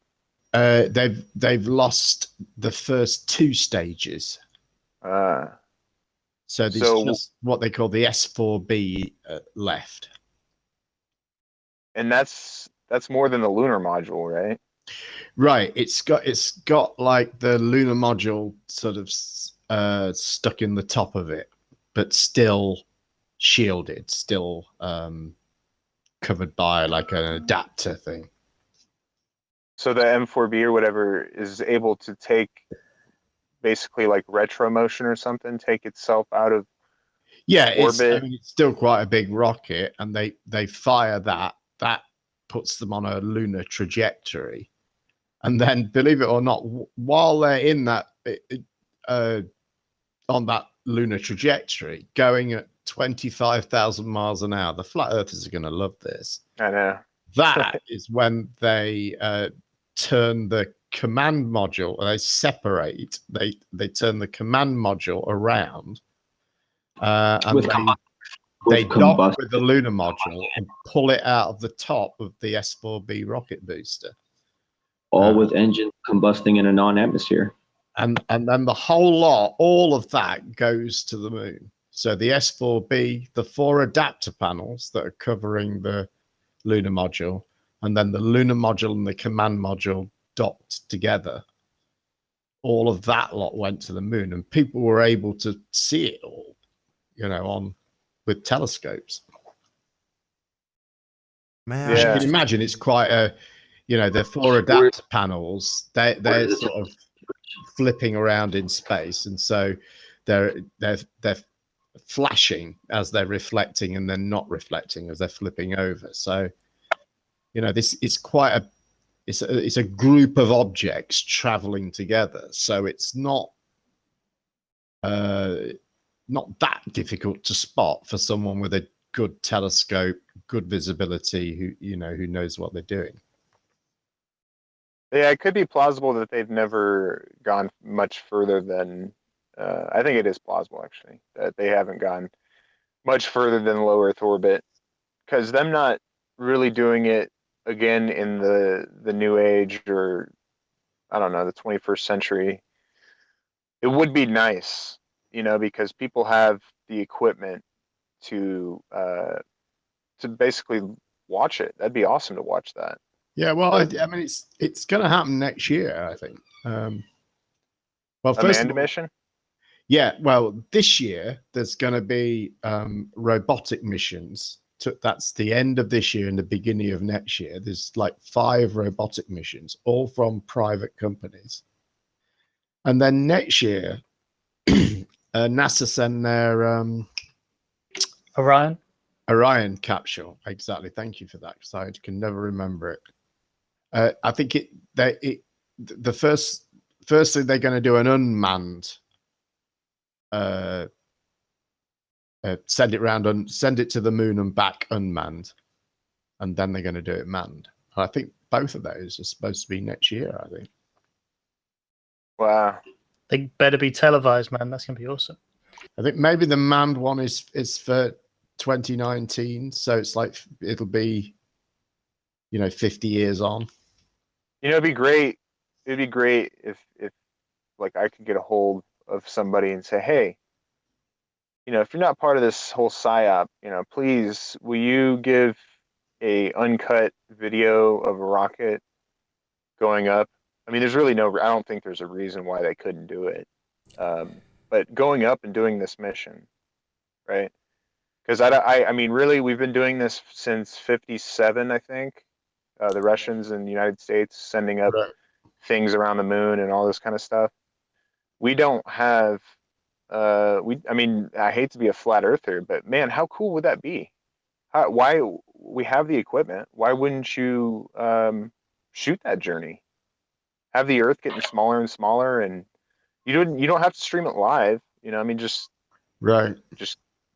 D: They've lost the first 2 stages. So there's just what they call the S4B left.
B: And that's more than the lunar module, right?
D: Right. It's got like the lunar module sort of stuck in the top of it, but still shielded, still covered by like an adapter thing.
B: So the M4B or whatever is able to take basically like retro motion or something, take itself out of orbit.
D: It's still quite a big rocket, and they fire that puts them on a lunar trajectory, and then believe it or not, while they're in that on that lunar trajectory, going at 25,000 miles an hour, the flat earthers are going to love this.
B: I know.
D: That is when they turn the command module, they separate, they turn the command module around, and they dock with the lunar module and pull it out of the top of the S4B rocket booster.
F: All with engine combusting in a non-atmosphere.
D: And then the whole lot, all of that goes to the moon. So the S4B, the 4 adapter panels that are covering the lunar module, and then the lunar module and the command module docked together. All of that lot went to the moon, and people were able to see it all, on with telescopes.
A: Man,
D: As you can imagine, it's quite a, the 4 adapter panels. They're sort of flipping around in space, and so they're flashing as they're reflecting, and then not reflecting as they're flipping over. So, this is quite a it's a group of objects traveling together. So it's not that difficult to spot for someone with a good telescope, good visibility, who knows what they're doing.
B: Yeah, it could be plausible that they've never gone much further than. I think it is plausible actually that they haven't gone much further than low Earth orbit, because them not really doing it again in the new age, or I don't know, the 21st century. It would be nice, because people have the equipment to basically watch it. That'd be awesome to watch that.
D: Yeah, well, I mean, it's going to happen next year, I think. Well, first
B: manned mission.
D: Yeah, well, this year there's going to be robotic missions. That's the end of this year and the beginning of next year. There's like 5 robotic missions, all from private companies. And then next year, NASA send their Orion capsule. Exactly. Thank you for that, because I can never remember it. I think the firstly they're going to do an unmanned. Send it round and send it to the moon and back unmanned, and then they're going to do it manned. I think both of those are supposed to be next year, I think.
B: Wow.
I: They better be televised, man. That's going to be awesome.
D: I think maybe the manned one is for 2019, so it's like it'll be 50 years on.
B: It'd be great. It'd be great if like I could get a hold of somebody and say, hey, if you're not part of this whole psyop, please, will you give a uncut video of a rocket going up? I mean, there's really I don't think there's a reason why they couldn't do it. But going up and doing this mission, right? Because I mean, really, we've been doing this since '57, I think. The Russians and the United States sending up things around the moon and all this kind of stuff. We don't have. I mean, I hate to be a flat earther, but man, how cool would that be? Why we have the equipment? Why wouldn't you shoot that journey? have the Earth getting smaller and smaller, and you don't have to stream it live. You know, I mean, just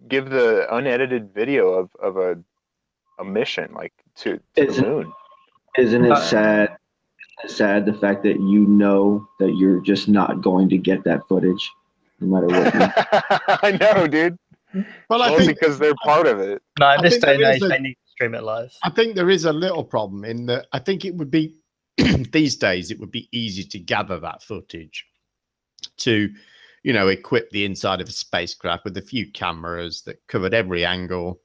B: give the unedited video of a mission like to the moon.
F: Isn't it sad? Sad the fact that you know that you're just not going to get that footage, no matter what.
B: I know, dude.
D: Well, I think
B: because they're part of it.
I: No, in this day and age, they need to stream it live.
D: I think there is a little problem in that. I think it would be these days. It would be easy to gather that footage to, equip the inside of a spacecraft with a few cameras that covered every angle.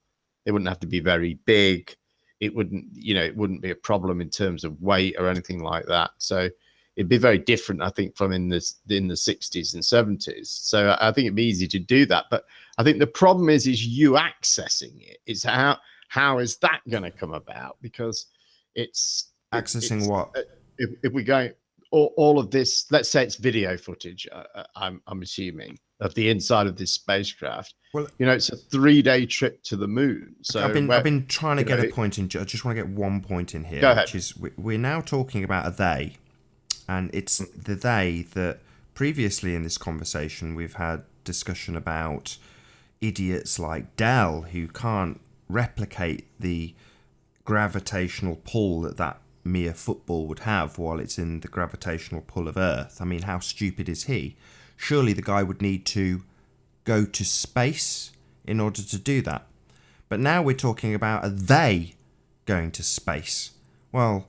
D: They wouldn't have to be very big. It wouldn't be a problem in terms of weight or anything like that. So it'd be very different, I think, from in the 60s and 70s. So I think it'd be easy to do that. But I think the problem is you accessing it. Is how is that going to come about? Because it's
A: accessing what?
D: If we go all of this, let's say it's video footage. I'm assuming of the inside of this spacecraft. Well, it's a 3-day trip to the moon. So
A: I've been trying to get a point in. I just want to get one point in here, which is we're now talking about a they, and it's the they that previously in this conversation we've had discussion about idiots like Dell who can't replicate the gravitational pull that mere football would have while it's in the gravitational pull of Earth. I mean, how stupid is he? Surely the guy would need to go to space in order to do that. But now we're talking about a they going to space. Well,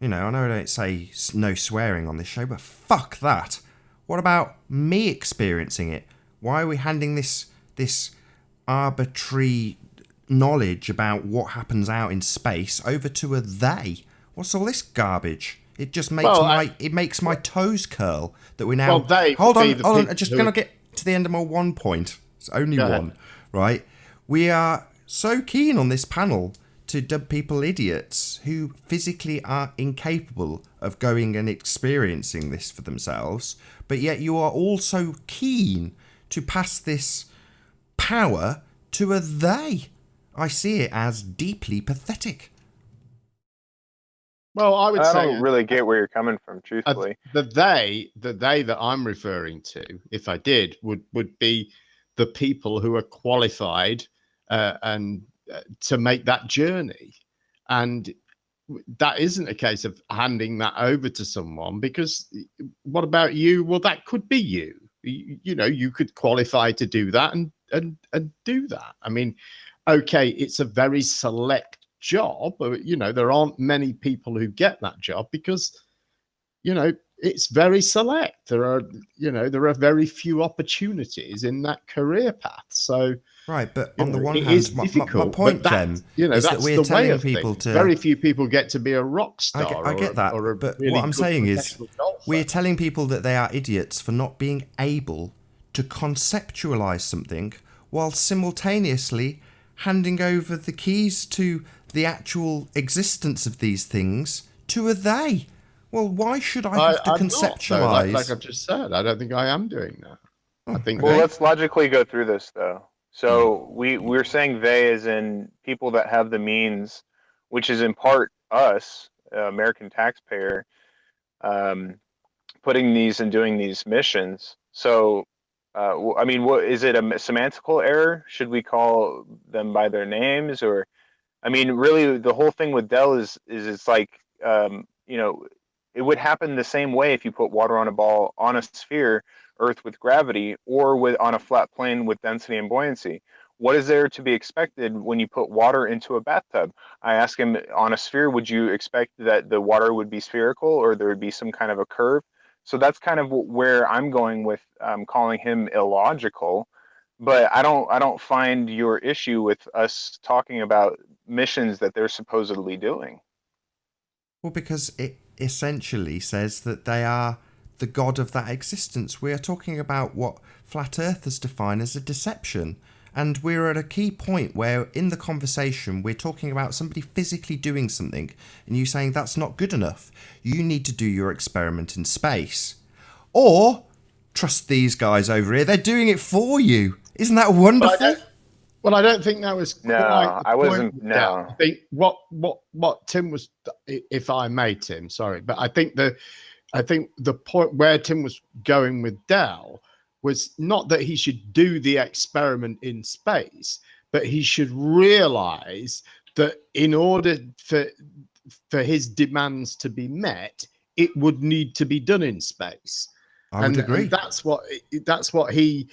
A: I know I don't say no swearing on this show, but fuck that. What about me experiencing it? Why are we handing this arbitrary knowledge about what happens out in space over to a they? What's all this garbage? It just makes my toes curl that we now. Hold on. I'm just gonna get to the end of my one point. It's only one, right? We are so keen on this panel to dub people idiots who physically are incapable of going and experiencing this for themselves, but yet you are also keen to pass this power to a they. I see it as deeply pathetic.
D: Well, I
B: don't really get where you're coming from, truthfully.
D: The they that I'm referring to, if I did, would be the people who are qualified and to make that journey. And that isn't a case of handing that over to someone, because what about you? Well, that could be you. You could qualify to do that and do that. I mean, okay, it's a very select job, but there aren't many people who get that job because it's very select. There are very few opportunities in that career path. So
A: right, but on the one hand, my point, Jem, is that we're telling people to.
D: Very few people get to be a rock star.
A: I get that, but what I'm saying is we're telling people that they are idiots for not being able to conceptualize something while simultaneously handing over the keys to the actual existence of these things to a they. Well, why should I have to conceptualize?
D: Like I've just said, I don't think I am doing that. I think.
B: Well, let's logically go through this though. So we're saying they as in people that have the means, which is in part us, American taxpayer, putting these and doing these missions. So, I mean, what is it, a semantical error? Should we call them by their names, or? I mean, really, the whole thing with Dell is it's like, it would happen the same way if you put water on a ball on a sphere, Earth with gravity, or on a flat plane with density and buoyancy. What is there to be expected when you put water into a bathtub? I ask him, on a sphere, would you expect that the water would be spherical or there would be some kind of a curve? So that's kind of where I'm going with calling him illogical. But I don't find your issue with us talking about missions that they're supposedly doing.
A: Well, because it essentially says that they are the god of that existence. We are talking about what flat earthers define as a deception. And we're at a key point where in the conversation we're talking about somebody physically doing something and you saying that's not good enough. You need to do your experiment in space. Or trust these guys over here. They're doing it for you. Isn't that wonderful?
D: I don't think that was quite
B: I wasn't. No,
D: I think what Tim was, if I may, Tim, sorry, but I think I think the point where Tim was going with Dell was not that he should do the experiment in space, but he should realize that in order for his demands to be met, it would need to be done in space.
A: I would agree.
D: And that's what he,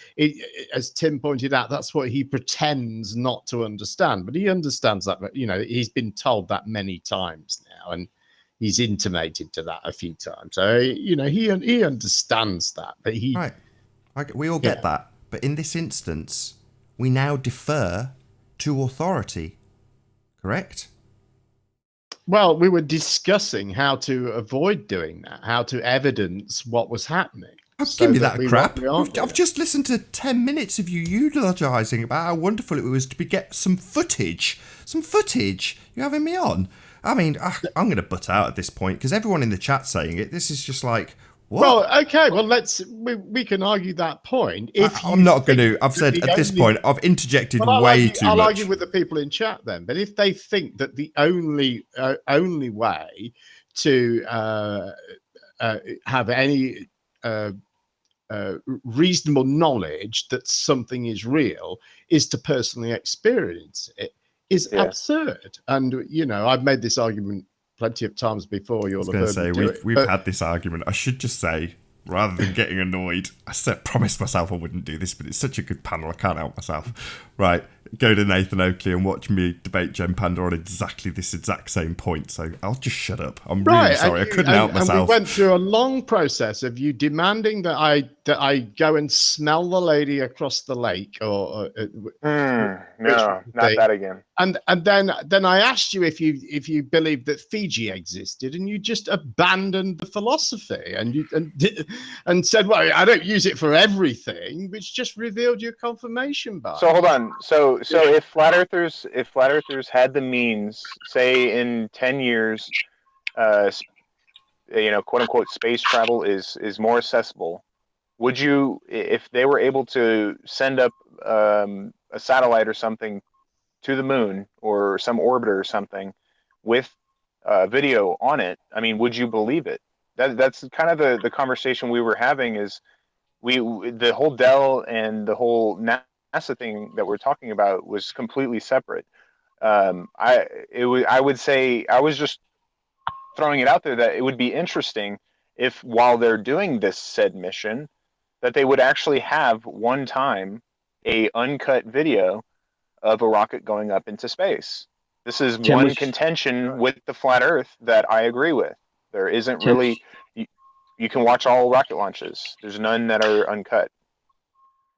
D: as Tim pointed out, that's what he pretends not to understand. But he understands that. You know, he's been told that many times now, and he's intimated to that a few times. So you know, he understands that. But he
A: right, we all get that. But in this instance, we now defer to authority. Correct?
D: Well, we were discussing how to avoid doing that, how to evidence what was happening.
A: Oh,
D: so
A: give me that crap.
D: I've
A: I've just listened to 10 minutes of you eulogizing about how wonderful it was to get some footage. Some footage. You having me on? I mean, I'm going to butt out at this point because everyone in the chat saying it. This is just like, what?
D: Well, okay. Well, we can argue that point.
A: I'm not going to. I've said at this point, I've interjected way too much.
D: I'll argue with the people in chat then. But if they think that the only way to have any reasonable knowledge that something is real is to personally experience it, is absurd. And you know, I've made this argument plenty of times before. You'll have heard me do it.
A: We've had this argument. I should just say, rather than getting annoyed, I promised myself I wouldn't do this, but it's such a good panel, I can't help myself. Right, go to Nathan Oakley and watch me debate Jen Panda on exactly this exact same point. So I'll just shut up. I'm really sorry. I couldn't help myself.
D: And we went through a long process of you demanding that I go and smell the lady across the lake, or
B: no, not that again.
D: And then I asked you if you believed that Fiji existed, and you just abandoned the philosophy and said, well, I don't use it for everything, which just revealed your confirmation bias.
B: So hold on. So if flat earthers had the means, say in 10 years, you know, quote unquote, space travel is more accessible, would you, if they were able to send up a satellite or something to the moon or some orbiter or something with video on it, I mean, would you believe it? That's kind of the conversation we were having. Is the whole Dell and the whole NASA thing that we're talking about was completely separate. I would say, I was just throwing it out there that it would be interesting if, while they're doing this said mission, that they would actually have one time a uncut video of a rocket going up into space. This is one contention with the flat Earth that I agree with. There isn't really. You can watch all rocket launches. There's none that are uncut.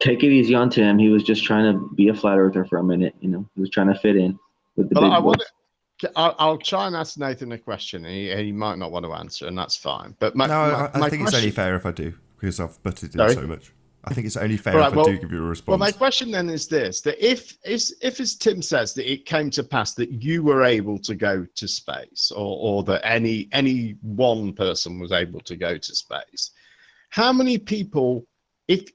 F: Take it easy on Tim. He was just trying to be a flat earther for a minute. You know, he was trying to fit in with the big boys.
D: I'll try and ask Nathan a question. He might not want to answer, and that's fine. But
A: I think it's only fair if I do, because I've butted in so much. I think it's only fair if I do give you a response.
D: Well, my question then is this: that if as Tim says, that it came to pass that you were able to go to space, or that any one person was able to go to space, how many people? If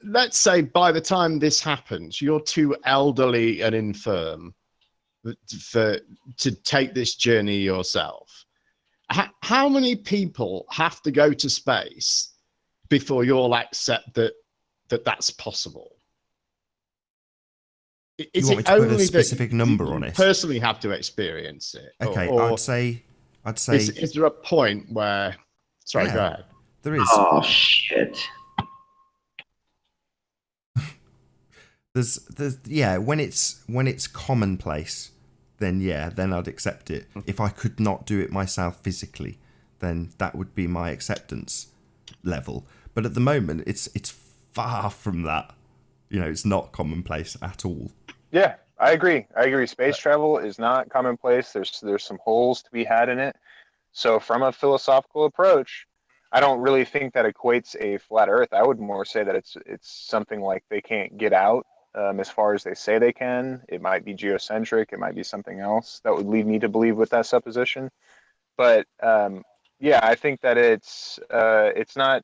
D: let's say by the time this happens, you're too elderly and infirm to take this journey yourself, how many people have to go to space before you'll accept that's possible?
A: Is you want me to put a specific number on it?
D: Personally, have to experience it.
A: Okay, I'd say.
D: Is there a point where? Sorry, go ahead.
A: There is.
F: Oh shit.
A: There's when it's commonplace, then I'd accept it. If I could not do it myself physically, then that would be my acceptance level. But at the moment, it's far from that. You know, it's not commonplace at all.
B: Yeah, I agree. Space travel is not commonplace. There's some holes to be had in it. So from a philosophical approach, I don't really think that equates a flat Earth. I would more say that it's something like they can't get out as far as they say they can. It might be geocentric. It might be something else that would lead me to believe with that supposition. But I think that it's not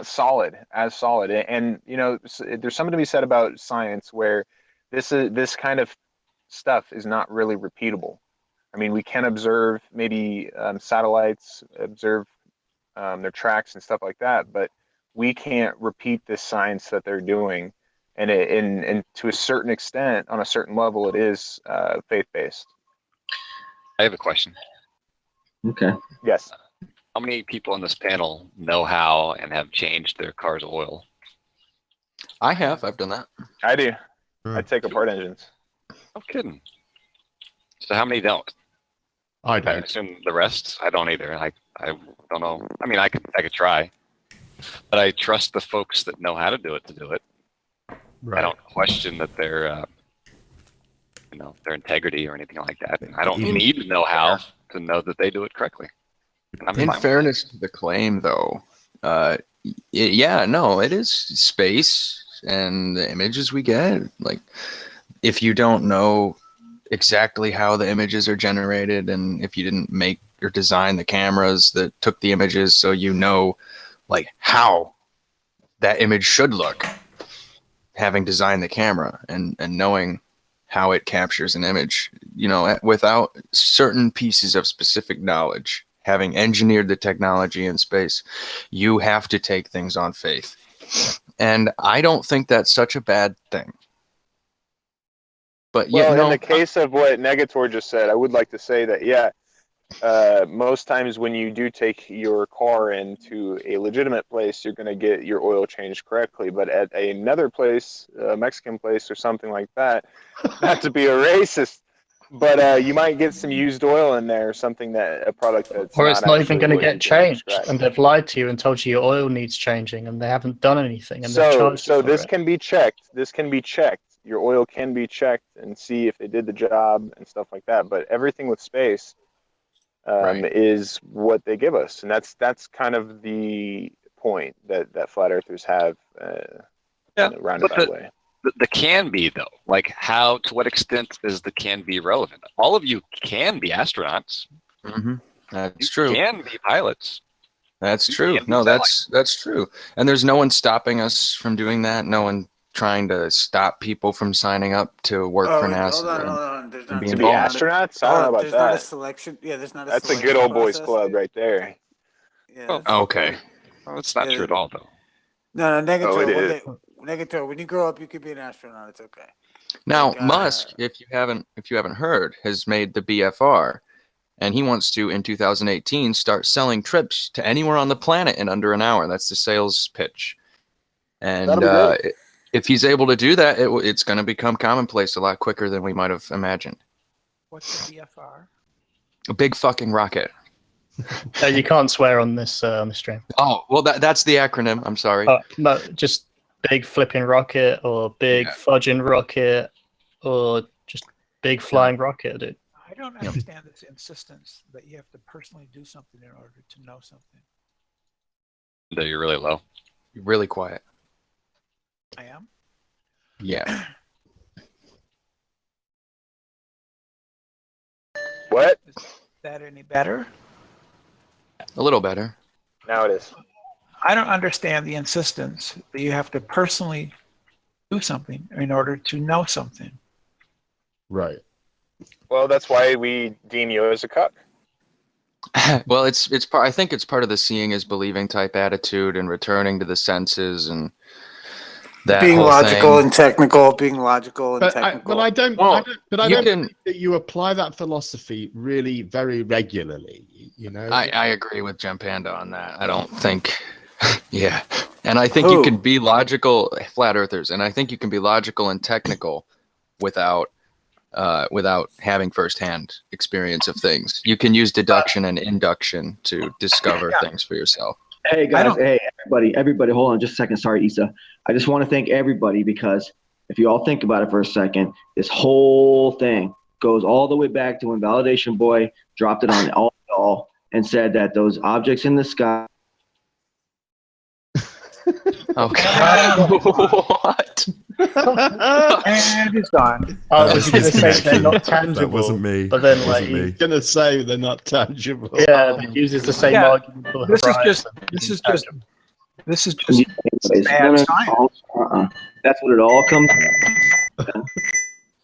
B: solid. And you know, there's something to be said about science where this kind of stuff is not really repeatable. I mean, we can observe maybe satellites, observe their tracks and stuff like that, but we can't repeat this science that they're doing. And to a certain extent, on a certain level, it is faith-based.
J: I have a question.
F: Okay.
B: Yes.
J: How many people on this panel know how and have changed their car's oil?
K: I have. I've done that.
B: I do. I take apart engines.
J: No kidding. So how many don't?
D: I
J: I
D: don't.
J: assume the rest. I don't either. I don't know. I mean, I could try, but I trust the folks that know how to do it to do it.
D: Right.
J: I don't question that their their integrity or anything like that. I don't need to know how to know that they do it correctly. And I'm
K: In
J: fine with
K: fairness to the claim, though, it is space and the images we get. Like, if you don't know exactly how the images are generated, and if you didn't make or design the cameras that took the images, so you know, like, how that image should look, having designed the camera and knowing how it captures an image, without certain pieces of specific knowledge, having engineered the technology in space, you have to take things on faith. And I don't think that's such a bad thing. But
B: well, in the case of what Negator just said, I would like to say that, most times when you do take your car into a legitimate place, you're going to get your oil changed correctly. But at another place, a Mexican place or something like that, not to be a racist, but you might get some used oil in there, or something a product that's
I: or it's not even going to
B: what
I: get
B: you
I: changed,
B: described.
I: and they've lied to you and told you your oil needs changing, and they haven't done anything, and they've charged you for
B: this
I: it.
B: can be checked. This can be checked. Your oil can be checked and see if they did the job and stuff like that. But everything with space is what they give us, and that's kind of the point that flat earthers have in a roundabout way.
J: The can be, though, like, to what extent is the can be relevant? All of you can be astronauts.
K: Mm-hmm. That's
J: you
K: true.
J: Can be pilots.
K: That's true. No, that's true. And there's no one stopping us from doing that. No one trying to stop people from signing up to work for NASA.
H: Hold on. There's not
B: to be astronauts. I don't know about
H: there's
B: that.
H: Not a selection. Yeah, there's not a.
B: That's a good old boys club right there.
H: Yeah.
K: Okay.
J: Well, it's not true at all, though.
H: No, negative.
B: Oh, it is.
H: Negative. When you grow up, you could be an astronaut. It's okay.
K: Now, Musk, if you haven't heard, has made the BFR, and he wants to, in 2018, start selling trips to anywhere on the planet in under an hour. That's the sales pitch. And if he's able to do that, it's going to become commonplace a lot quicker than we might have imagined.
L: What's the BFR?
K: A big fucking rocket.
I: You can't swear on this stream.
K: Oh, well, that's the acronym. I'm sorry.
I: No, just big flipping rocket, or big fudging rocket, or just big flying rocket, dude.
L: I don't understand this insistence that you have to personally do something in order to know something.
J: No, you're really low.
K: You're really quiet.
L: I am?
K: Yeah.
B: What?
L: Is that any better?
K: A little better.
B: Now it is.
L: I don't understand the insistence that you have to personally do something in order to know something.
D: Right.
B: Well, that's why we deem you as a cuck.
K: Well, it's part. I think it's part of the seeing is believing type attitude and returning to the senses and that
H: being
K: whole
H: logical
K: thing.
H: and technical, being logical and
D: But
H: technical.
D: I don't think that you apply that philosophy really very regularly. You know.
K: I agree with Gem Panda on that. I don't think. Yeah, and I think you can be logical, flat earthers, and I think you can be logical and technical without having firsthand experience of things. You can use deduction and induction to discover things for yourself.
F: Hey guys, everybody, hold on just a second. Sorry, Issa. I just want to thank everybody, because if you all think about it for a second, this whole thing goes all the way back to when Validation Boy dropped it on all and said that those objects in the sky.
K: Okay. What?
L: And it's gone.
I: I was going to say they're not tangible.
A: That wasn't me.
I: But then,
A: Wasn't me.
D: Going to say they're not tangible.
I: Yeah, it uses the same argument for
L: This is just bad science.
F: That's what it all comes.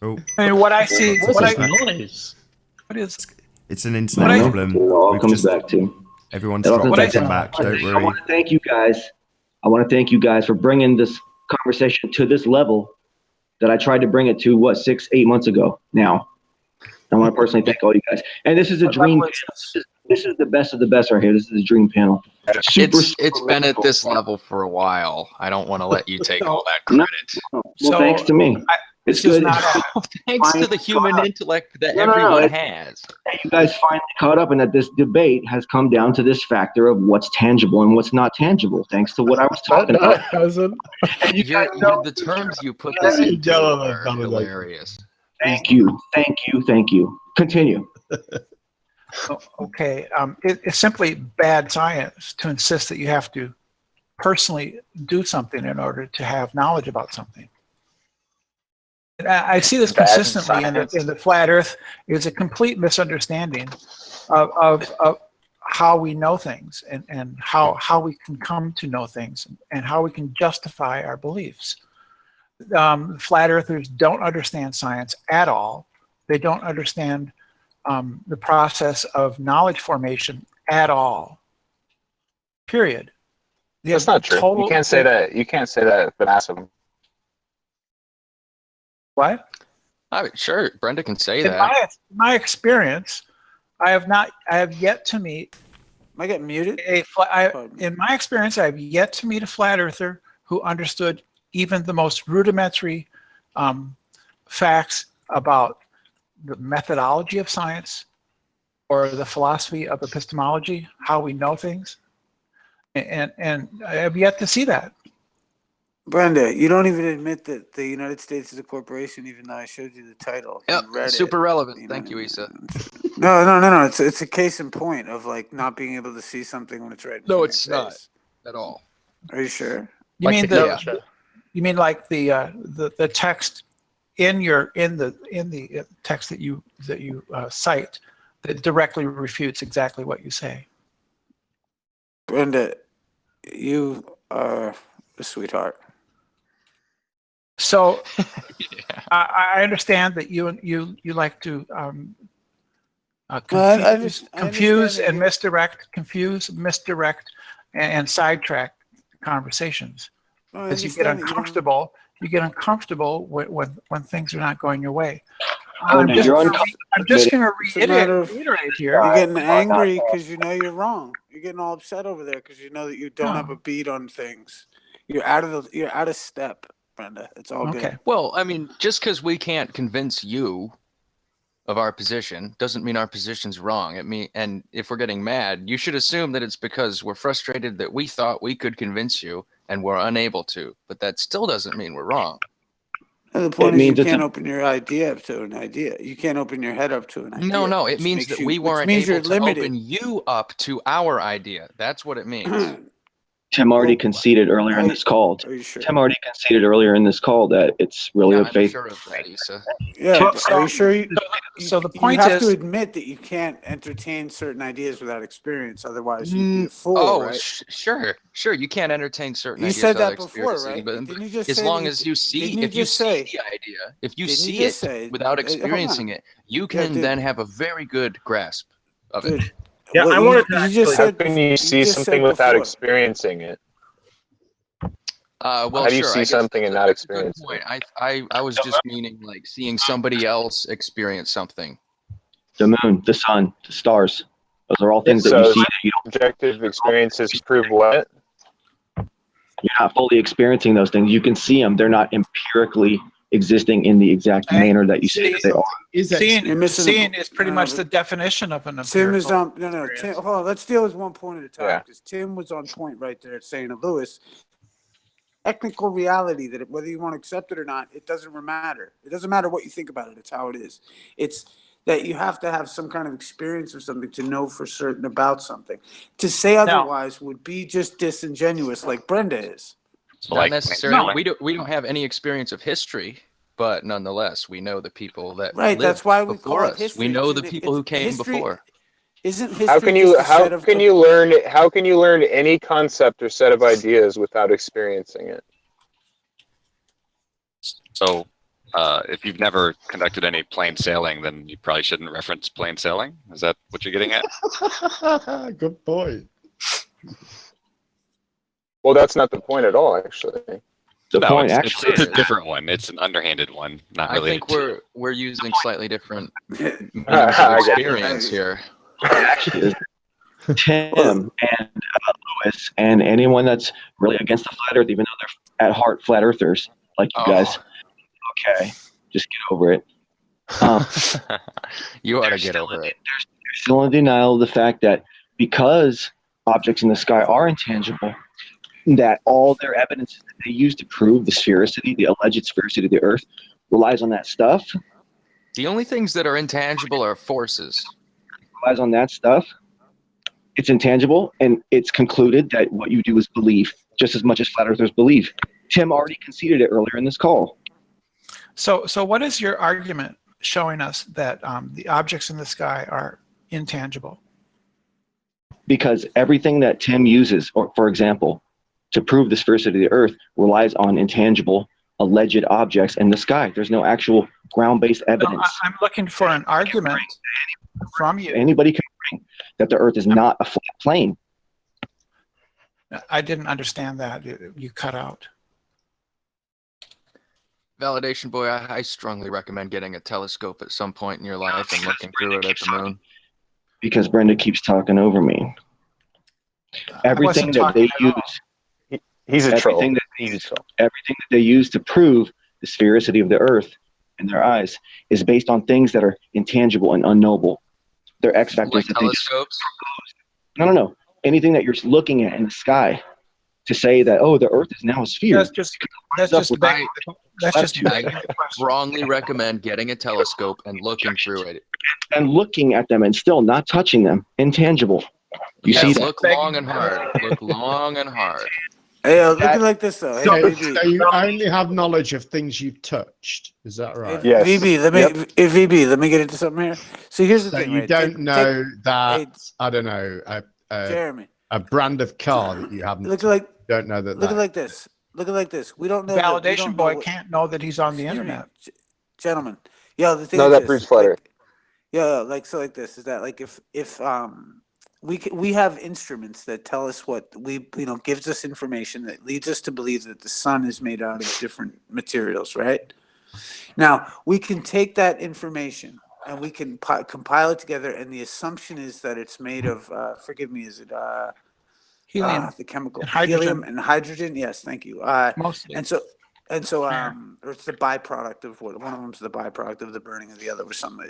A: Oh.
L: I mean, what I see,
I: What's this noise?
L: What is?
A: It's an internet
F: I know.
A: problem.
F: It all
A: We've
F: comes
A: just
F: back to.
A: everyone's
F: It all
A: dropped
F: comes
A: off
F: back
A: and
F: to.
A: back. Don't
F: I
A: worry.
F: want to thank you guys. I want to thank you guys for bringing this conversation to this level that I tried to bring it to 6-8 months ago. Now, I want to personally thank all you guys. And this is a dream. This is the best of the best right here. This is a dream panel.
K: It's been at this level for a while. I don't want to let you take all that credit.
F: Well, thanks to me. It's good.
K: Thanks to the human intellect that
F: No.
K: everyone has.
F: You guys finally caught up, and that this debate has come down to this factor of what's tangible and what's not tangible, thanks to what I was talking about.
K: The terms you put this into are hilarious.
F: Thank you. Continue.
L: Okay. It's simply bad science to insist that you have to personally do something in order to have knowledge about something. And I see this consistently in the flat Earth. It's a complete misunderstanding of how we know things and how we can come to know things and how we can justify our beliefs. Flat Earthers don't understand science at all. They don't understand the process of knowledge formation at all. Period.
B: That's not true. You can't say that. You can't say that if ask them.
L: What?
K: Sure, Brenda can say
L: In
K: that.
L: my experience, I have yet to meet.
H: Am I getting muted?
L: In my experience, I have yet to meet a flat earther who understood even the most rudimentary facts about the methodology of science or the philosophy of epistemology, how we know things, and I have yet to see that.
H: Brenda, you don't even admit that the United States is a corporation, even though I showed you the title.
K: Yep, super relevant. Thank you, Issa.
H: No. It's a case in point of like not being able to see something when it's right.
K: No, it's not at all.
H: Are you sure?
L: You mean you mean like the text in the text that you cite that directly refutes exactly what you say?
H: Brenda, you are a sweetheart.
L: So I understand that you like to confuse and misdirect, and sidetrack conversations because you get uncomfortable. You get uncomfortable when things are not going your way. I'm just going to reiterate here.
H: You're getting angry because you know you're wrong. You're getting all upset over there because you know that you don't have a beat on things. You're out of step, Brenda. It's all good.
K: Well, I mean, just because we can't convince you of our position doesn't mean our position's wrong. And if we're getting mad, you should assume that it's because we're frustrated that we thought we could convince you and we're unable to. But that still doesn't mean we're wrong.
H: And the point is, you can't open your idea up to an idea. You can't open your head up to an idea.
K: No. It means that we weren't able to open you up to our idea. That's what it means.
F: Tim already conceded earlier in this call.
H: Are you sure?
F: Tim already conceded earlier in this call that it's really a faith.
K: Sure of that, Issa.
H: Yeah, are you sure?
L: So the point
H: you have
L: is
H: to admit that you can't entertain certain ideas without experience. Otherwise, you'd be a fool, right?
K: Sure. You can't entertain certain ideas.
H: You said that
K: without
H: before,
K: experiencing,
H: right?
K: But
H: Didn't you just
K: as
H: say
K: long
H: that
K: as you see,
H: didn't
K: if
H: you
K: you
H: just
K: see
H: say-
K: the idea, if you
H: didn't you
K: see
H: just
K: it
H: say-
K: without
H: hold on.
K: experiencing it, you can then have a very good grasp of it.
H: Dude,
B: Yeah,
H: what
B: I
H: you-
B: wanted to
H: you
B: actually.
H: just
B: How
H: said-
B: can you see
H: just
B: something
H: said
B: without
H: before.
B: experiencing it?
K: Well,
B: How do you
K: sure,
B: see
K: I guess
B: something and not
K: that's a good
B: experience
K: point.
B: it?
K: I was just meaning like seeing somebody else experience something.
F: The moon, the sun, the stars. Those are all things that you see that you don't.
B: Subjective experiences prove what?
F: You're not fully experiencing those things. You can see them. They're not empirically existing in the exact manner that you say that they are.
L: Seeing is pretty much the definition of an
H: Tim is
L: empirical
H: on. No.
L: experience.
H: Tim, hold on. Let's deal with one point at a time because Tim was on point right there, saying to Lewis, technical reality that whether you want to accept it or not, it doesn't matter. It doesn't matter what you think about it. It's how it is. It's that you have to have some kind of experience or something to know for certain about something. To say otherwise would be just disingenuous, like Brenda is.
K: Not necessarily. We don't have any experience of history, but nonetheless, we know the people that lived
H: That's why we
K: before
H: call it
K: us.
H: history.
K: We know the people who came before.
H: Isn't history
B: How can you learn any concept or set of ideas without experiencing it?
J: So if you've never conducted any plain sailing, then you probably shouldn't reference plain sailing. Is that what you're getting at?
D: Good point.
B: Well, that's not the point at all, actually.
F: The
J: No,
F: point
J: it's
F: actually
J: a
F: is
J: different one. It's an underhanded one, not
K: I
J: related
K: think we're using slightly different means of
B: I get it.
K: experience here.
F: actually is Tim and Lewis and anyone that's really against the flat Earth, even though they're at heart flat earthers like you guys. Okay, just get over it.
K: You ought to get over it.
F: They're still in denial of the fact that because objects in the sky are intangible, that all their evidence that they use to prove the sphericity, the alleged sphericity of the Earth, relies on that stuff.
K: The only things that are intangible are forces.
F: Relies on that stuff. It's intangible, and it's concluded that what you do is believe, just as much as flat earthers believe. Tim already conceded it earlier in this call.
L: So what is your argument showing us that the objects in the sky are intangible?
F: Because everything that Tim uses, or for example, to prove the sphericity of the Earth, relies on intangible, alleged objects in the sky. There's no actual ground-based evidence.
L: No, I'm looking for an argument from you.
F: Anybody can bring that the Earth is not a flat plane.
L: I didn't understand that. You cut out.
K: Validation boy, I strongly recommend getting a telescope at some point in your life and looking through it at the moon.
F: Because Brenda keeps talking over me. Everything that they use.
B: He's a troll.
F: Everything that they use to prove the sphericity of the Earth in their eyes is based on things that are intangible and unknowable. They're X factors.
K: Like
F: that
K: telescopes?
F: No. Anything that you're looking at in the sky to say that, oh, the Earth is now a sphere.
K: I strongly recommend getting a telescope and looking through it.
F: And looking at them and still not touching them. Intangible. You see that?
K: Look long and hard. Look long and hard.
E: Hey, look at it like this though. Hey,
D: So
E: VB.
D: you only have knowledge of things you've touched. Is that right?
B: Yes.
E: VB, VB, let me get into something here. So here's the
D: So
E: thing,
D: you
E: right?
D: don't know that,
E: hey,
D: I don't know,
E: Jeremy,
D: a brand of car that you haven't. Don't know that.
E: Look at like this. Look at like this. We don't know.
L: Validation boy can't know that he's on the internet.
E: Gentlemen. Yeah, the thing
B: No,
E: is
B: that
E: this,
B: proves flat Earth.
E: like this is that like if we have instruments that tell us what gives us information that leads us to believe that the sun is made out of different materials, right? Now we can take that information and we can compile it together, and the assumption is that it's made of forgive me, is it
L: helium,
E: the chemical
L: and hydrogen.
E: helium and hydrogen? Yes, thank you.
L: Mostly.
E: And so or it's the byproduct of one of them's the byproduct of the burning of the other or something.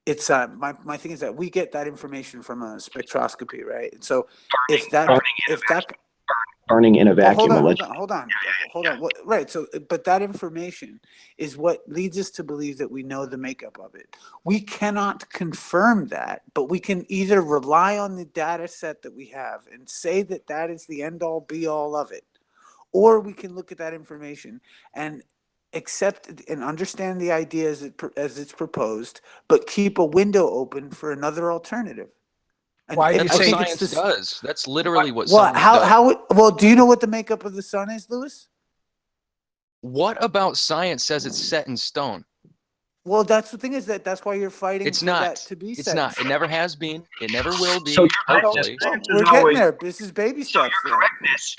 E: It's my thing is that we get that information from a spectroscopy, right? And so
F: burning in a vacuum.
E: Hold on. Right. So, but that information is what leads us to believe that we know the makeup of it. We cannot confirm that, but we can either rely on the data set that we have and say that that is the end all be all of it, or we can look at that information and accept and understand the idea as it's proposed, but keep a window open for another alternative. And
L: why do you say
K: science does? That's literally what science does.
E: Well, do you know what the makeup of the sun is, Lewis?
K: What about science says it's set in stone?
E: Well, that's the thing is that's why you're fighting
K: it's
E: for
K: not.
E: that to be
K: it's
E: set.
K: not. It never has been. It never will be.
F: So
E: we're getting there. This is baby steps.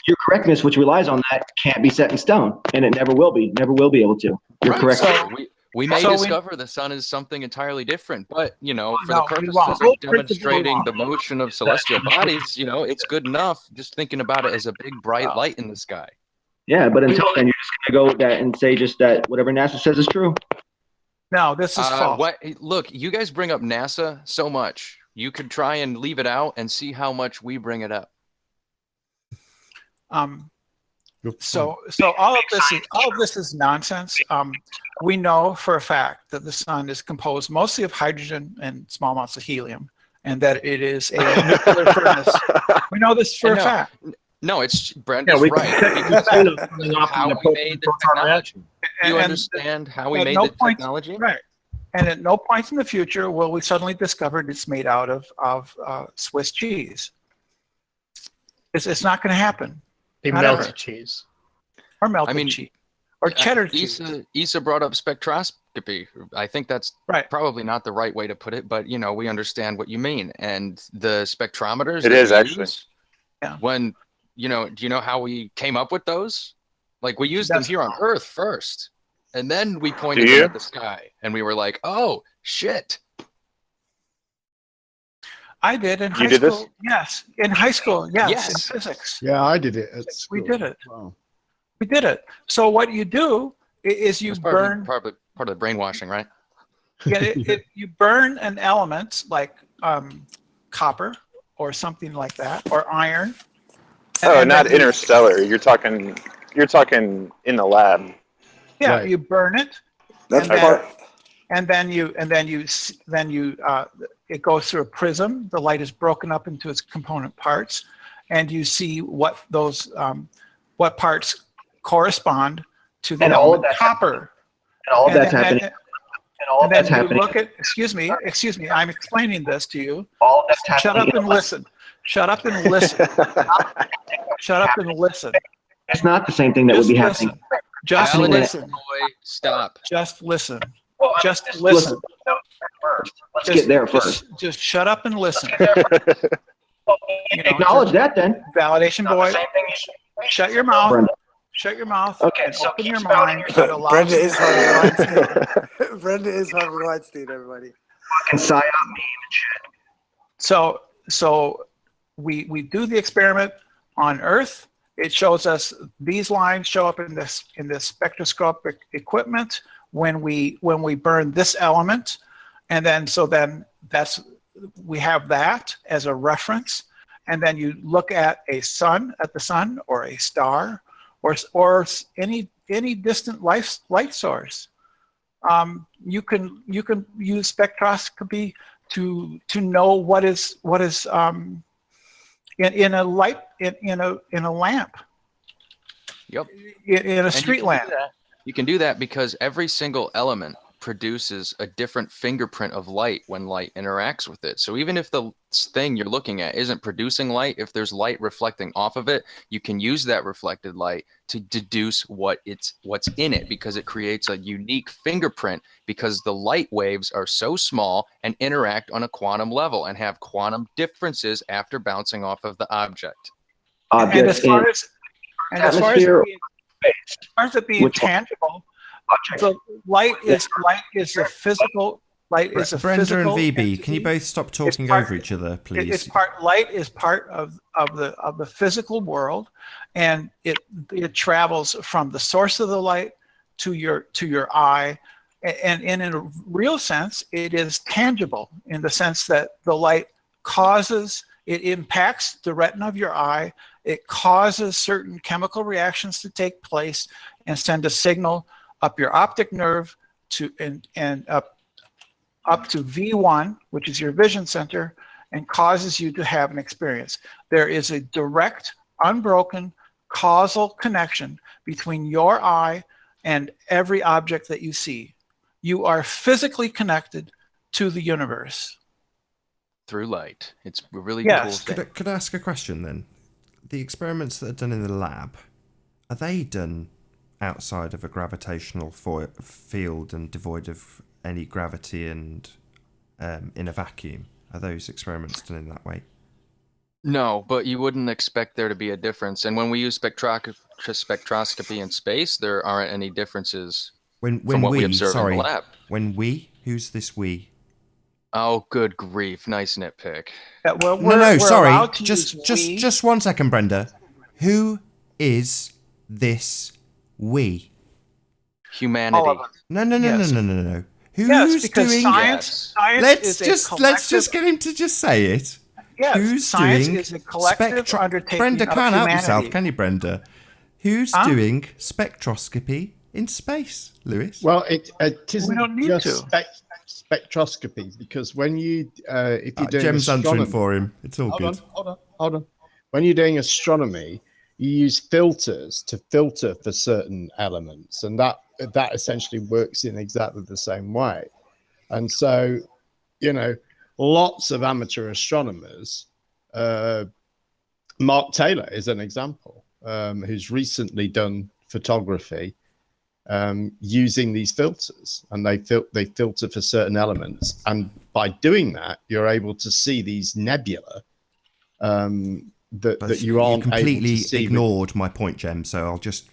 F: Your correctness, which relies on that, can't be set in stone, and it never will be. Never will be able to. You're correct.
K: So we may discover the sun is something entirely different, but for the purposes of demonstrating the motion of celestial bodies, it's good enough just thinking about it as a big bright light in the sky.
F: Yeah, but until then, you're just gonna go with that and say just that whatever NASA says is true.
L: No, this is false.
K: Look, you guys bring up NASA so much. You could try and leave it out and see how much we bring it up.
L: So all of this is nonsense. We know for a fact that the sun is composed mostly of hydrogen and small amounts of helium, and that it is a nuclear furnace. We know this for a fact.
K: No, it's Brenda's right. How we made the technology. You understand how we made the technology?
L: Right. And at no point in the future will we suddenly discover it's made out of Swiss cheese. It's not going to happen.
I: Melted cheese.
L: Or melted cheese. or cheddar cheese.
K: Issa brought up spectroscopy. I think that's probably not the right way to put it, but we understand what you mean. And the spectrometers when do you know how we came up with those? Like, we used them here on Earth first, and then we pointed them at the sky, and we were like, oh shit.
L: I did in high school. Yes, in high school. Yes, in physics.
D: Yeah, I did it at school.
L: We did it.
D: Wow.
L: We did it. So what you do is you burn
K: part of the brainwashing, right?
L: Yeah, you burn an element like copper or something like that, or iron.
B: Oh, not interstellar. You're talking in the lab.
L: Yeah, you burn it.
H: That's
L: and then it goes through a prism. The light is broken up into its component parts, and you see what those what parts correspond to the element copper.
F: And all that's happening. And all that's happening.
L: Look at, excuse me, I'm explaining this to you.
F: All that's happening.
L: Shut up and listen. Shut up and listen. Shut up and listen.
F: It's not the same thing that would be happening.
L: Just listen.
K: Boy, stop.
L: Just listen. Just listen.
F: Let's get there first.
L: Just shut up and listen.
F: Acknowledge that then.
L: Validation boy. Shut your mouth. Brenda. Shut your mouth.
F: Okay,
L: and
F: so
L: open your mind.
H: Brenda is Harvey Weinstein. Brenda is Harvey Weinstein, everybody.
F: Fucking psyop meme and shit.
L: So we do the experiment on Earth. It shows us these lines show up in this spectroscopic equipment when we burn this element, and then we have that as a reference, and then you look at the sun or a star or any distant light source. You can use spectroscopy to know what is in a light in a lamp.
K: Yep.
L: In a street lamp.
K: You can do that because every single element produces a different fingerprint of light when light interacts with it. So even if the thing you're looking at isn't producing light, if there's light reflecting off of it, you can use that reflected light to deduce what's in it, because it creates a unique fingerprint, because the light waves are so small and interact on a quantum level and have quantum differences after bouncing off of the object.
L: And as far as it being tangible, so light is a physical. Light is a
A: Brenda
L: physical.
A: and VB, can you both stop talking over each other, please?
L: Light is part of the physical world, and it travels from the source of the light to your eye, and in a real sense, it is tangible in the sense that the light impacts the retina of your eye. It causes certain chemical reactions to take place and send a signal up your optic nerve and up to V1, which is your vision center, and causes you to have an experience. There is a direct, unbroken, causal connection between your eye and every object that you see. You are physically connected to the universe.
K: Through light. It's a really
L: Yes.
K: cool thing.
A: Could I ask a question then? The experiments that are done in the lab, are they done outside of a gravitational field and devoid of any gravity and in a vacuum? Are those experiments done in that way?
K: No, but you wouldn't expect there to be a difference. And when we use spectroscopy in space, there aren't any differences from what we observe in the lab.
A: Who's this we?
K: Oh, good grief. Nice nitpick.
A: Sorry. Just 1 second, Brenda. Who is this we?
K: Humanity.
A: No.
L: Who's doing
A: science? Let's just get him to just say it.
L: Yes,
A: who's
L: science
A: doing
L: is a collective undertaking.
A: Brenda
L: of
A: can't help
L: humanity.
A: yourself, can you, Brenda? Who's doing spectroscopy in space, Lewis?
D: Well, it isn't
L: We don't need
D: just spectroscopy, because when you if you're doing
A: Jem's answering
D: astronomy,
A: for him. It's all good.
D: Hold on. When you're doing astronomy, you use filters to filter for certain elements, and that essentially works in exactly the same way. And so, lots of amateur astronomers, Mark Taylor is an example, who's recently done photography, using these filters, and they filter for certain elements, and by doing that, you're able to see these nebula that you aren't
A: completely
D: able to see.
A: Ignored my point, Jem. So I'll just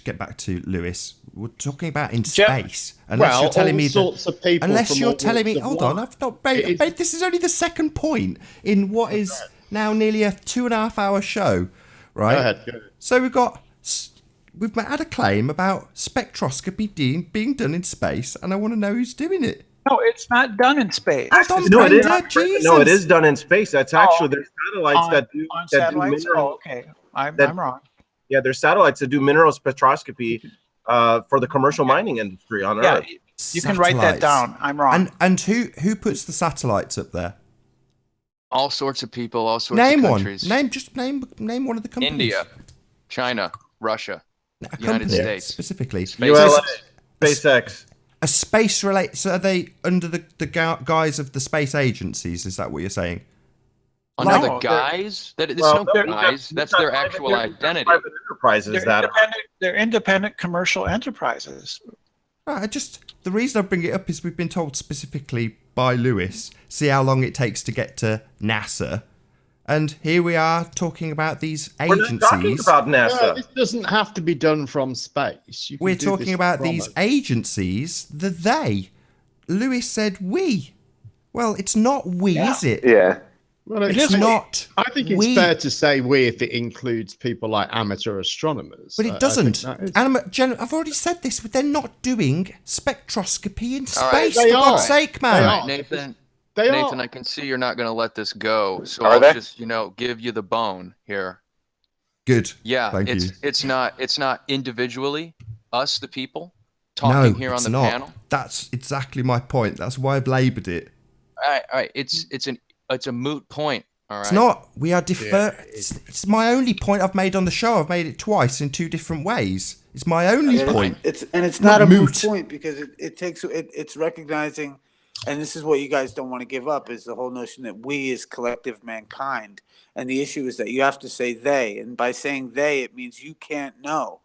A: get back to Lewis. We're talking about in space.
D: Unless you're telling me sorts of people.
A: Unless you're telling me, hold on, I've not made. This is only the second point in what is now nearly a 2.5 hour show, right?
D: Go ahead.
A: So we've had a claim about spectroscopy being done in space, and I want to know who's doing it.
L: No, it's not done in space.
M: No, it is done in space. That's actually there's satellites that do
L: satellites.
M: Do mineral,
L: okay, I'm wrong.
M: Yeah, there's satellites that do mineral spectroscopy for the commercial mining industry on Earth.
L: You can write that down. I'm wrong.
A: And who puts the satellites up there?
K: All sorts of people, all sorts of countries.
A: Name one of the companies.
K: India, China, Russia, United States.
A: Specifically.
M: SpaceX.
A: A space relate. So are they under the guise of the space agencies? Is that what you're saying?
K: Under the guise? There's no guise. That's their actual identity.
M: Private enterprises
L: they're independent commercial enterprises.
A: The reason I bring it up is we've been told specifically by Lewis, see how long it takes to get to NASA. And here we are talking about these agencies.
M: We're not talking about NASA.
D: No, this doesn't have to be done from space.
A: We're talking about these agencies, they. Lewis said we. Well, it's not we, is it?
B: Yeah.
D: Well,
A: it's not.
D: I think it's fair to say we if it includes people like amateur astronomers.
A: But it doesn't. I've already said this, but they're not doing spectroscopy in space, for God's sake, man.
K: All right, Nathan, I can see you're not going to let this go, so
B: Are
K: I'll
B: they?
K: just, give you the bone here.
A: Good.
K: Yeah,
A: Thank you.
K: It's not individually us, the people, talking here on the panel.
A: That's exactly my point. That's why I've laboured it.
K: All right. It's a moot point. All right.
A: It's not. We are it's my only point I've made on the show. I've made it twice in 2 different ways. It's my only point.
H: It's not a moot point because it's recognizing, and this is what you guys don't want to give up, is the whole notion that we is collective mankind. And the issue is that you have to say they, and by saying they, it means you can't know.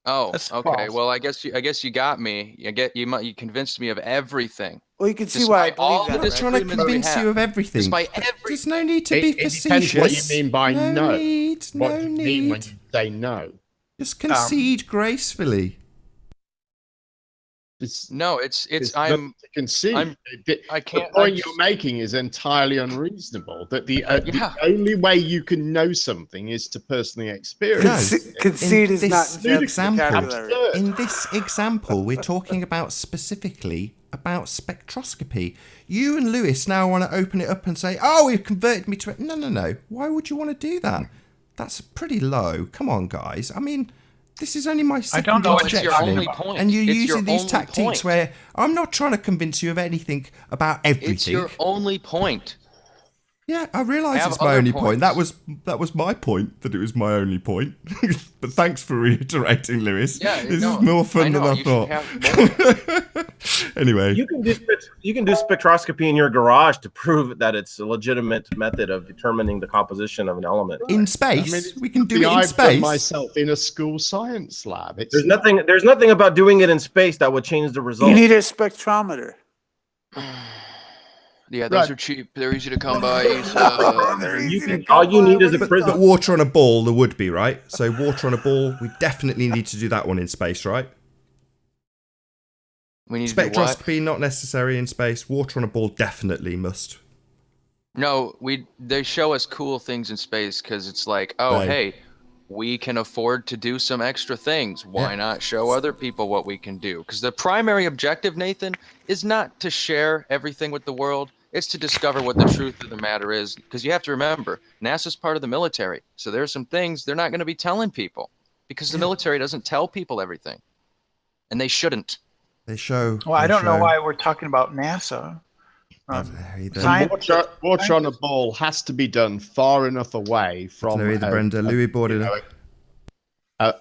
K: Oh,
L: That's
K: okay.
L: false.
K: Well, I guess you got me. You convinced me of everything.
H: Well, you can see why I believe that.
A: I'm not trying to convince you of everything.
K: Despite
A: There's no need to be facetious.
D: It depends what you mean by no.
A: What do you mean
D: when you say no?
A: Just concede gracefully.
K: I
D: The
K: can't.
D: point you're making is entirely unreasonable. That the only way you can know something is to personally experience it.
H: Concede is not
A: the example. In this example, we're talking about specifically about spectroscopy. You and Lewis now want to open it up and say, "Oh, we've converted me to it." No. Why would you want to do that? That's pretty low. Come on, guys. I mean, this is only my second objection.
K: It's your only point.
A: And you're using these tactics where I'm not trying to convince you of anything about everything.
K: It's your only point.
A: Yeah, I realise it's my only point. That was my point, that it was my only point. But thanks for reiterating, Lewis.
K: Yeah,
A: this is more fun than I thought. Anyway.
M: You can do spectroscopy in your garage to prove that it's a legitimate method of determining the composition of an element.
A: In space? We can do it in
D: I've
A: space.
D: done myself in a school science lab.
M: There's nothing about doing it in space that would change the result.
H: You need a spectrometer.
K: Yeah, those are cheap. They're easy to come by.
M: All you need is a prism.
A: But water on a ball, there would be, right? So water on a ball, we definitely need to do that one in space, right?
K: We need
A: spectroscopy, not necessary in space. Water on a ball definitely must.
K: No, they show us cool things in space because it's like, hey, we can afford to do some extra things. Why not show other people what we can do? Because the primary objective, Nathan, is not to share everything with the world. It's to discover what the truth of the matter is. Because you have to remember, NASA's part of the military. So there's some things they're not going to be telling people because the military doesn't tell people everything. And they shouldn't.
A: They show.
L: Well, I don't know why we're talking about NASA.
D: Water on a ball has to be done far enough away from
A: Louis brought it up.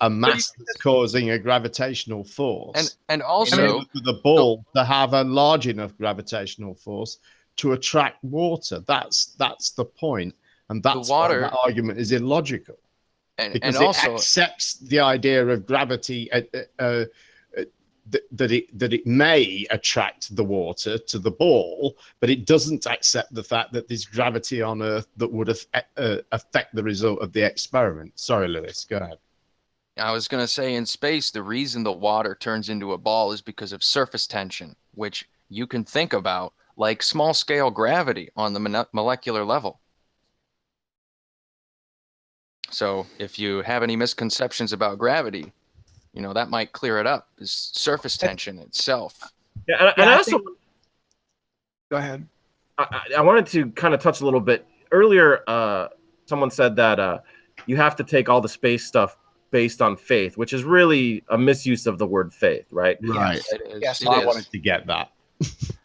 D: A mass that's causing a gravitational force,
K: and also
D: for the ball to have a large enough gravitational force to attract water. That's the point, and that's why that argument is illogical. Because it accepts the idea of gravity that it may attract the water to the ball, but it doesn't accept the fact that there's gravity on Earth that would affect the result of the experiment. Sorry, Lewis, go ahead.
K: I was going to say, in space, the reason the water turns into a ball is because of surface tension, which you can think about like small-scale gravity on the molecular level. So if you have any misconceptions about gravity, you know, that might clear it up, is surface tension itself.
M: Yeah, and I also...
L: Go ahead.
M: I wanted to kind of touch a little bit. Earlier, someone said that you have to take all the space stuff based on faith, which is really a misuse of the word faith, right?
D: Right.
K: Yes, it is.
L: Yes,
K: It
D: I
K: is.
D: wanted to get that.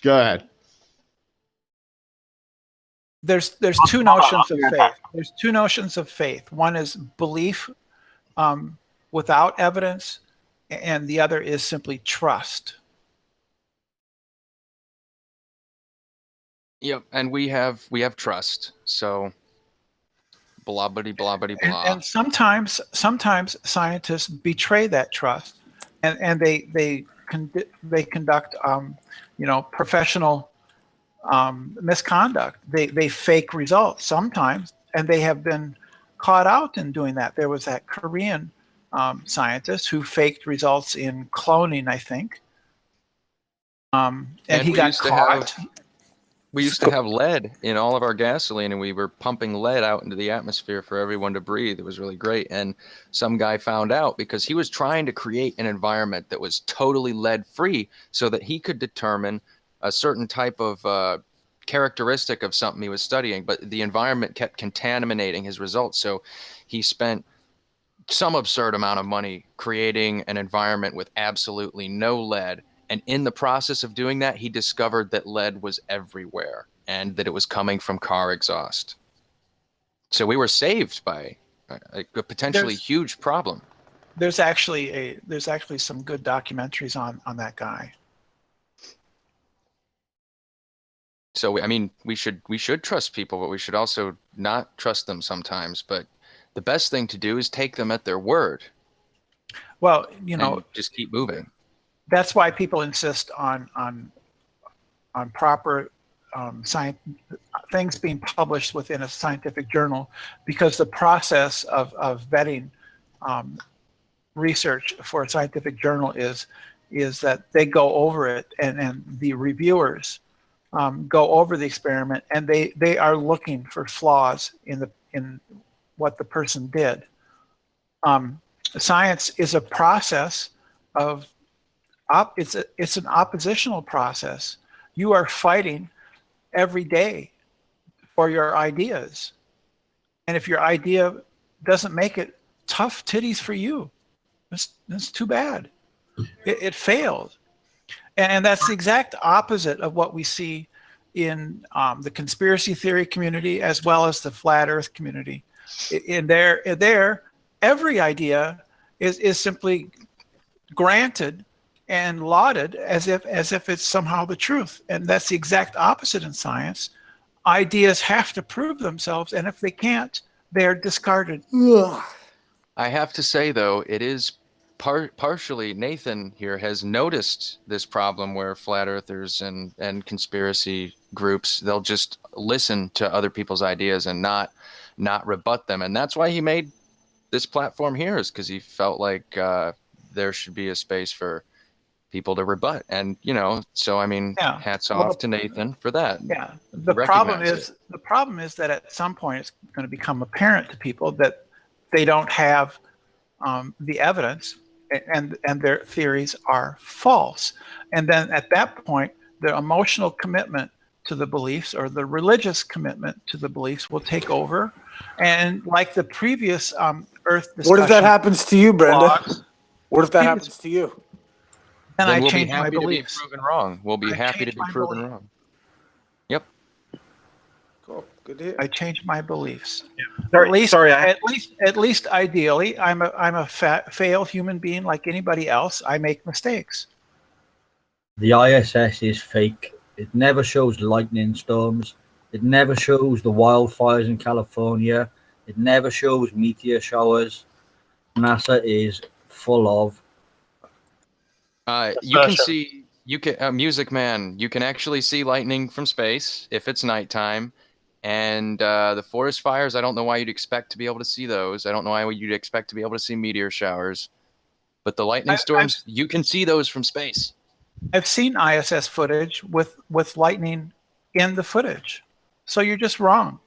D: Go ahead.
L: There's two notions of faith. There's two notions of faith. One is belief without evidence, and the other is simply trust.
K: Yep, and we have trust. So blah bitty blah bitty blah.
L: And sometimes scientists betray that trust, and they conduct professional misconduct. They fake results sometimes, and they have been caught out in doing that. There was that Korean scientist who faked results in cloning, I think, and he got caught.
K: We used to have lead in all of our gasoline, and we were pumping lead out into the atmosphere for everyone to breathe. It was really great. And some guy found out because he was trying to create an environment that was totally lead-free so that he could determine a certain type of characteristic of something he was studying. But the environment kept contaminating his results. So he spent some absurd amount of money creating an environment with absolutely no lead. And in the process of doing that, he discovered that lead was everywhere and that it was coming from car exhaust. So we were saved by a potentially huge problem.
L: There's actually some good documentaries on that guy.
K: So I mean, we should trust people, but we should also not trust them sometimes. But the best thing to do is take them at their word.
L: Well, you know,
K: and just keep moving.
L: That's why people insist on proper science things being published within a scientific journal, because the process of vetting research for a scientific journal is that they go over it, and the reviewers go over the experiment, and they are looking for flaws in what the person did. Science is a process of it's an oppositional process. You are fighting every day for your ideas, and if your idea doesn't make it, tough titties for you. That's too bad. It failed, and that's the exact opposite of what we see in the conspiracy theory community as well as the flat Earth community. In there, every idea is simply granted and lauded as if it's somehow the truth, and that's the exact opposite in science. Ideas have to prove themselves, and if they can't, they're discarded.
K: I have to say, though, it is partially Nathan here has noticed this problem where flat earthers and conspiracy groups, they'll just listen to other people's ideas and not rebut them, and that's why he made this platform here, is because he felt like there should be a space for people to rebut. And so I mean, hats off to Nathan for that.
L: Yeah, the problem is that at some point it's going to become apparent to people that they don't have the evidence, and their theories are false, and then at that point the emotional commitment to the beliefs or the religious commitment to the beliefs will take over, and like the previous Earth discussion.
H: What if that happens to you, Brenda?
L: Blogs,
H: what if that happens to you?
L: Then
K: I
L: change my beliefs.
K: To be proven wrong. We'll be happy to be proven wrong. Yep.
H: Cool. Good to hear.
L: I changed my beliefs.
M: Yeah.
L: At least ideally, I'm a failed human being like anybody else. I make mistakes.
N: The ISS is fake. It never shows lightning storms. It never shows the wildfires in California. It never shows meteor showers. NASA is full of.
K: You can see, Music Man, you can actually see lightning from space if it's nighttime. And the forest fires, I don't know why you'd expect to be able to see those. I don't know why you'd expect to be able to see meteor showers. But the lightning storms, you can see those from space.
L: I've seen ISS footage with lightning in the footage. So you're just wrong.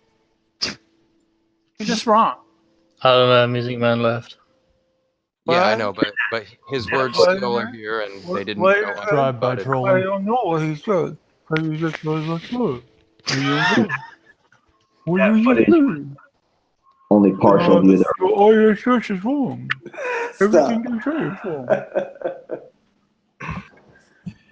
L: You're just wrong.
I: I don't know, Music Man left.
K: Yeah, I know, but his words still are here, and they didn't go
O: Drive-by
K: unrebutted.
O: trolling.
L: I don't know what he said. He just was like, "Oh, what
F: That
L: are you
F: footage
L: doing?
F: only partial view there.
L: Your ISS is wrong. Everything you say is wrong."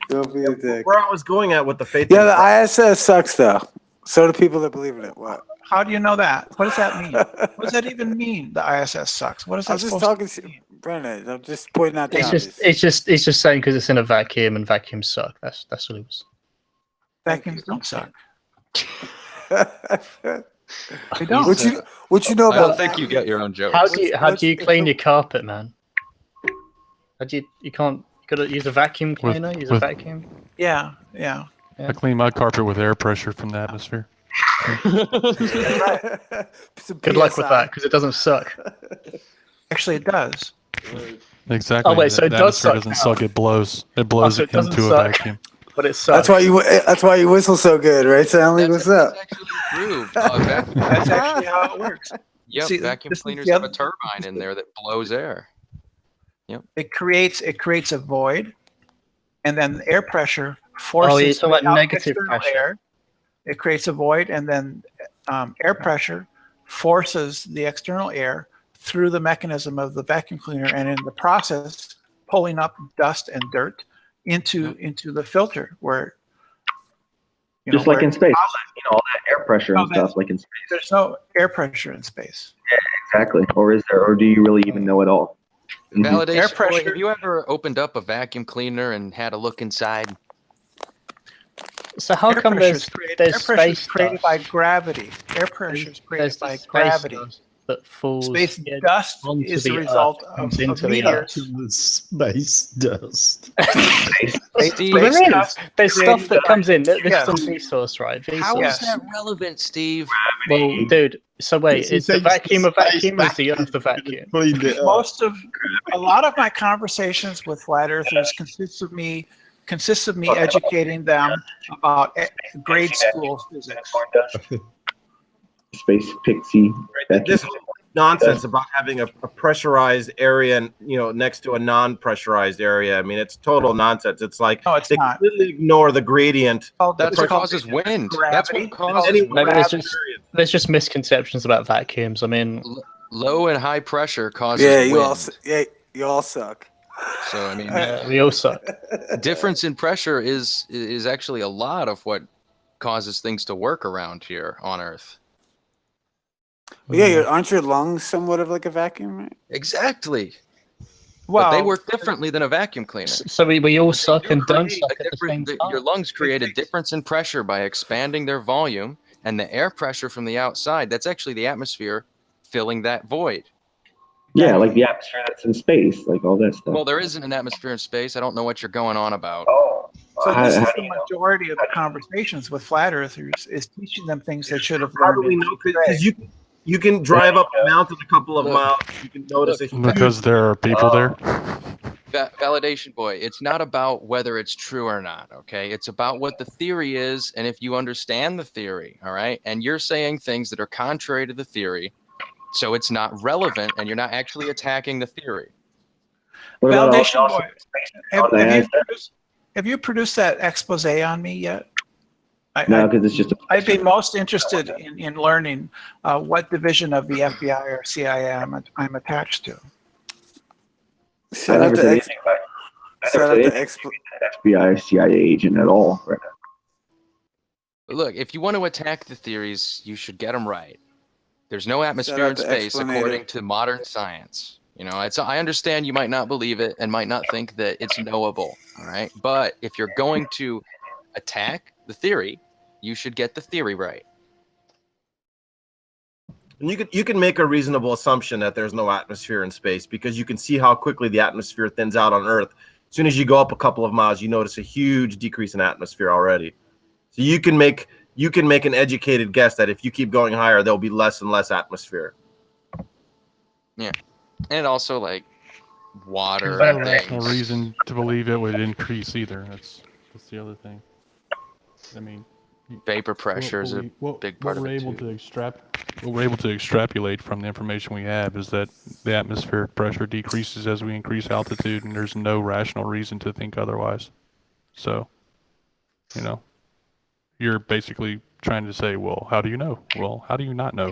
H: Don't be a dick.
M: Where I was going at with the faith.
H: Yeah, the ISS sucks though. So do people that believe in it. What?
L: How do you know that? What does that mean? What does that even mean? The ISS sucks. What is that
H: I'm just
L: supposed
H: talking to Brennan. I'm just pointing out the obvious.
I: It's just saying because it's in a vacuum and vacuums suck. That's what it was.
L: Vacuums don't suck.
H: They don't. What you know about?
K: I don't think you get your own jokes.
I: How do you clean your carpet, man? You gotta use a vacuum cleaner. Use a vacuum.
L: Yeah.
O: I clean my carpet with air pressure from the atmosphere.
I: Good luck with that, because it doesn't suck.
L: Actually, it does.
O: Exactly.
I: Oh wait, so it does suck.
O: doesn't suck. It blows. It blows
I: so it doesn't
O: into a
I: suck.
O: vacuum.
I: But it sucks.
H: That's why you whistle so good, right, Stanley? What's up?
L: That's actually how it works.
K: Yep,
L: See,
K: vacuum
L: this is
K: cleaners
L: the
K: have a
L: other-
K: turbine in there that blows air. Yep.
L: It creates a void, and then the air pressure forces
I: you're talking about
L: out
I: negative
L: external
I: pressure.
L: air. It creates a void, and then air pressure forces the external air through the mechanism of the vacuum cleaner, and in the process, pulling up dust and dirt into the filter where.
F: Just like in space, all that air pressure and stuff, like in space.
L: There's no air pressure in space.
F: Yeah, exactly. Or is there? Or do you really even know it all?
K: Validation.
L: Air pressure.
K: Boy, have you ever opened up a vacuum cleaner and had a look inside?
I: So how come there's
L: air pressure is
I: space
L: created
I: dust?
L: by gravity? Air pressure is created by
I: Space
L: gravity.
I: dust that falls.
L: Space dust
I: onto
L: is
I: the
L: the result
I: Earth,
L: of
I: comes into the
L: meteors.
D: Space dust.
K: Steve,
I: There's stuff that comes in. This
L: Yes.
I: is a resource, right?
K: How
I: Vsauce.
K: is that relevant, Steve?
I: Well, dude. So wait,
D: He
I: is the
D: takes
I: vacuum
D: the
I: a vacuum or is
D: space
I: the Earth the vacuum?
D: Cleaned it up.
L: A lot of my conversations with flat earthers consists of me educating them about grade school physics.
F: Space pixie.
M: This nonsense about having a pressurized area and next to a non-pressurized area. I mean, it's total nonsense. It's like
L: No, it's
M: they
L: not.
M: completely ignore the gradient.
K: That's what causes wind. That's what causes
I: Maybe
K: wind.
I: there's just misconceptions about vacuums. I mean,
K: Low and high pressure causes
H: Yeah,
K: wind.
H: you all suck.
K: So I mean,
I: we all suck.
K: difference in pressure is actually a lot of what causes things to work around here on Earth.
H: Well, yeah, aren't your lungs somewhat of like a vacuum, right?
K: Exactly.
L: Well,
K: but they work differently than a vacuum cleaner.
I: So we all suck and don't
K: create
I: suck
K: a
I: at the same time.
K: Your lungs create a difference in pressure by expanding their volume, and the air pressure from the outside, that's actually the atmosphere filling that void.
F: Yeah, like the atmosphere that's in space, like all that stuff.
K: Well, there isn't an atmosphere in space. I don't know what you're going on about.
L: So this is the majority of the conversations with flat earthers is teaching them things they should have
M: How
L: learned.
M: do we know? Because you can drive up a mountain a couple of miles. You can notice a huge
O: Because there are people there.
K: Validation boy, it's not about whether it's true or not, okay? It's about what the theory is, and if you understand the theory, all right? And you're saying things that are contrary to the theory, so it's not relevant, and you're not actually attacking the theory.
L: Validation boy, have you produced that expose on me yet?
F: No, because it's just.
L: I'd be most interested in learning what division of the FBI or CIA I'm attached to.
F: I never said anything about FBI, CIA agent at all. Right?
K: But look, if you want to attack the theories, you should get them right. There's no atmosphere in space according to modern science. You know, I understand you might not believe it and might not think that it's knowable, all right? But if you're going to attack the theory, you should get the theory right.
M: And you can make a reasonable assumption that there's no atmosphere in space because you can see how quickly the atmosphere thins out on Earth. As soon as you go up a couple of miles, you notice a huge decrease in atmosphere already. So you can make an educated guess that if you keep going higher, there'll be less and less atmosphere.
K: Yeah, and also like water.
O: There's no
K: and
O: rational
K: things.
O: reason to believe it would increase either. That's the other thing. I mean,
K: Vapor pressure is a big part of it too.
O: What we're able to extrapolate from the information we have is that the atmospheric pressure decreases as we increase altitude, and there's no rational reason to think otherwise. So, you know, you're basically trying to say, well, how do you know? Well, how do you not know?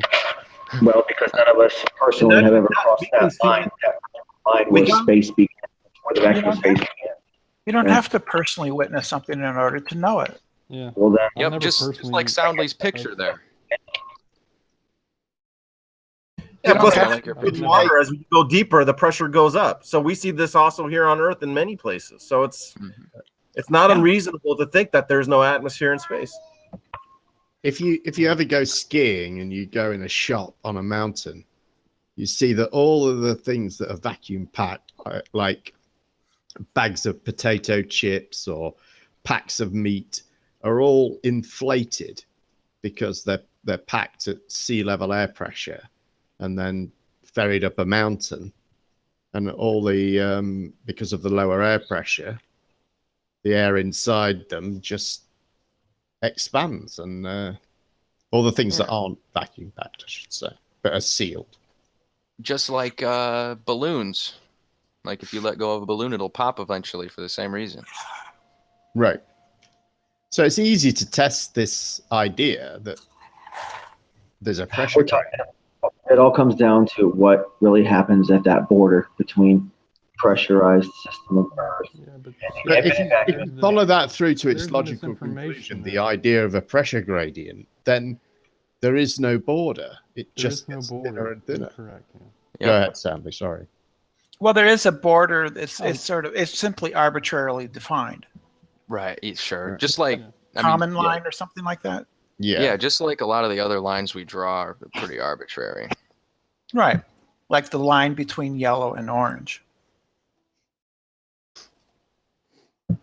F: Well, because none of us personally have ever crossed that line where space began, where the actual space began.
L: You don't have to personally witness something in order to know it.
O: Yeah.
F: Well, then,
K: Yep, just like Soundly's picture there.
M: Yeah, plus
K: like
M: with water, as we go deeper, the pressure goes up. So we see this also here on Earth in many places. So it's not unreasonable to think that there's no atmosphere in space.
D: If you ever go skiing and you go in a shop on a mountain, you see that all of the things that are vacuum packed, like bags of potato chips or packs of meat, are all inflated because they're packed at sea level air pressure and then ferried up a mountain, and all the because of the lower air pressure, the air inside them just expands, and all the things that aren't vacuum packed, I should say, but are sealed.
K: Just like balloons. Like if you let go of a balloon, it'll pop eventually for the same reason.
D: Right. So it's easy to test this idea that there's a pressure.
F: It all comes down to what really happens at that border between pressurized system of Earth.
D: But if you follow that through to its logical conclusion, the idea of a pressure gradient, then there is no border. It just gets thinner and thinner.
O: Correct.
D: Yeah. Go ahead, Stanley. Sorry.
L: Well, there is a border. It's simply arbitrarily defined.
K: Right. Sure. Just like
L: Common line or something like that.
K: Yeah. Just like a lot of the other lines we draw are pretty arbitrary.
L: Right. Like the line between yellow and orange.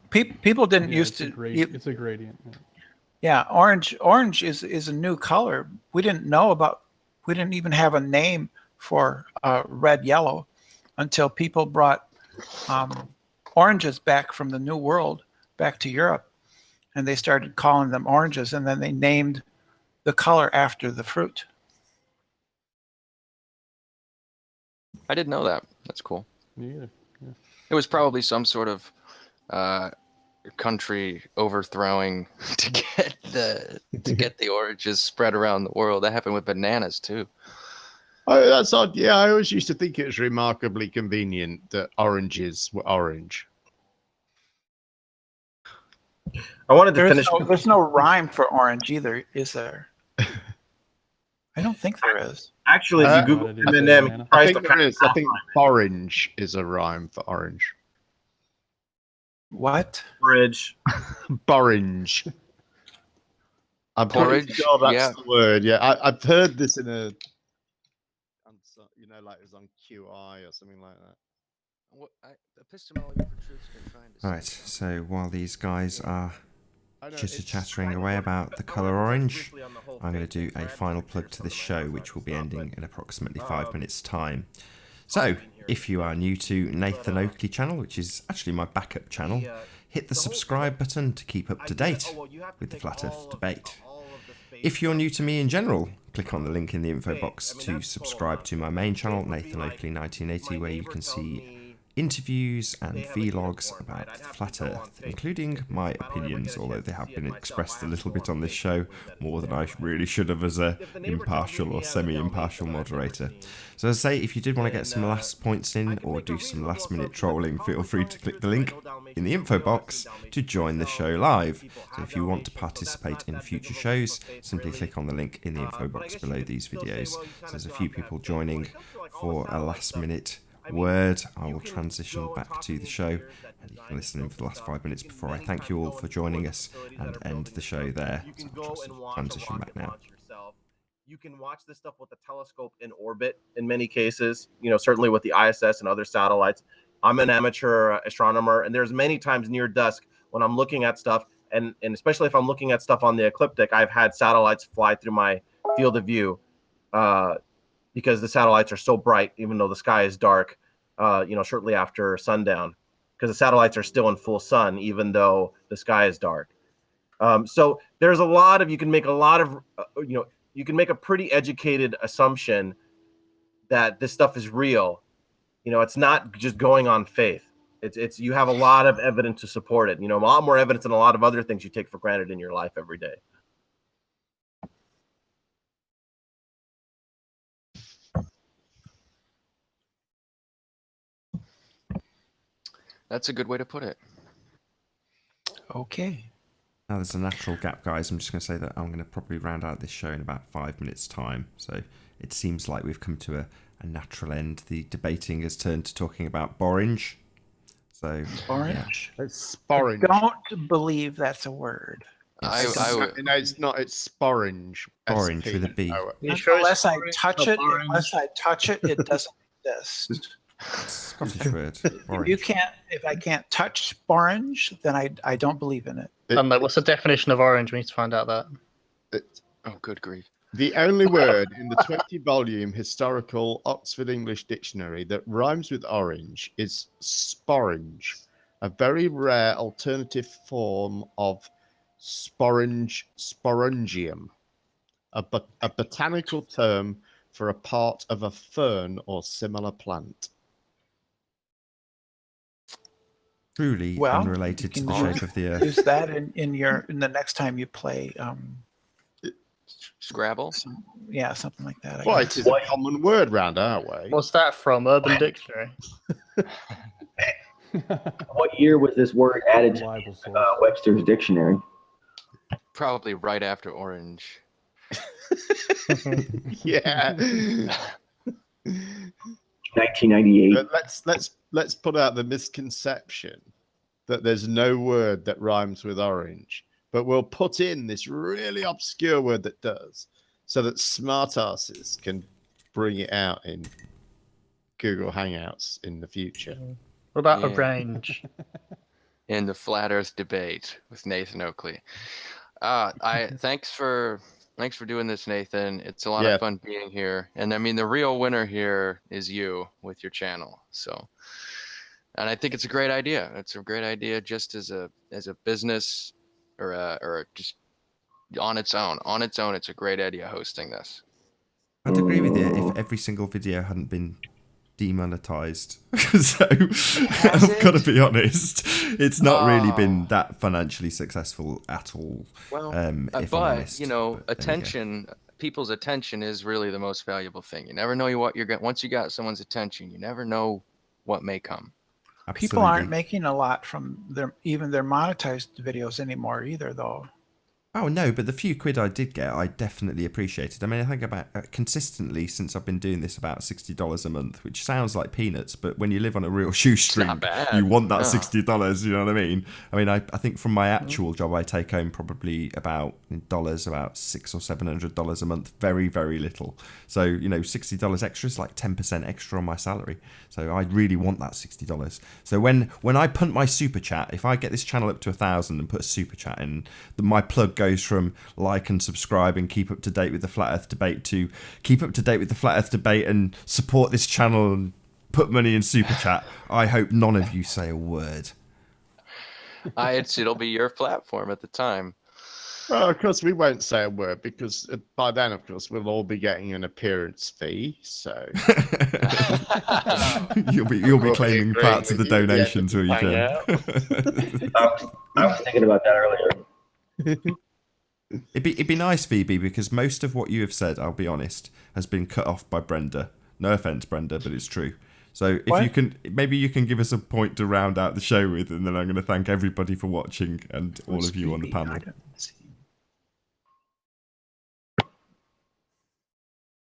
L: People didn't used to.
O: It's a gradient.
L: Yeah, orange is a new color. We didn't even have a name for red yellow until people brought oranges back from the New World back to Europe, and they started calling them oranges, and then they named the color after the fruit.
K: I didn't know that. That's cool.
O: Me either. Yeah.
K: It was probably some sort of country overthrowing to get the oranges spread around the world. That happened with bananas too.
D: Oh, that's odd. Yeah, I always used to think it was remarkably convenient that oranges were orange.
M: I wanted to finish.
L: There's no rhyme for orange either, is there? I don't think there is.
M: Actually, if you Google M&M,
D: I think there is. I think orange is a rhyme for orange.
L: What?
M: Bridge.
D: Borange. I'm pretty sure that's the word. Yeah, I've heard this in a, like it was on QI or something like that.
K: Epistemology for truth's been trying to.
A: Right, so while these guys are chitter-chattering away about the colour orange, I'm going to do a final plug to this show, which will be ending in approximately 5 minutes' time. So, if you are new to Nathan Oakley channel, which is actually my backup channel, hit the subscribe button to keep up to date with the Flat Earth debate. If you're new to me in general, click on the link in the info box to subscribe to my main channel, Nathan Oakley 1980, where you can see interviews and vlogs about the Flat Earth, including my opinions, although they have been expressed a little bit on this show, more than I really should have as a impartial or semi-impartial moderator. So as I say, if you did want to get some last points in or do some last minute trolling, feel free to click the link in the info box to join the show live. So if you want to participate in future shows, simply click on the link in the info box below these videos. So there's a few people joining for a last minute word. I will transition back to the show and you can listen in for the last 5 minutes before I thank you all for joining us and end the show there. So I'll transition back now.
M: You can watch this stuff with the telescope in orbit in many cases, certainly with the ISS and other satellites. I'm an amateur astronomer, and there's many times near dusk when I'm looking at stuff, and especially if I'm looking at stuff on the ecliptic, I've had satellites fly through my field of view because the satellites are so bright, even though the sky is dark, shortly after sundown, because the satellites are still in full sun, even though the sky is dark. So there's you can make a pretty educated assumption that this stuff is real. It's not just going on faith. It's you have a lot of evidence to support it. A lot more evidence than a lot of other things you take for granted in your life every day.
K: That's a good way to put it.
L: Okay.
A: Now there's a natural gap, guys. I'm just going to say that I'm going to probably round out this show in about 5 minutes' time. So it seems like we've come to a natural end. The debating has turned to talking about Borange. So
L: Orange.
D: Yeah. It's sporange.
L: Don't believe that's a word.
D: No, it's not. It's sporange.
A: Orange with a B.
L: Unless I touch it, it doesn't exist.
A: Scottish word.
L: If I can't touch orange, then I don't believe in it.
I: What's the definition of orange? We need to find out that.
K: Oh, good grief.
D: The only word in the 20-volume historical Oxford English Dictionary that rhymes with orange is sporange, a very rare alternative form of sporangium, a botanical term for a part of a fern or similar plant.
A: Truly unrelated to the shape of the earth.
L: Use that in the next time you play
K: Scrabble.
L: Something like that.
D: Well, it is a common word round our way.
I: What's that from? Urban Dictionary.
F: What year was this word added to Webster's dictionary?
K: Probably right after orange.
D: Yeah.
F: 1998.
D: Let's put out the misconception that there's no word that rhymes with orange, but we'll put in this really obscure word that does, so that smartasses can bring it out in Google Hangouts in the future.
I: What about arrange?
K: In the flat Earth debate with Nathan Oakley. Thanks for doing this, Nathan. It's a lot of fun being here. And I mean, the real winner here is you with your channel. So, and I think it's a great idea. It's a great idea just as a business or just on its own. On its own, it's a great idea hosting this.
A: I'd agree with you if every single video hadn't been demonetized. So I've got to be honest, it's not really been that financially successful at all.
K: Well,
A: if I'm honest.
K: Attention, people's attention is really the most valuable thing. You never know what you're getting. Once you got someone's attention, you never know what may come.
A: Absolutely.
L: People aren't making a lot from their monetized videos anymore either, though.
A: Oh no, but the few quid I did get, I definitely appreciated. I mean, I think about consistently since I've been doing this about $60 a month, which sounds like peanuts, but when you live on a real shoestring, you want that $60. You know what I mean? I mean, I think from my actual job, I take home probably about $600 or $700 a month. Very, very little. So $60 extra is like 10% extra on my salary. So I really want that $60. So when I punt my super chat, if I get this channel up to 1,000 and put a super chat in, my plug goes from like and subscribe and keep up to date with the Flat Earth debate to keep up to date with the Flat Earth debate and support this channel and put money in super chat. I hope none of you say a word.
K: It'll be your platform at the time.
D: Well, of course we won't say a word because by then, of course, we'll all be getting an appearance fee. So
A: you'll be claiming parts of the donations, will you, Jim?
F: I was thinking about that earlier.
A: It'd be nice, Phoebe, because most of what you have said, I'll be honest, has been cut off by Brenda. No offense, Brenda, but it's true. So maybe you can give us a point to round out the show with, and then I'm going to thank everybody for watching and all of you on the panel.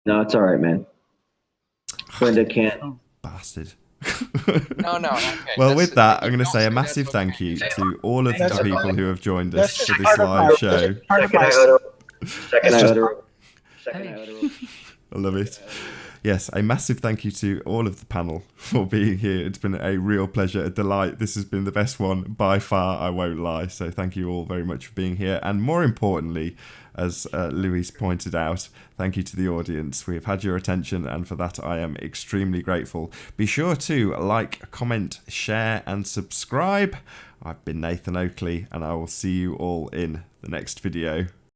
F: No, it's all right, man. Brenda can't.
A: Bastard.
K: No. Okay.
A: Well, with that, I'm going to say a massive thank you to all of the people who have joined us for this live show.
F: Second I utter.
A: I love it. yes, a massive thank you to all of the panel for being here. It's been a real pleasure, a delight. This has been the best one by far, I won't lie. So thank you all very much for being here. And more importantly, as Louise pointed out, thank you to the audience. We have had your attention, and for that I am extremely grateful. Be sure to like, comment, share and subscribe. I've been Nathan Oakley, and I will see you all in the next video.